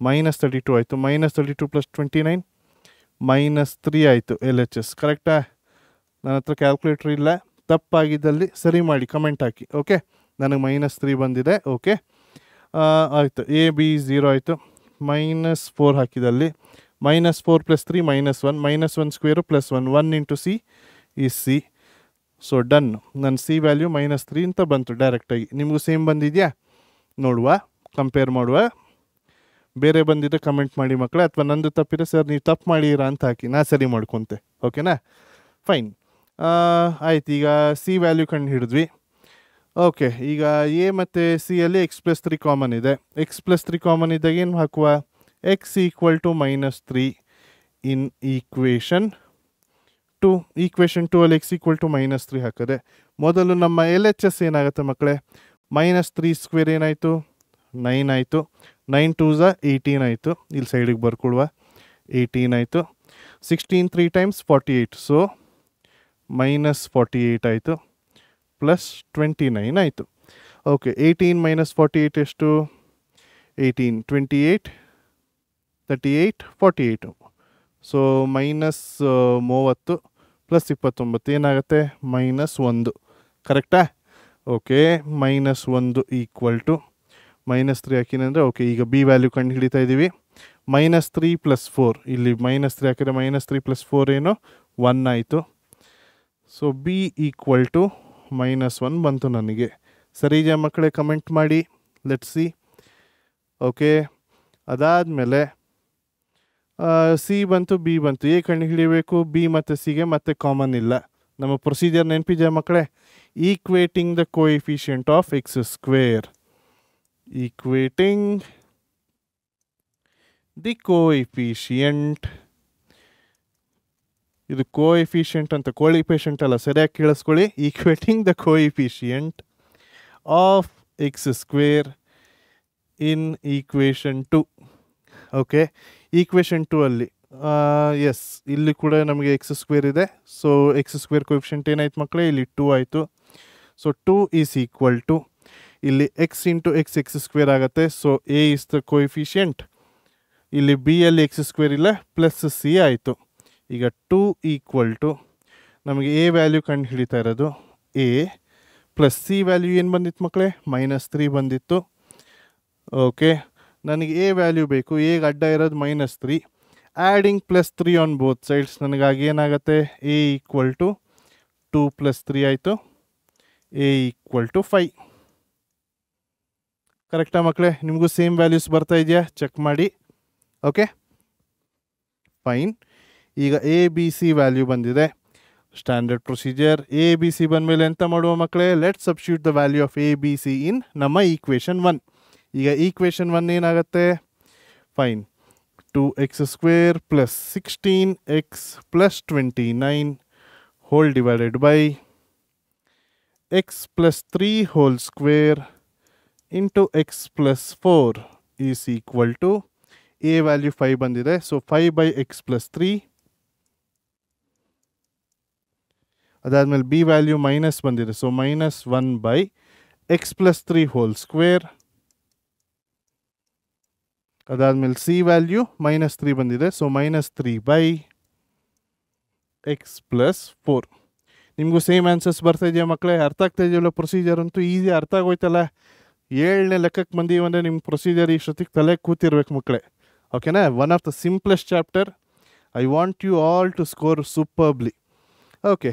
-32 ಆಯಿತು. -32 + 29 -3 ಆಯಿತು. LHS ಕರೆಕ್ಟಾ? ನನ್ನ ಹತ್ರ ಕ್ಯಾಲ್ಕುಲೇಟ್ರ್ ಇಲ್ಲ, ತಪ್ಪಾಗಿದ್ದಲ್ಲಿ ಸರಿ ಮಾಡಿ ಕಮೆಂಟ್ ಹಾಕಿ. ಓಕೆ, ನನಗೆ -3 ಬಂದಿದೆ. ಓಕೆ ಆಯಿತು. a b 0 ಆಯಿತು. -4 ಹಾಕಿದಲ್ಲಿ -4 + 3 -1 -1² + 1 1 into c is c. So done. ನನ್ನ c ವ್ಯಾಲ್ಯೂ -3 ಅಂತ ಬಂತು ಡೈರೆಕ್ಟಾಗಿ. ನಿಮಗೂ ಸೇಮ್ ಬಂದಿದೆಯಾ ನೋಡುವ, ಕಂಪೇರ್ ಮಾಡುವ. ಬೇರೆ ಬಂದಿದ್ದರೆ ಕಮೆಂಟ್ ಮಾಡಿ ಮಕ್ಕಳೇ, ಅಥವಾ ನಂದು ತಪ್ಪಿದ್ರೆ ಸರ್ ನೀವು ತಪ್ಪು ಮಾಡಿರಾ ಅಂತ ಹಾಕಿ, ನಾ ಸರಿ ಮಾಡ್ಕೊತೆ. ಓಕೆನಾ, ಫೈನ್. ಆಯ್ತು, ಈಗ ಸಿ ವ್ಯಾಲ್ಯೂ ಕಂಡು ಹಿಡಿದ್ವಿ. ಓಕೆ, ಈಗ ಎ ಮತ್ತು ಸಿ ಅಲ್ಲಿ x + 3 ಕಾಮನ್ ಇದೆ. x + 3 ಕಾಮನ್ ಇದ್ದಾಗ ಏನು ಹಾಕುವ, x = -3 ಇನ್ ಈಕ್ವೇಷನ್ 2. ಈಕ್ವೇಷನ್ 2 ಅಲ್ಲಿ x = -3 ಹಾಕಿದೆ. ಮೊದಲು ನಮ್ಮ LHS ಏನಾಗುತ್ತೆ ಮಕ್ಕಳೇ, -3² ಏನಾಯಿತು, 9 ಆಯಿತು. 9 2s 18 ಆಯಿತು. ಇಲ್ಲಿ ಸೈಡಿಗೆ ಬರ್ಕೊಡುವ, 18 ಆಯಿತು. 16 3 ಟೈಮ್ಸ್ 48, ಸೊ -48 ಆಯಿತು. ಪ್ಲಸ್ 29 ಆಯಿತು. ಓಕೆ, 18 ಮೈನಸ್ 48 ಎಷ್ಟು? 18, 28, 38, 48. ಸೊ ಮೈನಸ್ 30 ಪ್ಲಸ್ 29 ಏನಾಗುತ್ತೆ? -1. ಕರೆಕ್ಟಾ? ಓಕೆ, -1 ಈಕ್ವಲ್ ಟು -3 ಹಾಕಿನಂದರೆ ಓಕೆ. ಈಗ ಬಿ ವ್ಯಾಲ್ಯೂ ಕಂಡು ಹಿಡಿತಾ ಇದ್ದೀವಿ. -3 + 4, ಇಲ್ಲಿ -3 ಹಾಕಿದ್ರೆ -3 + 4 ಏನು? 1 ಆಯಿತು. ಸೊ ಬಿ ಈಕ್ವಲ್ ಟು -1 ಬಂತು ನನಗೆ. ಸರಿ ಇದೆಯಾ ಮಕ್ಕಳೇ? ಕಮೆಂಟ್ ಮಾಡಿ, ಲೆಟ್ಸ್ ಸಿ. ಓಕೆ, ಅದಾದಮೇಲೆ ಸಿ ಬಂತು, ಬಿ ಬಂತು. ಎ ಕಂಡು ಹಿಡಿಯಬೇಕು. ಬಿ ಮತ್ತು ಸಿಗೆ ಮತ್ತೆ ಕಾಮನ್ ಇಲ್ಲ. ನಮ್ಮ ಪ್ರೊಸೀಜರ್ ನೆನಪಿದೆಯಾ ಮಕ್ಕಳೇ? Equating the coefficient of x square. Equating the coefficient. ಇದು ಕೋಎಫಿಷಿಯಂಟ್ ಅಂತ, ಕೋಎಫಿಷಿಯಂಟ್ ಅಲ್ಲ, ಸರಿಯಾಗಿ ಕೇಳಿಸ್ಕೊಳ್ಳಿ. Equating the coefficient of x square in equation 2. Okay, equation 2 ಅಲ್ಲಿ ಎಸ್, ಇಲ್ಲಿ ಕೂಡ ನಮಗೆ ಎಕ್ಸ್ ಸ್ಕ್ವೇರ್ ಇದೆ. ಸೊ ಎಕ್ಸ್ ಸ್ಕ್ವೇರ್ ಕೋಎಫಿಷಿಯಂಟ್ ಏನಾಯ್ತು ಮಕ್ಕಳೇ? ಇಲ್ಲಿ 2 ಆಯಿತು. ಸೊ 2 ಈಸ್ ಈಕ್ವಲ್ ಟು ಇಲ್ಲಿ ಎಕ್ಸ್ ಇಂಟು ಎಕ್ಸ್ ಸ್ಕ್ವೇರ್ ಆಗುತ್ತೆ. So A is the coefficient. ಇಲ್ಲಿ ಬಿ ಅಲ್ಲಿ ಎಕ್ಸ್ ಸ್ಕ್ವೇರ್ ಇಲ್ಲ, ಪ್ಲಸ್ ಸಿ ಆಯಿತು. ಈಗ 2 ಈಕ್ವಲ್ ಟು ನಮಗೆ ಎ ವ್ಯಾಲ್ಯೂ ಕಂಡು ಹಿಡಿತಾ ಇರೋದು ಎ, ಪ್ಲಸ್ ಸಿ ವ್ಯಾಲ್ಯೂ ಏನು ಬಂದಿತ್ತು ಮಕ್ಕಳೇ? -3 ಬಂದಿತ್ತು. ಓಕೆ, ನನಗೆ ಎ ವ್ಯಾಲ್ಯೂ ಬೇಕು. ಎಗೆ ಅಡ್ಡ ಇರೋದು -3. Adding +3 on both sides. ನನಗಾಗಿ ಏನಾಗುತ್ತೆ? ಎ ಈಕ್ವಲ್ ಟು 2 + 3 ಆಯಿತು. A equal to 5. ಕರೆಕ್ಟಾ ಮಕ್ಕಳೇ? ನಿಮಗೂ ಸೇಮ್ ವ್ಯಾಲ್ಯೂಸ್ ಬರ್ತಾ ಇದೆಯಾ? ಚೆಕ್ ಮಾಡಿ. Okay, fine. ಈಗ ಎ ಬಿ ಸಿ ವ್ಯಾಲ್ಯೂ ಬಂದಿದೆ. Standard procedure. A B c ಬಂದಮೇಲೆ ಎಂತ ಮಾಡುವ ಮಕ್ಕಳೇ? Let substitute the value of A B c in ನಮ್ಮ ಈಕ್ವೇಷನ್ 1. ಈಗ ಈಕ್ವೇಷನ್ 1 ಏನಾಗುತ್ತೆ? Fine, 2x² + 16x + 29 whole divided by x + 3 whole square into x + 4 is equal to A value 5 ಬಂದಿದೆ. So 5/x + 3. ಅದಾದಮೇಲೆ B value minus ಬಂದಿದೆ. So -1/x + 3 whole square. ಅದಾದಮೇಲೆ C value -3 ಬಂದಿದೆ. So -3/x + 4. ನಿಮಗೂ same answers ಬರ್ತಾ ಇದೆಯಾ ಮಕ್ಕಳೇ? ಅರ್ಥ ಆಗ್ತಾ ಇದೆಯಲ್ಲ? ಪ್ರೊಸೀಜರ್ ಅಂತೂ ಈಸಿ ಅರ್ಥ ಆಗೋಯ್ತಲ್ಲ. 7ನೇ ಲೆಕ್ಕಕ್ಕೆ ಬಂದೀವಂದರೆ ನಿಮ್ಮ ಪ್ರೊಸೀಜರ್ ಇಷ್ಟೊತ್ತಿಗೆ ತಲೆ ಕೂತಿರ್ಬೇಕು ಮಕ್ಕಳೇ. ಓಕೆನಾ? One of the simplest chapter. I want you all to score superbly. Okay,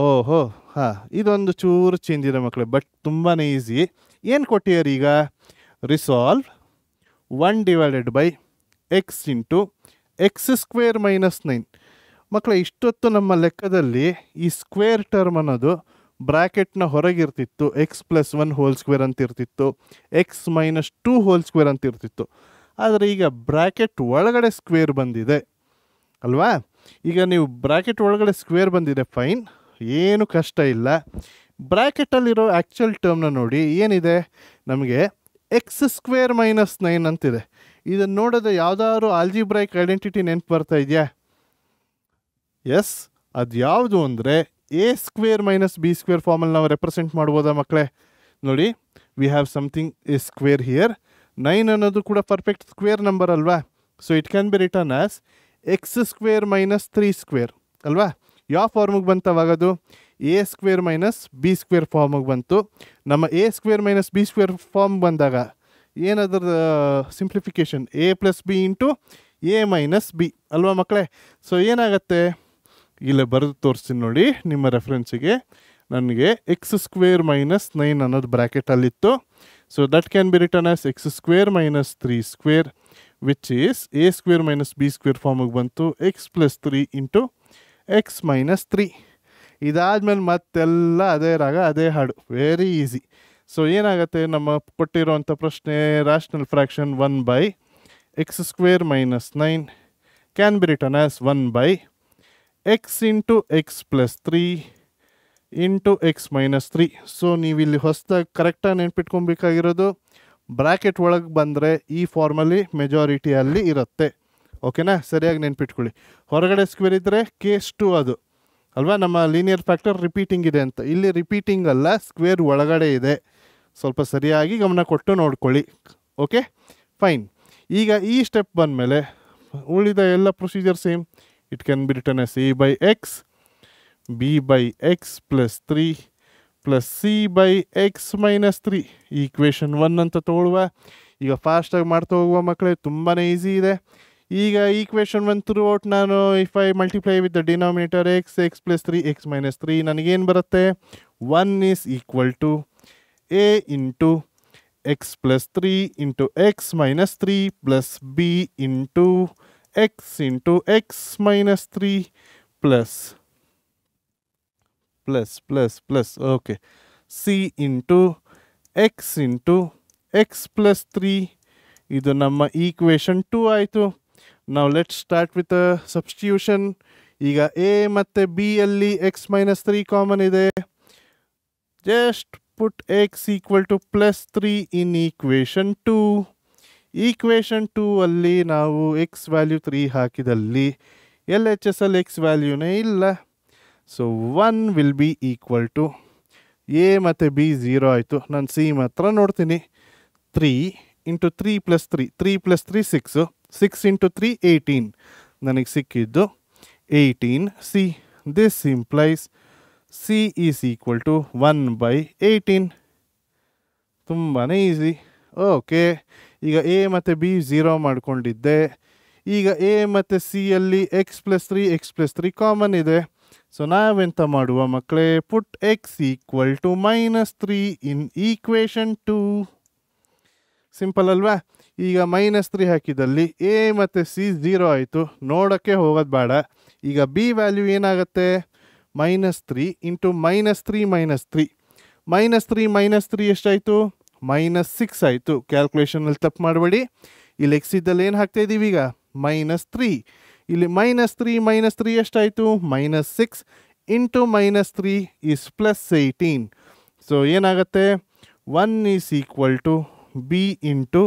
ಓಹೋ, ಹಾಂ, ಇದೊಂದು ಚೂರು ಚೇಂಜ್ ಇದೆ ಮಕ್ಕಳೇ, ಬಟ್ ತುಂಬಾ ಈಸಿ. ಏನು ಕೊಟ್ಟಿದ್ದಾರೆ ಈಗ? Resolve 1/x into x² - 9. ಮಕ್ಕಳೇ, ಇಷ್ಟೊತ್ತು ನಮ್ಮ ಲೆಕ್ಕದಲ್ಲಿ ಈ ಸ್ಕ್ವೇರ್ ಟರ್ಮ್ ಅನ್ನೋದು ಬ್ರ್ಯಾಕೆಟ್ನ ಹೊರಗಿರ್ತಿತ್ತು. x + 1 ಹೋಲ್ ಸ್ಕ್ವೇರ್ ಅಂತ ಇರ್ತಿತ್ತು, x - 2 ಹೋಲ್ ಸ್ಕ್ವೇರ್ ಅಂತ ಇರ್ತಿತ್ತು. ಆದರೆ ಈಗ ಬ್ರ್ಯಾಕೆಟ್ ಒಳಗಡೆ ಸ್ಕ್ವೇರ್ ಬಂದಿದೆ ಅಲ್ವಾ? ಈಗ ನೀವು ಬ್ರ್ಯಾಕೆಟ್ ಒಳಗಡೆ ಸ್ಕ್ವೇರ್ ಬಂದಿದೆ, ಫೈನ್, ಏನು ಕಷ್ಟ ಇಲ್ಲ. ಬ್ರ್ಯಾಕೆಟಲ್ಲಿರೋ ಆ್ಯಕ್ಚುಯಲ್ ಟರ್ಮ್ನ ನೋಡಿ, ಏನಿದೆ ನಮಗೆ? x² - 9 ಅಂತಿದೆ. ಇದನ್ನು ನೋಡಿದ್ರೆ ಯಾವುದಾದ್ರು ಆಲ್ಜಿಬ್ರೈಕ್ ಐಡೆಂಟಿಟಿ ನೆನಪು ಬರ್ತಾ ಇದೆಯಾ? ಎಸ್, ಅದು ಯಾವುದು ಅಂದರೆ a² - b² ಫಾರ್ಮಲ್ಲಿ ನಾವು ರೆಪ್ರೆಸೆಂಟ್ ಮಾಡ್ಬೋದಾ ಮಕ್ಕಳೇ? ನೋಡಿ, we have something A square here. 9 ಅನ್ನೋದು ಕೂಡ ಪರ್ಫೆಕ್ಟ್ ಸ್ಕ್ವೇರ್ ನಂಬರ್ ಅಲ್ವಾ? So it can be return as x² - 3² ಅಲ್ವಾ? ಯಾವ ಫಾರ್ಮಿಗೆ ಬಂತು ಅವಾಗದು? a² - b² ಫಾರ್ಮಿಗೆ ಬಂತು. ನಮ್ಮ a² - b² ಫಾರ್ಮ್ ಬಂದಾಗ ಏನದ್ರ simplification? a + b into a - b ಅಲ್ವಾ ಮಕ್ಕಳೇ? ಸೊ ಏನಾಗುತ್ತೆ? ಇಲ್ಲೇ ಬರೆದು ತೋರಿಸ್ತೀನಿ ನೋಡಿ ನಿಮ್ಮ ರೆಫರೆನ್ಸಿಗೆ. ನನಗೆ x² - 9 ಅನ್ನೋದು ಬ್ರ್ಯಾಕೆಟಲ್ಲಿತ್ತು. So that can be return as x² - 3² which is a² - b² ಫಾರ್ಮಿಗೆ ಬಂತು. x + 3 into x - 3. ಇದಾದಮೇಲೆ ಮತ್ತೆಲ್ಲ ಅದೇ ರಾಗ ಅದೇ ಹಾಡು. Very easy. ಸೊ ಏನಾಗುತ್ತೆ? ನಮ್ಮ ಕೊಟ್ಟಿರೋವಂಥ ಪ್ರಶ್ನೆ, rational fraction 1/x² - 9 can be return as 1/x into x + 3 into x - 3. So ನೀವಿಲ್ಲಿ ಹೊಸದಾಗಿ ಕರೆಕ್ಟಾಗಿ ನೆನ್ಪಿಟ್ಕೊಬೇಕಾಗಿರೋದು, ಬ್ರ್ಯಾಕೆಟ್ ಒಳಗೆ ಬಂದರೆ ಈ ಫಾರ್ಮಲ್ಲಿ ಮೆಜಾರಿಟಿಯಲ್ಲಿ ಇರುತ್ತೆ. ಓಕೆನಾ? ಸರಿಯಾಗಿ ನೆನ್ಪಿಟ್ಕೊಳ್ಳಿ. ಹೊರಗಡೆ ಸ್ಕ್ವೇರ್ ಇದ್ದರೆ ಕೇಸ್ 2 ಅದು. ಅಲ್ವಾ, ನಮ್ಮ ಲೀನಿಯರ್ ಫ್ಯಾಕ್ಟರ್ ರಿಪೀಟಿಂಗ್ ಇದೆ ಅಂತ. ಇಲ್ಲಿ ರಿಪೀಟಿಂಗ್ ಅಲ್ಲ, ಸ್ಕ್ವೇರ್ ಒಳಗಡೆ ಇದೆ. ಸ್ವಲ್ಪ ಸರಿಯಾಗಿ ಗಮನ ಕೊಟ್ಟು ನೋಡ್ಕೊಳ್ಳಿ. Okay, fine. ಈಗ ಈ ಸ್ಟೆಪ್ ಬಂದಮೇಲೆ ಉಳಿದ ಎಲ್ಲ procedure same. It can be written as a by x, b by x plus 3 plus c by x minus 3. Equation 1 ಅಂತ ತೊಗೊಳ್ಳುವ. ಈಗ ಫಾಸ್ಟಾಗಿ ಮಾಡ್ತಾ ಹೋಗುವ ಮಕ್ಕಳೇ, ತುಂಬಾ ಈಸಿ ಇದೆ. ಈಗ ಈಕ್ವೇಷನ್ 1 ಥ್ರೂ ಔಟ್ ನಾನು if I multiply with the denominator X X plus 3 X minus 3, ನನಗೇನು ಬರುತ್ತೆ? 1 is equal to a into X plus 3 into X minus 3 plus b into X minus 3 plus okay C into X plus 3. ಇದು ನಮ್ಮ equation 2 ಆಯಿತು. ನಾವು let start with substitution. ಈಗ A ಮತ್ತು B ಅಲ್ಲಿ X minus 3 common ಇದೆ. Just put X equal to plus 3 in equation 2. Equation 2 ಅಲ್ಲಿ ನಾವು ಎಕ್ಸ್ ವ್ಯಾಲ್ಯೂ 3 ಹಾಕಿದಲ್ಲಿ ಎಲ್ ಎಚ್ ಎಸ್ ಅಲ್ಲಿ ಎಕ್ಸ್ ವ್ಯಾಲ್ಯೂನೇ ಇಲ್ಲ. So 1 will be equal to A ಮತ್ತು ಬಿ 0 ಆಯಿತು. ನಾನು ಸಿ ಮಾತ್ರ ನೋಡ್ತೀನಿ. 3 ಇಂಟು 3 ಪ್ಲಸ್ 3, 3 ಪ್ಲಸ್ 3 6, 6 ಇಂಟು 3 18. ನನಗೆ ಸಿಕ್ಕಿದ್ದು 18 C. This implies C is equal to 1/18. ತುಂಬಾ ಈಸಿ. ಓಕೆ, ಈಗ ಎ ಮತ್ತು ಬಿ 0 ಮಾಡ್ಕೊಂಡಿದ್ದೆ. ಈಗ ಎ ಮತ್ತು ಸಿ ಅಲ್ಲಿ ಎಕ್ಸ್ ಪ್ಲಸ್ 3 ಕಾಮನ್ ಇದೆ. ಸೊ ನಾವೆಂತ ಮಾಡುವ ಮಕ್ಕಳೇ? Put X equal to -3 in equation 2. Simple ಅಲ್ವಾ? ಈಗ -3 ಹಾಕಿದಲ್ಲಿ ಎ ಮತ್ತು ಸಿ 0 ಆಯಿತು. ನೋಡೋಕ್ಕೆ ಹೋಗೋದು ಬೇಡ. ಈಗ ಬಿ ವ್ಯಾಲ್ಯೂ ಏನಾಗುತ್ತೆ? -3 ಇಂಟು -3 -3 ಎಷ್ಟಾಯಿತು? -6 ಆಯಿತು. ಕ್ಯಾಲ್ಕುಲೇಷನಲ್ಲಿ ತಪ್ಪು ಮಾಡಬೇಡಿ. ಇಲ್ಲಿ ಎಕ್ಸ್ ಇದ್ದಲ್ಲಿ ಏನು ಹಾಕ್ತಾ ಇದ್ದೀವಿ ಈಗ? -3. ಇಲ್ಲಿ -3 ಎಷ್ಟಾಯಿತು? -6 ಇಂಟು -3 ಈಸ್ ಪ್ಲಸ್ 18. ಸೊ ಏನಾಗುತ್ತೆ? 1 is equal to B into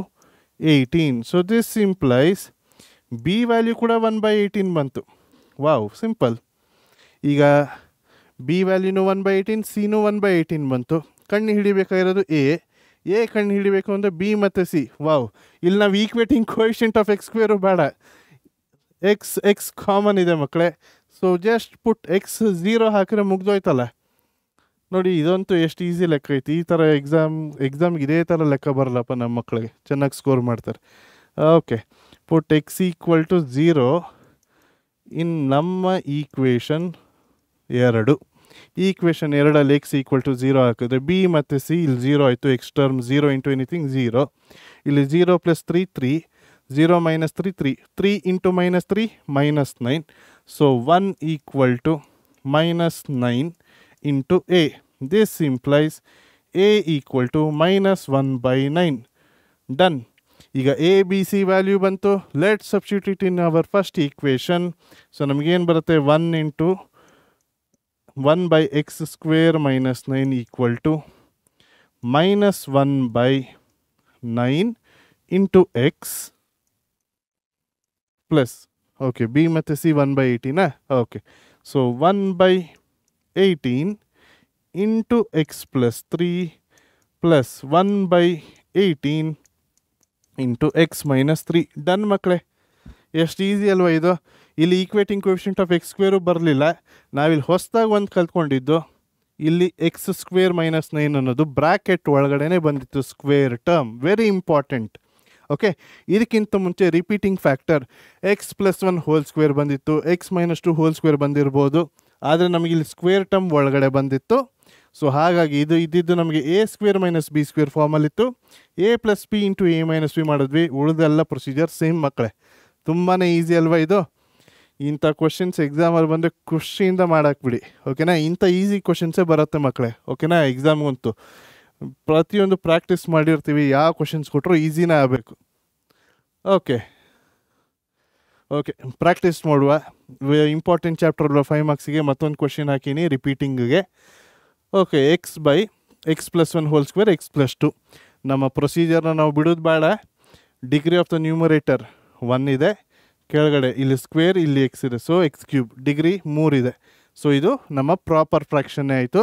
18. So this implies B value ಕೂಡ 1/18 ಬಂತು. Wow, simple. ಈಗ ಬಿ ವ್ಯಾಲ್ಯೂನು 1/18, ಸಿನೂ 1/18 ಬಂತು. ಕಣ್ಣು ಹಿಡಿಬೇಕಾಗಿರೋದು ಎ ಕಣ್ಣು ಹಿಡಿಬೇಕು ಅಂದರೆ ಬಿ ಮತ್ತು ಸಿ. ವಾವ್, ಇಲ್ಲಿ ನಾವು equating coefficient of x square ಬೇಡ, ಎಕ್ಸ್ ಕಾಮನ್ ಇದೆ ಮಕ್ಕಳೇ. ಸೊ ಜಸ್ಟ್ ಪುಟ್ ಎಕ್ಸ್ 0 ಹಾಕಿದ್ರೆ ಮುಗ್ದೋಯ್ತಲ್ಲ. ನೋಡಿ, ಇದಂತೂ ಎಷ್ಟು ಈಸಿ ಲೆಕ್ಕ ಐತಿ. ಈ ಥರ ಎಕ್ಸಾಮ್ಗೆ ಇದೇ ಥರ ಲೆಕ್ಕ ಬರಲ್ಲಪ್ಪ ನಮ್ಮ ಮಕ್ಕಳಿಗೆ, ಚೆನ್ನಾಗಿ ಸ್ಕೋರ್ ಮಾಡ್ತಾರೆ. Okay, put X equal to 0 in ನಮ್ಮ ಈಕ್ವೇಷನ್ 2. ಈಕ್ವೇಷನ್ 2ಅಲ್ಲಿ ಎಕ್ಸ್ ಈಕ್ವಲ್ ಟು 0 ಹಾಕಿದ್ರೆ ಬಿ ಮತ್ತು ಸಿ ಇಲ್ಲಿ 0 ಆಯಿತು. X term 0 into anything 0. ಇಲ್ಲಿ 0 plus 3 3, 0 minus 3 3, 3 into -3 -9. So 1 equal to -9 into a. This implies a equal to -1/9. Done. ಈಗ a B c value ಬಂತು. Let substitute in our first equation. So ನಮಗೇನು ಬರುತ್ತೆ? 1 into 1/x² -9 equal to -1/9 into X plus, okay, b ಮತ್ತು c 1/18. Okay, so 1/18 into X plus 3 plus 1/18 into X minus 3. Done ಮಕ್ಕಳೇ, ಎಷ್ಟು easy ಅಲ್ವಾ ಇದು? ಇಲ್ಲಿ equating coefficient of x square ಬರಲಿಲ್ಲ. ನಾವಿಲ್ಲಿ ಹೊಸದಾಗಿ ಒಂದು ಕಲ್ತ್ಕೊಂಡಿದ್ದು, ಇಲ್ಲಿ x² -9 ಅನ್ನೋದು ಬ್ರ್ಯಾಕೆಟ್ ಒಳಗಡೆ ಬಂದಿತ್ತು, square term. Very important. Okay, ಇದಕ್ಕಿಂತ ಮುಂಚೆ repeating factor x+1 whole square ಬಂದಿತ್ತು, x-2 ಹೋಲ್ ಸ್ಕ್ವೇರ್ ಬಂದಿರ್ಬೋದು. ಆದರೆ ನಮಗಿಲ್ಲಿ ಸ್ಕ್ವೇರ್ ಟರ್ಮ್ ಒಳಗಡೆ ಬಂದಿತ್ತು. ಸೊ ಹಾಗಾಗಿ ಇದು ಇದ್ದಿದ್ದು ನಮಗೆ a² - b² ಫಾರ್ಮಲ್ಲಿತ್ತು. a + b into a - b ಮಾಡಿದ್ವಿ. ಉಳಿದೆಲ್ಲ ಪ್ರೊಸೀಜರ್ ಸೇಮ್ ಮಕ್ಕಳೇ. ತುಂಬಾ ಈಸಿ ಅಲ್ವಾ ಇದು? ಇಂಥ ಕ್ವಶನ್ಸ್ ಎಕ್ಸಾಮಲ್ಲಿ ಬಂದರೆ ಖುಷಿಯಿಂದ ಮಾಡಾಕ್ಬಿಡಿ. ಓಕೆನಾ? ಇಂಥ ಈಸಿ ಕ್ವಶನ್ಸೇ ಬರುತ್ತೆ ಮಕ್ಕಳೇ. ಓಕೆನಾ? ಎಕ್ಸಾಮ್ಗಂತೂ ಪ್ರತಿಯೊಂದು ಪ್ರಾಕ್ಟೀಸ್ ಮಾಡಿರ್ತೀವಿ. ಯಾವ ಕ್ವಶನ್ಸ್ ಕೊಟ್ಟರು ಈಸಿನೇ ಆಗಬೇಕು. ಓಕೆ, ಪ್ರಾಕ್ಟೀಸ್ ಮಾಡುವ. ಇಂಪಾರ್ಟೆಂಟ್ ಚಾಪ್ಟರ್ 5 ಮಾರ್ಕ್ಸಿಗೆ ಮತ್ತೊಂದು ಕ್ವಶನ್ ಹಾಕೀನಿ ರಿಪೀಟಿಂಗಿಗೆ. Okay, x+1 whole square x+2. ನಮ್ಮ ಪ್ರೊಸೀಜರ್ನ ನಾವು ಬಿಡೋದು ಬೇಡ. ಡಿಗ್ರಿ ಆಫ್ ದ ನ್ಯೂಮರೇಟರ್ 1 ಇದೆ, ಕೆಳಗಡೆ ಇಲ್ಲಿ ಸ್ಕ್ವೇರ್, ಇಲ್ಲಿ ಎಕ್ಸ್ ಇದೆ. ಸೊ x³ ಡಿಗ್ರಿ 3 ಇದೆ. ಸೊ ಇದು ನಮ್ಮ ಪ್ರಾಪರ್ ಫ್ರ್ಯಾಕ್ಷನ್ನೇ ಆಯಿತು.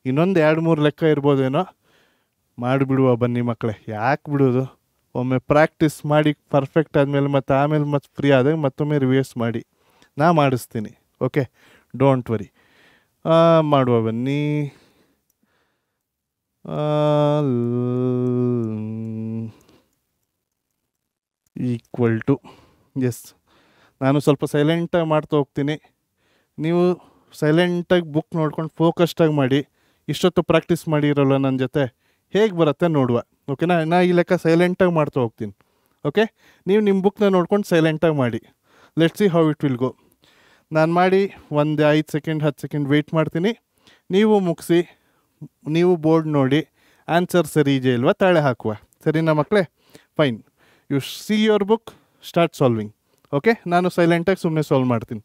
ಇನ್ನೊಂದು 2-3 ಲೆಕ್ಕ ಇರ್ಬೋದೇನೋ, ಮಾಡಿಬಿಡುವ ಬನ್ನಿ ಮಕ್ಕಳೇ, ಯಾಕೆ ಬಿಡೋದು. ಒಮ್ಮೆ ಪ್ರಾಕ್ಟೀಸ್ ಮಾಡಿ ಪರ್ಫೆಕ್ಟ್ ಆದಮೇಲೆ ಮತ್ತು ಆಮೇಲೆ ಮತ್ತೆ ಫ್ರೀ ಆದಾಗ ಮತ್ತೊಮ್ಮೆ ರಿವೈಸ್ ಮಾಡಿ, ನಾ ಮಾಡಿಸ್ತೀನಿ. Okay, don't worry. ಮಾಡುವ ಬನ್ನಿ. ಈಕ್ವಲ್ ಟು, ಎಸ್, ನಾನು ಸ್ವಲ್ಪ ಸೈಲೆಂಟಾಗಿ ಮಾಡ್ತಾ ಹೋಗ್ತೀನಿ, ನೀವು ಸೈಲೆಂಟಾಗಿ ಬುಕ್ ನೋಡ್ಕೊಂಡು ಫೋಕಸ್ಡಾಗಿ ಮಾಡಿ. ಇಷ್ಟೊತ್ತು ಪ್ರಾಕ್ಟೀಸ್ ಮಾಡಿರಲ್ಲ ನನ್ನ ಜೊತೆ, ಹೇಗೆ ಬರುತ್ತೆ ನೋಡುವ. ಓಕೆನಾ, ನಾ ಈ ಲೆಕ್ಕ ಸೈಲೆಂಟಾಗಿ ಮಾಡ್ತಾ ಹೋಗ್ತೀನಿ. ಓಕೆ, ನೀವು ನಿಮ್ಮ ಬುಕ್ನ ನೋಡ್ಕೊಂಡು ಸೈಲೆಂಟಾಗಿ ಮಾಡಿ. Let's see how it will go. ನಾನು ಮಾಡಿ ಒಂದು 5 ಸೆಕೆಂಡ್ 10 ಸೆಕೆಂಡ್ ವೆಯ್ಟ್ ಮಾಡ್ತೀನಿ. ನೀವು ಮುಗಿಸಿ, ನೀವು ಬೋರ್ಡ್ ನೋಡಿ ಆನ್ಸರ್ ಸರಿ ಇದೆಯಾ ಇಲ್ವಾ ತಾಳೆ ಹಾಕುವ. ಸರಿನಾ ಮಕ್ಕಳೇ? Fine. You see your book, start solving. Okay, ನಾನು ಸೈಲೆಂಟಾಗಿ ಸುಮ್ಮನೆ ಸಾಲ್ವ್ ಮಾಡ್ತೀನಿ.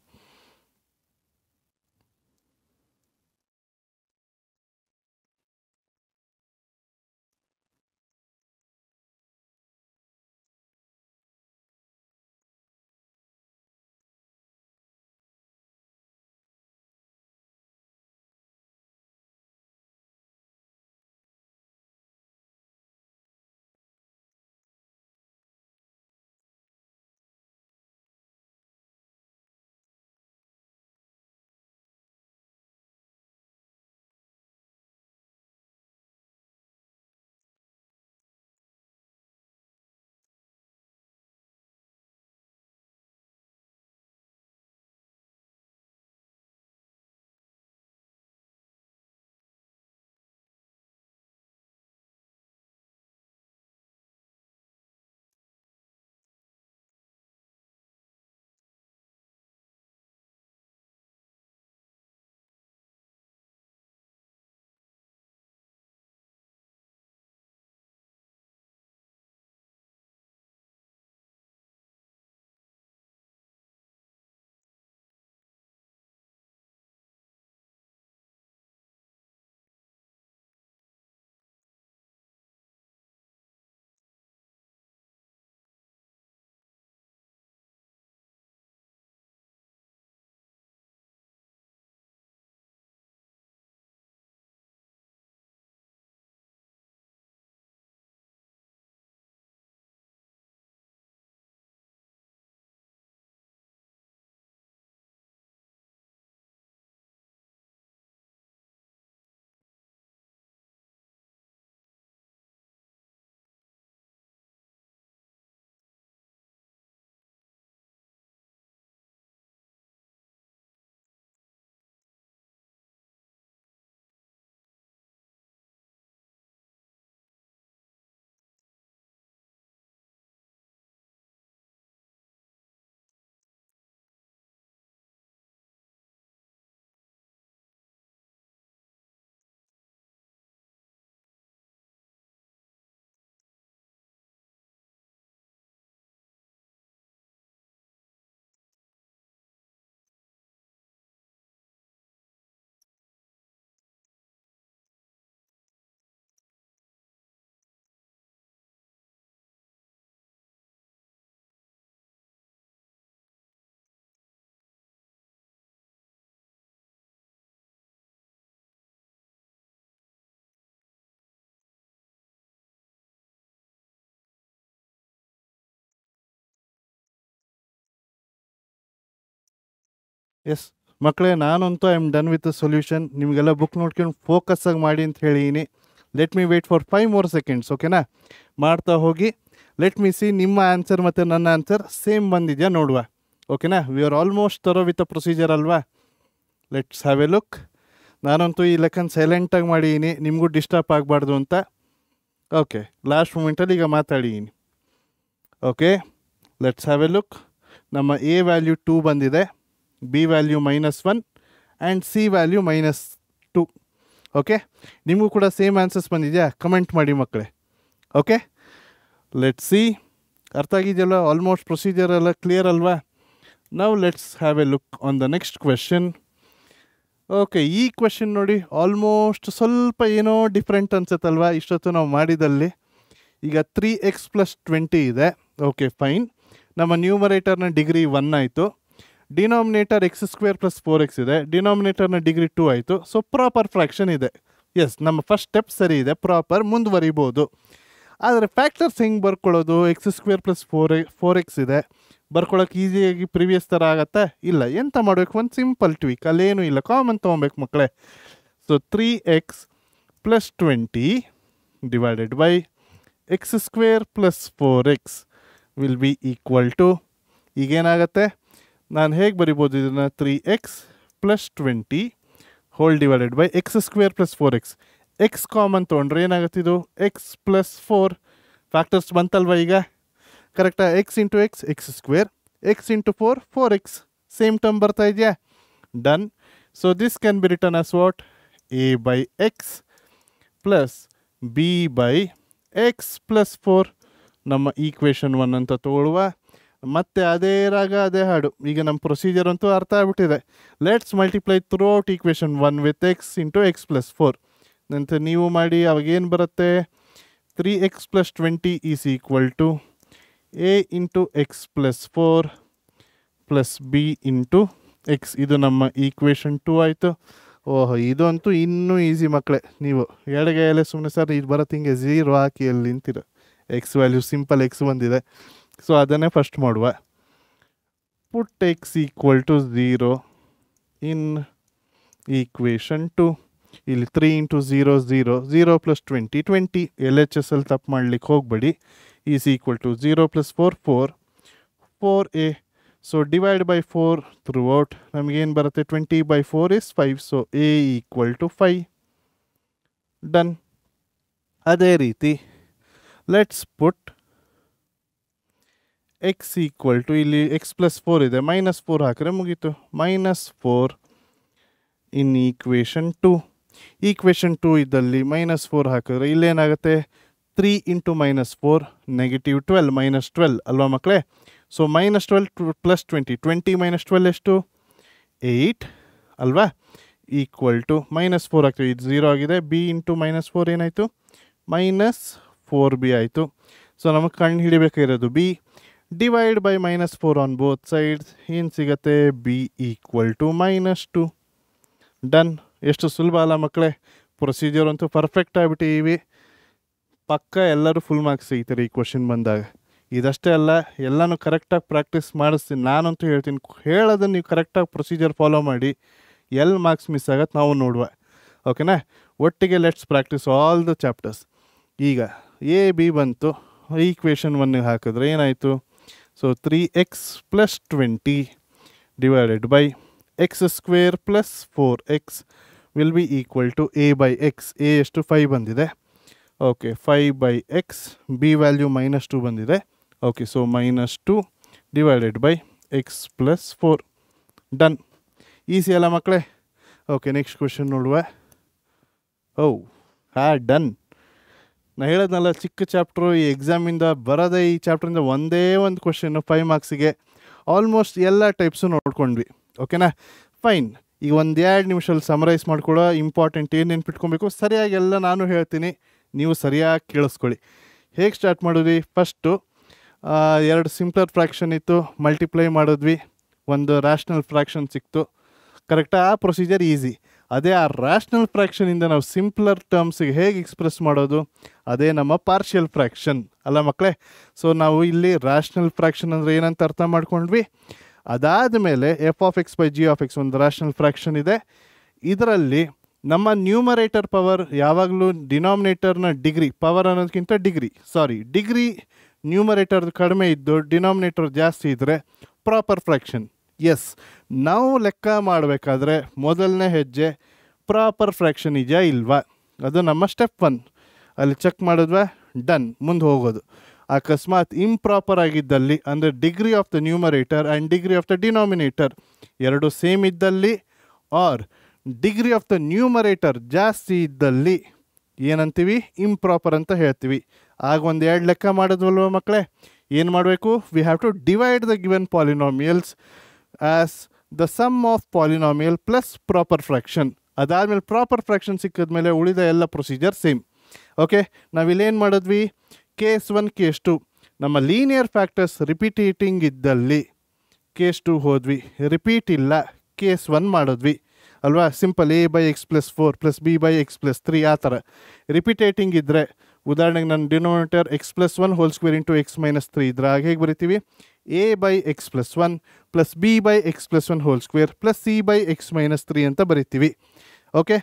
ಎಸ್ ಮಕ್ಕಳೇ, ನಾನಂತೂ I am done with the solution. ನಿಮಗೆಲ್ಲ ಬುಕ್ ನೋಡ್ಕೊಂಡು ಫೋಕಸ್ಸಾಗಿ ಮಾಡಿ ಅಂತ ಹೇಳಿದ್ದೀನಿ. Let me wait for 5 more seconds. ಓಕೆನಾ, ಮಾಡ್ತಾ ಹೋಗಿ. ಲೆಟ್ ಮಿ ಸಿ ನಿಮ್ಮ ಆನ್ಸರ್ ಮತ್ತು ನನ್ನ ಆನ್ಸರ್ ಸೇಮ್ ಬಂದಿದೆಯಾ ನೋಡುವ. ಓಕೆನಾ, we are almost through with the procedure ಅಲ್ವಾ. Let's have a look. ನಾನಂತೂ ಈ ಲೆಕ್ಕನ ಸೈಲೆಂಟಾಗಿ ಮಾಡಿದ್ದೀನಿ, ನಿಮಗೂ ಡಿಸ್ಟರ್ಬ್ ಆಗಬಾರ್ದು ಅಂತ. ಓಕೆ, ಲಾಸ್ಟ್ ಮೂಮೆಂಟಲ್ಲಿ ಈಗ ಮಾತಾಡಿದ್ದೀನಿ. Okay, let's have a look. ನಮ್ಮ ಎ ವ್ಯಾಲ್ಯೂ 2 ಬಂದಿದೆ, b value -1 and c value -2. Okay, ನಿಮಗೂ ಕೂಡ ಸೇಮ್ ಆನ್ಸರ್ಸ್ ಬಂದಿದೆಯಾ? ಕಮೆಂಟ್ ಮಾಡಿ ಮಕ್ಕಳೇ. Okay, let's see. ಅರ್ಥ ಆಗಿದೆಯಲ್ಲ? ಆಲ್ಮೋಸ್ಟ್ ಪ್ರೊಸೀಜರ್ ಎಲ್ಲ ಕ್ಲಿಯರ್ ಅಲ್ವಾ? ನಾವು let's have a look on the next question. Okay, ಈ ಕ್ವೆಶನ್ ನೋಡಿ, ಆಲ್ಮೋಸ್ಟ್ ಸ್ವಲ್ಪ ಏನೋ ಡಿಫ್ರೆಂಟ್ ಅನ್ಸುತ್ತಲ್ವಾ ಇಷ್ಟೊತ್ತು ನಾವು ಮಾಡಿದಲ್ಲಿ. ಈಗ 3x + 20 ಇದೆ. Okay fine. ನಮ್ಮ ನ್ಯೂಮರೇಟರ್ನ ಡಿಗ್ರಿ 1 ಆಯಿತು. ಡಿನಾಮಿನೇಟರ್ x² + 4x ಇದೆ, ಡಿನಾಮಿನೇಟರ್ನ ಡಿಗ್ರಿ 2 ಆಯಿತು. ಸೊ ಪ್ರಾಪರ್ ಫ್ರ್ಯಾಕ್ಷನ್ ಇದೆ. ಎಸ್, ನಮ್ಮ ಫಸ್ಟ್ ಸ್ಟೆಪ್ ಸರಿ ಇದೆ, ಪ್ರಾಪರ್, ಮುಂದುವರಿಬೋದು. ಆದರೆ ಫ್ಯಾಕ್ಟರ್ಸ್ ಹೆಂಗೆ ಬರ್ಕೊಳ್ಳೋದು? x² + 4x ಇದೆ, ಬರ್ಕೊಳ್ಳೋಕೆ ಈಸಿಯಾಗಿ ಪ್ರಿವಿಯಸ್ ಥರ ಆಗತ್ತಾ? ಇಲ್ಲ. ಎಂತ ಮಾಡಬೇಕು? ಒಂದು ಸಿಂಪಲ್ ಟ್ವೀಕ್, ಅಲ್ಲೇನೂ ಇಲ್ಲ, ಕಾಮನ್ ತೊಗೊಬೇಕು ಮಕ್ಕಳೇ. So 3x + 20 divided by x² + 4x will be equal to, ಈಗೇನಾಗತ್ತೆ? ನಾನು ಹೇಗೆ ಬರಿಬೋದು ಇದನ್ನು? 3x + 20 whole divided by x² + 4x. X common ತೊಗೊಂಡ್ರೆ ಏನಾಗುತ್ತೆ? ಇದು x + 4 ಫ್ಯಾಕ್ಟರ್ಸ್ ಬಂತಲ್ವ ಈಗ? ಕರೆಕ್ಟಾ? x × x x², x × 4 4x, same term ಬರ್ತಾ ಇದೆಯಾ? Done. So this can be return as what? a/x + b/x + 4. ನಮ್ಮ ಈಕ್ವೇಷನ್ 1 ಅಂತ ತಗೊಳ್ಳುವ. ಮತ್ತೆ ಅದೇ ರಾಗ ಅದೇ ಹಾಡು. ಈಗ ನಮ್ಮ ಪ್ರೊಸೀಜರ್ ಅಂತೂ ಅರ್ಥ ಆಗ್ಬಿಟ್ಟಿದೆ. Let's multiply throughout equation 1 with x × x + 4. ನಂತರ ನೀವು ಮಾಡಿ, ಅವಾಗೇನು ಬರುತ್ತೆ? 3x + 20 is equal to a × x + 4 + b × x. ಇದು ನಮ್ಮ ಈಕ್ವೇಷನ್ 2 ಆಯಿತು. ಓಹೋ, ಇದು ಅಂತೂ ಇನ್ನೂ ಈಸಿ ಮಕ್ಕಳೇ. ನೀವು ಎಡಗೈಯಲ್ಲೇ ಸುಮ್ಮನೆ ಸರ್ ಇದು ಬರುತ್ತೆ ಹಿಂಗೆ 0 ಹಾಕಿ ಅಲ್ಲಿ ನಿಂತಿರ. ಎಕ್ಸ್ ವ್ಯಾಲ್ಯೂ ಸಿಂಪಲ್ x ಬಂದಿದೆ. ಸೊ ಅದನ್ನೇ ಫಸ್ಟ್ ಮಾಡುವ. ಪುಟ್ x = 0 ಇನ್ ಈಕ್ವೇಷನ್ 2. ಇಲ್ಲಿ 3 × 0 0, 0 + 20 20. LHS ಅಲ್ಲಿ ತಪ್ಪು ಮಾಡ್ಲಿಕ್ಕೆ ಹೋಗಬೇಡಿ. Is equal to 0 + 4 4 4a. So divide by 4 throughout ನಮಗೇನು ಬರುತ್ತೆ? 20/4 is 5. So a = 5. ಡನ್. ಅದೇ ರೀತಿ ಲೆಟ್ಸ್ ಪುಟ್ x = ಇಲ್ಲಿ x + 4 ಇದೆ, -4 ಹಾಕಿದ್ರೆ ಮುಗೀತು. -4 ಇನ್ ಈಕ್ವೇಷನ್ 2. ಈಕ್ವೇಷನ್ 2 ಇದ್ದಲ್ಲಿ -4 ಹಾಕಿದ್ರೆ ಇಲ್ಲೇನಾಗುತ್ತೆ? 3 × -4 -12 -12 ಅಲ್ವಾ ಮಕ್ಕಳೇ? ಸೊ -12 + 20 20 - 12 ಎಷ್ಟು? 8 ಅಲ್ವಾ? ಈಕ್ವಲ್ ಟು -4 ಆಗ್ತದೆ. ಇದು 0 ಆಗಿದೆ. b × -4 ಏನಾಯಿತು? -4b ಆಯಿತು. ಸೊ ನಮಗೆ ಕಂಡು ಹಿಡಿಬೇಕಾಗಿರೋದು b. Divide by -4 on both sides ಏನು ಸಿಗುತ್ತೆ? b = -2. ಡನ್. ಎಷ್ಟು ಸುಲಭ ಅಲ್ಲ ಮಕ್ಕಳೇ? ಪ್ರೊಸೀಜರ್ ಅಂತೂ ಪರ್ಫೆಕ್ಟ್ ಆಗಿಬಿಟ್ಟಿವಿ. ಪಕ್ಕ ಎಲ್ಲರೂ ಫುಲ್ ಮಾರ್ಕ್ಸ್ ಸಿಗ್ತಾರೆ ಈ ಕ್ವಶನ್ ಬಂದಾಗ. ಇದಷ್ಟೇ ಅಲ್ಲ, ಎಲ್ಲನೂ ಕರೆಕ್ಟಾಗಿ ಪ್ರಾಕ್ಟೀಸ್ ಮಾಡಿಸ್ತೀನಿ. ನಾನಂತೂ ಹೇಳ್ತೀನಿ, ಹೇಳೋದನ್ನು ನೀವು ಕರೆಕ್ಟಾಗಿ ಪ್ರೊಸೀಜರ್ ಫಾಲೋ ಮಾಡಿ. ಎಲ್ಲಿ ಮಾರ್ಕ್ಸ್ ಮಿಸ್ ಆಗತ್ತೆ ನಾವು ನೋಡುವ. ಓಕೆನಾ? ಒಟ್ಟಿಗೆ let's practise all the chapters. ಈಗ a b ಬಂತು. ಈಕ್ವೇಷನ್ 1 ಹಾಕಿದ್ರೆ ಏನಾಯಿತು? So 3x + 20 divided by x² + 4x will be equal to a/x. a ಎಷ್ಟು? 5 ಬಂದಿದೆ. Okay, 5/x. b ವ್ಯಾಲ್ಯೂ -2 ಬಂದಿದೆ. Okay, so -2 divided by x + 4. Done. Easy ಅಲ್ಲ ಮಕ್ಕಳೇ? Okay, next question ನೋಡುವ. ಡನ್. ನಾನು ಹೇಳೋದ್ನಲ್ಲ, ಚಿಕ್ಕ ಚಾಪ್ಟ್ರು. ಈ ಎಕ್ಸಾಮಿಂದ ಬರೋದೇ ಈ ಚಾಪ್ಟ್ರಿಂದ ಒಂದೇ ಒಂದು ಕ್ವೆಶನ್ನು 5 ಮಾರ್ಕ್ಸಿಗೆ. ಆಲ್ಮೋಸ್ಟ್ ಎಲ್ಲ ಟೈಪ್ಸು ನೋಡ್ಕೊಂಡ್ವಿ. ಓಕೆನಾ? ಫೈನ್. ಈಗ 1-2 ನಿಮಿಷದಲ್ಲಿ ಸಮರೈಸ್ ಮಾಡ್ಕೊಳ್ಳೋ ಇಂಪಾರ್ಟೆಂಟ್ ಏನು ನೆನ್ಪಿಟ್ಕೊಬೇಕು. ಸರಿಯಾಗಿ ಎಲ್ಲ ನಾನು ಹೇಳ್ತೀನಿ, ನೀವು ಸರಿಯಾಗಿ ಕೇಳಿಸ್ಕೊಳ್ಳಿ. ಹೇಗೆ ಸ್ಟಾರ್ಟ್ ಮಾಡಿದ್ವಿ? ಫಸ್ಟು 2 ಸಿಂಪ್ಲರ್ ಫ್ರ್ಯಾಕ್ಷನ್ ಇತ್ತು, ಮಲ್ಟಿಪ್ಲೈ ಮಾಡಿದ್ವಿ, ಒಂದು ರ್ಯಾಷನಲ್ ಫ್ರ್ಯಾಕ್ಷನ್ ಸಿಕ್ತು. ಕರೆಕ್ಟಾ? ಆ ಪ್ರೊಸೀಜರ್ ಈಸಿ. ಅದೇ ಆ ರ್ಯಾಷನಲ್ ಫ್ರ್ಯಾಕ್ಷನಿಂದ ನಾವು ಸಿಂಪ್ಲರ್ ಟರ್ಮ್ಸಿಗೆ ಹೇಗೆ ಎಕ್ಸ್ಪ್ರೆಸ್ ಮಾಡೋದು? ಅದೇ ನಮ್ಮ ಪಾರ್ಷಿಯಲ್ ಫ್ರ್ಯಾಕ್ಷನ್ ಅಲ್ಲ ಮಕ್ಕಳೇ? ಸೊ ನಾವು ಇಲ್ಲಿ ರ್ಯಾಷನಲ್ ಫ್ರ್ಯಾಕ್ಷನ್ ಅಂದರೆ ಏನಂತ ಅರ್ಥ ಮಾಡ್ಕೊಂಡ್ವಿ. ಅದಾದ ಮೇಲೆ f(x/g(x) ಒಂದು ರ್ಯಾಷನಲ್ ಫ್ರ್ಯಾಕ್ಷನ್ ಇದೆ. ಇದರಲ್ಲಿ ನಮ್ಮ ನ್ಯೂಮರೇಟರ್ ಪವರ್ ಯಾವಾಗಲೂ ಡಿನಾಮಿನೇಟರ್ನ ಡಿಗ್ರಿ, ಪವರ್ ಅನ್ನೋದಕ್ಕಿಂತ ಡಿಗ್ರಿ ನ್ಯೂಮರೇಟರ್ ಕಡಿಮೆ ಇದ್ದು ಡಿನಾಮಿನೇಟರ್ ಜಾಸ್ತಿ ಇದ್ದರೆ ಪ್ರಾಪರ್ ಫ್ರ್ಯಾಕ್ಷನ್. ಎಸ್, ನಾವು ಲೆಕ್ಕ ಮಾಡಬೇಕಾದ್ರೆ ಮೊದಲನೇ ಹೆಜ್ಜೆ ಪ್ರಾಪರ್ ಫ್ರ್ಯಾಕ್ಷನ್ ಇದೆಯಾ ಇಲ್ವಾ, ಅದು ನಮ್ಮ ಸ್ಟೆಪ್ 1. ಅಲ್ಲಿ ಚೆಕ್ ಮಾಡಿದ್ವಾ? ಡನ್. ಮುಂದೆ ಹೋಗೋದು. ಅಕಸ್ಮಾತ್ ಇಂಪ್ರಾಪರ್ ಆಗಿದ್ದಲ್ಲಿ, ಅಂದರೆ degree of the numerator and degree of the denominator ಎರಡು ಸೇಮ್ ಇದ್ದಲ್ಲಿ, R degree of the numerator ಜಾಸ್ತಿ ಇದ್ದಲ್ಲಿ ಏನಂತೀವಿ? ಇಂಪ್ರಾಪರ್ ಅಂತ ಹೇಳ್ತೀವಿ. ಆಗ 1-2 ಲೆಕ್ಕ ಮಾಡಿದ್ವಲ್ವ ಮಕ್ಕಳೇ? ಏನು ಮಾಡಬೇಕು? We have to divide the given polynomials as the sum of polynomial plus proper fraction. ಅದಾದಮೇಲೆ ಪ್ರಾಪರ್ ಫ್ರ್ಯಾಕ್ಷನ್ ಸಿಕ್ಕಿದ್ಮೇಲೆ ಉಳಿದ ಎಲ್ಲ ಪ್ರೊಸೀಜರ್ ಸೇಮ್. ಓಕೆ, ನಾವಿಲ್ಲೇನು ಮಾಡಿದ್ವಿ? ಕೇಸ್ 1 ಕೇಸ್ 2 ನಮ್ಮ ಲೀನಿಯರ್ ಫ್ಯಾಕ್ಟರ್ಸ್ ರಿಪೀಟೇಟಿಂಗ್ ಇದ್ದಲ್ಲಿ ಕೇಸ್ 2 ಹೋದ್ವಿ, ರಿಪೀಟ್ ಇಲ್ಲ, ಕೇಸ್ 1 ಮಾಡಿದ್ವಿ ಅಲ್ವಾ. ಸಿಂಪಲ್ a/x+4 + b/x+3 ಆ ಥರ. ರಿಪಿಟೇಟಿಂಗ್ ಇದ್ದರೆ ಉದಾಹರಣೆಗೆ ನನ್ನ denominator x+1 whole square into x - 3 ಇದ್ರೆ ಹಾಗೆ ಹೇಗೆ ಬರಿತೀವಿ, a/x+1 + b/x+1 whole square + c/x - 3 ಅಂತ ಬರಿತೀವಿ. ಓಕೆ,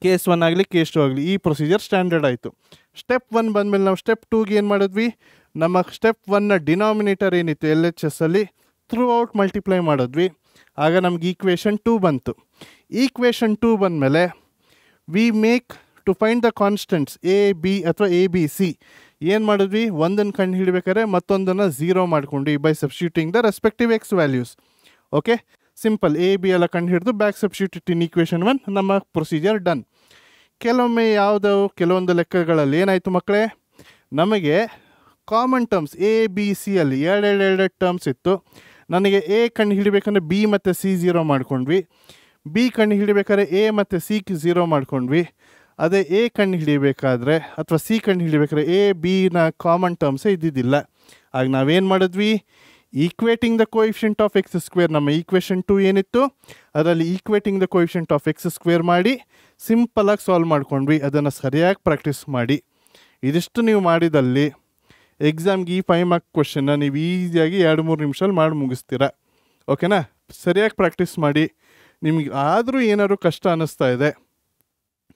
ಕೇಸ್ 1 ಆಗಲಿ ಕೇಸ್ 2 ಆಗಲಿ ಈ ಪ್ರೊಸೀಜರ್ ಸ್ಟ್ಯಾಂಡರ್ಡ್ ಆಯಿತು. ಸ್ಟೆಪ್ 1 ಬಂದಮೇಲೆ ನಾವು ಸ್ಟೆಪ್ 2ಗೆ ಏನು ಮಾಡಿದ್ವಿ, ನಮ್ಮ ಸ್ಟೆಪ್ 1ನ ಡಿನಾಮಿನೇಟರ್ ಏನಿತ್ತು LHS ಅಲ್ಲಿ ಥ್ರೂ ಔಟ್ ಮಲ್ಟಿಪ್ಲೈ ಮಾಡಿದ್ವಿ. ಆಗ ನಮ್ಗೆ ಈಕ್ವೇಷನ್ 2 ಬಂತು. ಈಕ್ವೇಷನ್ 2 ಬಂದಮೇಲೆ we make to find the constants A B ಅಥವಾ ABC ಏನು ಮಾಡಿದ್ವಿ, ಒಂದನ್ನು ಕಂಡು ಹಿಡಬೇಕಾದ್ರೆ ಮತ್ತೊಂದನ್ನು 0 ಮಾಡ್ಕೊಂಡ್ವಿ by substituting the respective X values. Okay, simple A B ಎಲ್ಲ ಕಂಡು ಹಿಡಿದು ಬ್ಯಾಕ್ ಸಬ್ಸ್ಟಿಟ್ಯೂಟ್ ಇನ್ ಈಕ್ವೇಷನ್ 1, ನಮ್ಮ ಪ್ರೊಸೀಜರ್ ಡನ್. ಕೆಲವೊಮ್ಮೆ ಕೆಲವೊಂದು ಲೆಕ್ಕಗಳಲ್ಲಿ ಏನಾಯಿತು ಮಕ್ಕಳೇ, ನಮಗೆ ಕಾಮನ್ ಟರ್ಮ್ಸ್ ABC ಅಲ್ಲಿ ಎರಡು ಟರ್ಮ್ಸ್ ಇತ್ತು. ನನಗೆ ಎ ಕಂಡು ಹಿಡಿಬೇಕಂದ್ರೆ ಬಿ ಮತ್ತು ಸಿ 0 ಮಾಡ್ಕೊಂಡ್ವಿ, ಬಿ ಕಂಡು ಹಿಡಿಬೇಕಾದ್ರೆ ಎ ಮತ್ತು ಸಿ 0 ಮಾಡ್ಕೊಂಡ್ವಿ. ಅದೇ ಎ ಕಂಡು ಹಿಡಿಬೇಕಾದ್ರೆ ಅಥವಾ ಸಿ ಕಂಡು ಹಿಡಿಬೇಕಾದ್ರೆ ಎ ಬಿನ ಕಾಮನ್ ಟರ್ಮ್ಸೇ ಇದ್ದಿದ್ದಿಲ್ಲ. ಆಗ ನಾವೇನು ಮಾಡಿದ್ವಿ, equating the coefficient of x², ನಮ್ಮ ಈಕ್ವೇಷನ್ 2 ಏನಿತ್ತು ಅದರಲ್ಲಿ equating the coefficient of x² ಮಾಡಿ ಸಿಂಪಲಾಗಿ ಸಾಲ್ವ್ ಮಾಡ್ಕೊಂಡ್ವಿ. ಅದನ್ನು ಸರಿಯಾಗಿ ಪ್ರಾಕ್ಟೀಸ್ ಮಾಡಿ. ಇದಿಷ್ಟು ನೀವು ಮಾಡಿದಲ್ಲಿ ಎಕ್ಸಾಮ್ಗೆ ಈ 5 ಮಾರ್ಕ್ ಕ್ವಶನ್ನ ನೀವು ಈಸಿಯಾಗಿ 2-3 ನಿಮಿಷದಲ್ಲಿ ಮಾಡಿ ಮುಗಿಸ್ತೀರಾ. ಓಕೆನಾ, ಸರಿಯಾಗಿ ಪ್ರಾಕ್ಟೀಸ್ ಮಾಡಿ. ನಿಮಗೆ ಆದರೂ ಏನಾದ್ರು ಕಷ್ಟ ಅನ್ನಿಸ್ತಾ ಇದೆ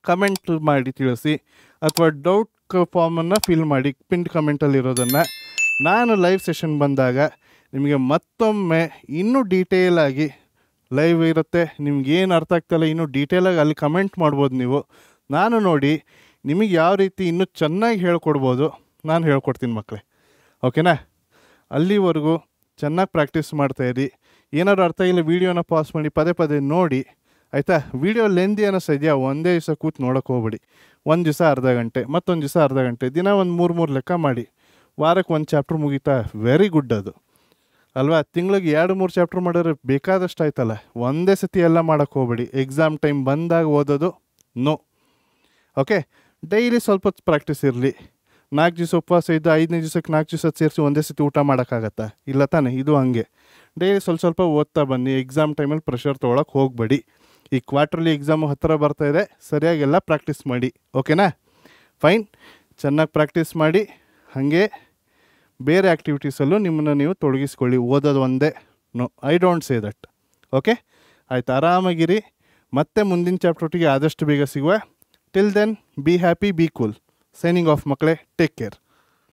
ಕಮೆಂಟ್ ಮಾಡಿ ತಿಳಿಸಿ, ಅಥವಾ ಡೌಟ್ ಫಾರ್ಮನ್ನು ಫಿಲ್ ಮಾಡಿ ಪಿನ್ ಕಮೆಂಟಲ್ಲಿರೋದನ್ನು. ನಾನು ಲೈವ್ ಸೆಷನ್ ಬಂದಾಗ ನಿಮಗೆ ಮತ್ತೊಮ್ಮೆ ಇನ್ನೂ ಡೀಟೇಲಾಗಿ ಲೈವ್ ಇರುತ್ತೆ. ನಿಮ್ಗೇನು ಅರ್ಥ ಆಗ್ತಾಯಿಲ್ಲ ಇನ್ನೂ ಡೀಟೇಲಾಗಿ ಅಲ್ಲಿ ಕಮೆಂಟ್ ಮಾಡ್ಬೋದು ನೀವು. ನಾನು ನೋಡಿ ನಿಮಗೆ ಯಾವ ರೀತಿ ಇನ್ನೂ ಚೆನ್ನಾಗಿ ಹೇಳ್ಕೊಡ್ಬೋದು ನಾನು ಹೇಳ್ಕೊಡ್ತೀನಿ ಮಕ್ಕಳೇ. ಓಕೆನಾ, ಅಲ್ಲಿವರೆಗೂ ಚೆನ್ನಾಗಿ ಪ್ರಾಕ್ಟೀಸ್ ಮಾಡ್ತಾಯಿರಿ. ಏನಾದ್ರು ಅರ್ಥ ಇಲ್ಲ ವೀಡಿಯೋನ ಪಾಸ್ ಮಾಡಿ ಪದೇ ನೋಡಿ ಆಯಿತಾ. ವೀಡಿಯೋ ಲೆಂದಿ ಅನ್ನಿಸ್ತಾ ಇದೆಯಾ, ಒಂದೇ ದಿವಸ ಕೂತು ನೋಡೋಕೆ ಹೋಗ್ಬೇಡಿ. ಒಂದು ದಿವಸ ಅರ್ಧ ಗಂಟೆ, ಮತ್ತೊಂದು ದಿವಸ ಅರ್ಧ ಗಂಟೆ, ದಿನ ಒಂದು 3 ಲೆಕ್ಕ ಮಾಡಿ. ವಾರಕ್ಕೆ 1 ಚಾಪ್ಟ್ರ್ ಮುಗೀತಾ, ವೆರಿ ಗುಡ್ ಅದು ಅಲ್ವಾ. ತಿಂಗಳಿಗೆ 2-3 ಚಾಪ್ಟ್ರ್ ಮಾಡಿದ್ರೆ ಬೇಕಾದಷ್ಟು ಆಯ್ತಲ್ಲ. ಒಂದೇ ಸತಿ ಎಲ್ಲ ಮಾಡೋಕ್ಕೆ ಹೋಗ್ಬೇಡಿ. ಎಕ್ಸಾಮ್ ಟೈಮ್ ಬಂದಾಗ ಓದೋದು ನೋ. ಓಕೆ, ಡೈಲಿ ಸ್ವಲ್ಪ ಹೊತ್ತು ಪ್ರಾಕ್ಟೀಸ್ ಇರಲಿ. 4 ದಿವಸ ಉಪವಾಸ ಇದ್ದು 5ನೇ ದಿವಸಕ್ಕೆ 4 ದಿವಸ ಸೇರಿಸಿ ಒಂದೇ ಸತಿ ಊಟ ಮಾಡೋಕ್ಕಾಗತ್ತಾ, ಇಲ್ಲ ತಾನೇ. ಇದು ಹಂಗೆ ಡೈಲಿ ಸ್ವಲ್ಪ ಓದ್ತಾ ಬನ್ನಿ. ಎಕ್ಸಾಮ್ ಟೈಮಲ್ಲಿ ಪ್ರೆಷರ್ ತೊಗೊಳಕ್ಕೆ ಹೋಗಬೇಡಿ. ಈ ಕ್ವಾರ್ಟರ್ಲಿ ಎಕ್ಸಾಮು ಹತ್ತಿರ ಬರ್ತಾಯಿದೆ, ಸರಿಯಾಗೆಲ್ಲ ಪ್ರಾಕ್ಟೀಸ್ ಮಾಡಿ. ಓಕೆನಾ, ಫೈನ್. ಚೆನ್ನಾಗಿ ಪ್ರಾಕ್ಟೀಸ್ ಮಾಡಿ. ಹಾಗೆ ಬೇರೆ ಆ್ಯಕ್ಟಿವಿಟೀಸಲ್ಲೂ ನಿಮ್ಮನ್ನು ನೀವು ತೊಡಗಿಸ್ಕೊಳ್ಳಿ. ಓದೋದು ಒಂದೇ no, I don't say that. Okay, ಆಯ್ತು, ಆರಾಮಾಗಿರಿ. ಮತ್ತೆ ಮುಂದಿನ ಚಾಪ್ಟರ್ಟಿಗೆ ಆದಷ್ಟು ಬೇಗ ಸಿಗುವ. Till then be happy, be cool. Signing off ಮಕ್ಕಳೇ, ಟೇಕ್ ಕೇರ್.